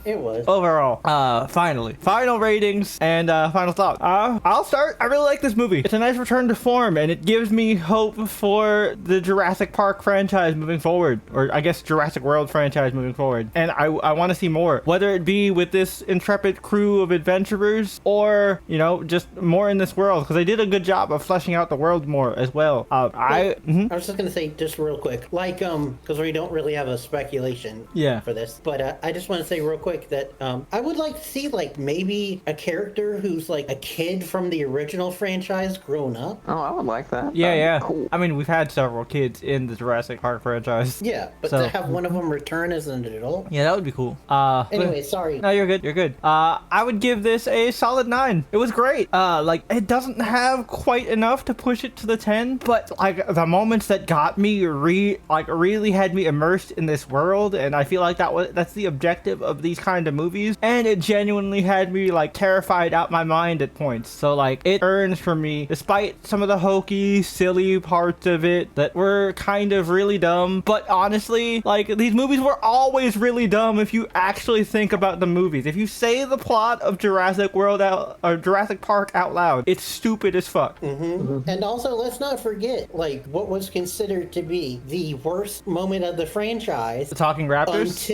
It was. Overall, final ratings and final thoughts. I'll start. I really like this movie. It's a nice return to form, and it gives me hope for the Jurassic Park franchise moving forward, or I guess Jurassic World franchise moving forward. And I want to see more, whether it be with this intrepid crew of adventurers, or just more in this world, because they did a good job of fleshing out the world more as well. I was just gonna say, just real quick, like, because we don't really have a speculation for this, but I just want to say real quick that I would like to see, like, maybe a character who's like a kid from the original franchise grown up. Oh, I would like that. Yeah, That'd yeah. be Cool. I mean, we've had several kids in the Jurassic Park franchise. Yeah, but So- to have one of them return as an adult. Yeah, that would be cool. Anyway, sorry. No, you're good. You're good. I would give this a solid 9. It was great. Like, it doesn't have quite enough enough to push it to the 10, but like the moments that got me really had me immersed in this world, and I feel like that's the objective of these kind of movies, and it genuinely had me like terrified out my mind at points. So like it earns for me, despite some of the hokey, silly parts of it that were kind of really dumb. But honestly, like these movies were always really dumb if you actually think about the movies. If you say the plot of Jurassic Park out loud, it's stupid as fuck. And also, let's not forget, like, what was considered to be the worst moment of the franchise. The Talking Raptors?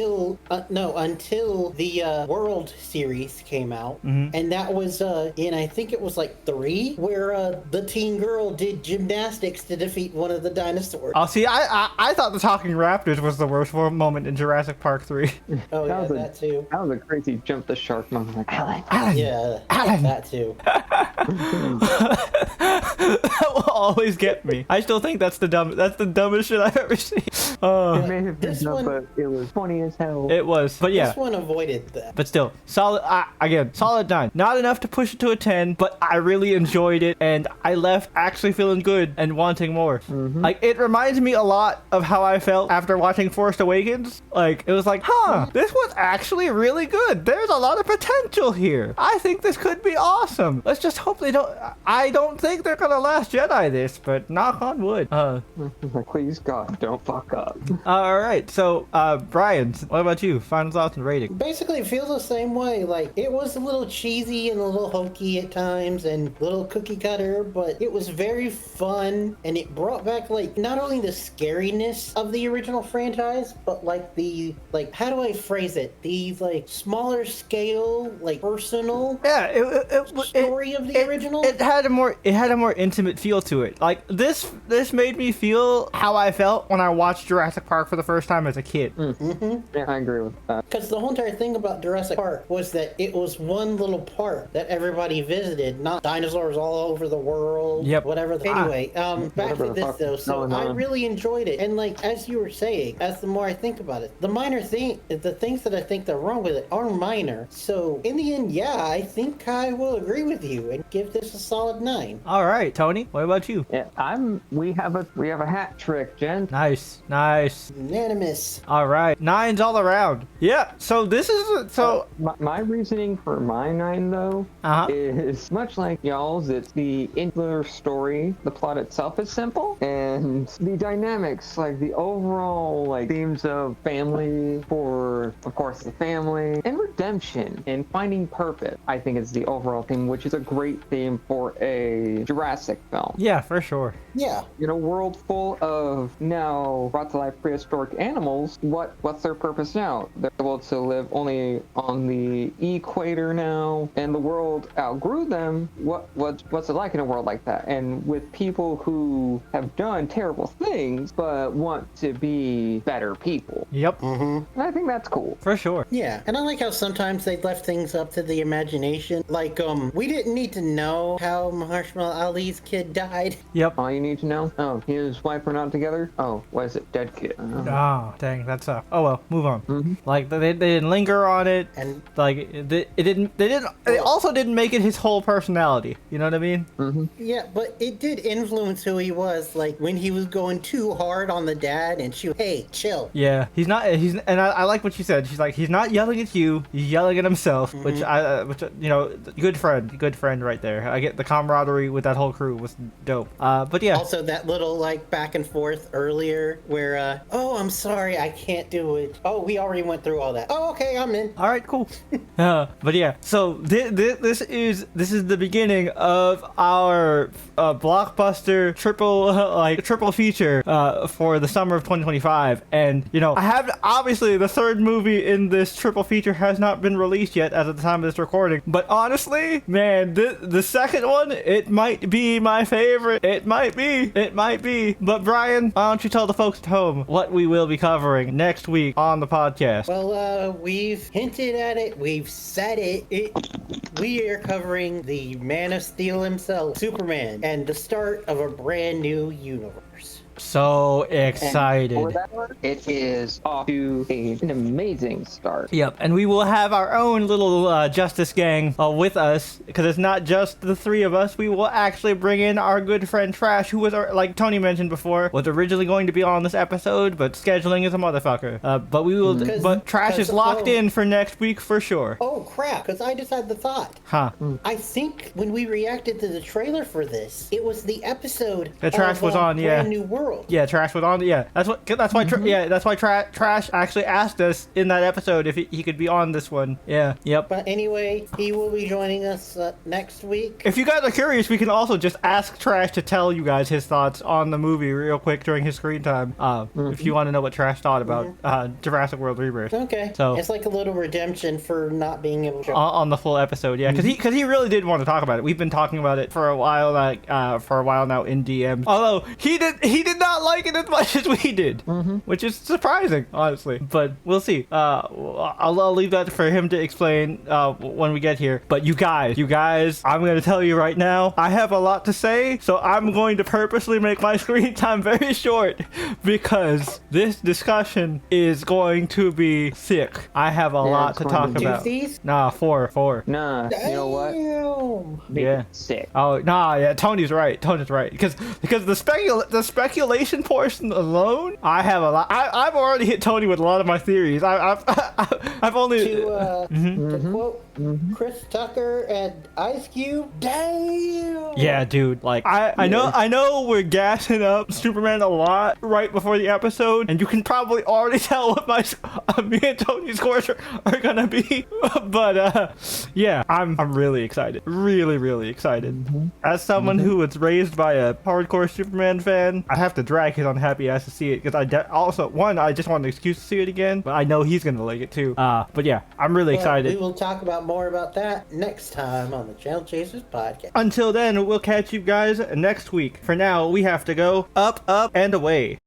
Until the Worrld series came out. And that was, I think it was like 3, where the teen girl did gymnastics to defeat one of the dinosaurs. Oh, see, I thought the Talking Raptors was the worst moment in Jurassic Park 3. Oh, yeah, that too. That was a crazy jump the shark moment. Like, Alan. Yeah, Alan. that too. That will always get me. I still think that's the dumbest shit I've ever seen. It may have been dumb, but it was funny as hell. It was, but yeah. This one avoided that. But still, solid. Again, solid 9. Not enough to push it to a 10, but I really enjoyed it, and I left actually feeling good and wanting more. Like it reminds me a lot of how I felt after watching Force Awakens. Like it was like, this was actually really good. There's a lot of potential here. I think this could be awesome. Let's just hope they don't. I don't think they're gonna Last Jedi this, but knock on wood. Please God, don't fuck up. All right. So, Brian, what about you? Final thoughts and rating? Basically, it feels the same way. Like, it was a little cheesy and a little hokey at times and a little cookie cutter, but it was very fun, and it brought back, like, not only the scariness of the original franchise, but, like, how do I phrase it? The, like, smaller scale, like, personal story of the original. It had a more intimate feel to it. Like, this made me feel how I felt when I watched Jurassic Park for the first time as a kid. Yeah, I agree with that. Because the whole entire thing about Jurassic Park was that it was one little park that everybody visited, not dinosaurs all over the world. Yep. Whatever. Anyway, back to this though. So I really enjoyed it, and like as you were saying, as the more I think about it, the things that I think that are wrong with it are minor. So in the end, yeah, I think I will agree with you and give this a solid 9. All right, Tony, what about you? Yeah, we have a hat trick, Jen. Nice. Unanimous. All right, 9s all around. Yeah. So this is my reasoning for my 9 though is much like y'all's. It's the insular story. The plot itself is simple, and the dynamics, like the overall like themes of family, for of course the family, and redemption and finding purpose, I think is the overall theme, which is a great theme for a Jurassic film. Yeah, for sure. Yeah. In a world full of now brought to life prehistoric animals, what's their purpose now? They're able to live only on the equator now, and the world outgrew them. What's it like in a world like that? And with people who have done terrible things but want to be better people. Yep. And I think that's cool. For sure. Yeah, and I like how sometimes they left things up to the imagination. Like, we didn't need to know how Mahershala Ali's kid died. Yep. All you need to know, his wife were not together. Oh, what is it? Dead kid. Oh, dang, that sucks. Oh well, move on. Like they didn't linger on it, And like they also didn't make it his whole personality. You know what I mean? yeah, but it did influence who he was. Like when he was going too hard on the dad, and she, hey, chill. Yeah, and I like what she said. She's like, he's not yelling at you, he's yelling at himself, which good friend right there. I get the camaraderie with that whole crew was dope. But yeah. Also, that little like back and forth earlier, where oh, I'm sorry, I can't do it. Oh, we already went through all that. Oh, okay, I'm in. All right, cool. But yeah, so this is the beginning of our blockbuster triple feature for the summer of 2025, and I have obviously the third movie in this triple feature has not been released yet as of the time of this recording, but honestly, man, the second one, it might be my favorite. It might be. But Brian, why don't you tell the folks at home what we will be covering next week on the podcast? Well, we've hinted at it. We've said it. We are covering the Man of Steel himself, Superman, and the start of a brand new universe. So For excited. that, it is off to an amazing start. Yep, and we will have our own little Justice Gang with us, because it's not just the three of us. We will actually bring in our good friend Trash, who was, like Tony mentioned before, was originally going to be on this episode, but scheduling is a motherfucker. But we will. But Trash is locked in for next week for sure. Oh crap! Because I just had the thought. Huh? I think when we reacted to the trailer for this, it was the episode The Trash of, was on, yeah. Brand New World. Yeah, Trash was on. Yeah, that's why. That's why Trash actually asked us in that episode if he could be on this one. Yeah. Yep. But anyway, he will be joining us next week. If you guys are curious, we can also just ask Trash to tell you guys his thoughts on the movie real quick during his screen time. If you want to know what Trash thought about Jurassic World Rebirth. Okay. So it's like a little redemption for not being able to. on the full episode, yeah, because he really did want to talk about it. We've been talking about it for a while, now in DMs. Although he did not like it as much as we did, which is surprising, honestly. But we'll see. I'll leave that for him to explain when we get here. But you guys, I'm going to tell you right now, I have a lot to say, so I'm going to purposely make my screen time very short because this discussion is going to be sick. I have a lot it's to going talk to be- about. These? Nah, four. Nah, you know what? Damn. Make Yeah. it sick. Oh, nah, yeah, Tony's right because the speculation portion alone, I have a lot. I've already hit Tony with a lot of my theories. I've only To quote Chris Tucker and Ice Cube, damn. yeah, dude. Like I know we're gassing up Superman a lot right before the episode, and you can probably already tell what me and Tony's scores are gonna be. But yeah, I'm really excited, really excited. As someone who was raised by a hardcore Superman fan, I have to drag his unhappy ass to see it because I just want an excuse to see it again, but I know he's gonna like it too. But yeah, I'm really But excited. we will talk about more about that next time on the Channel Chasers podcast. Until then, we'll catch you guys next week. For now, we have to go up, and away.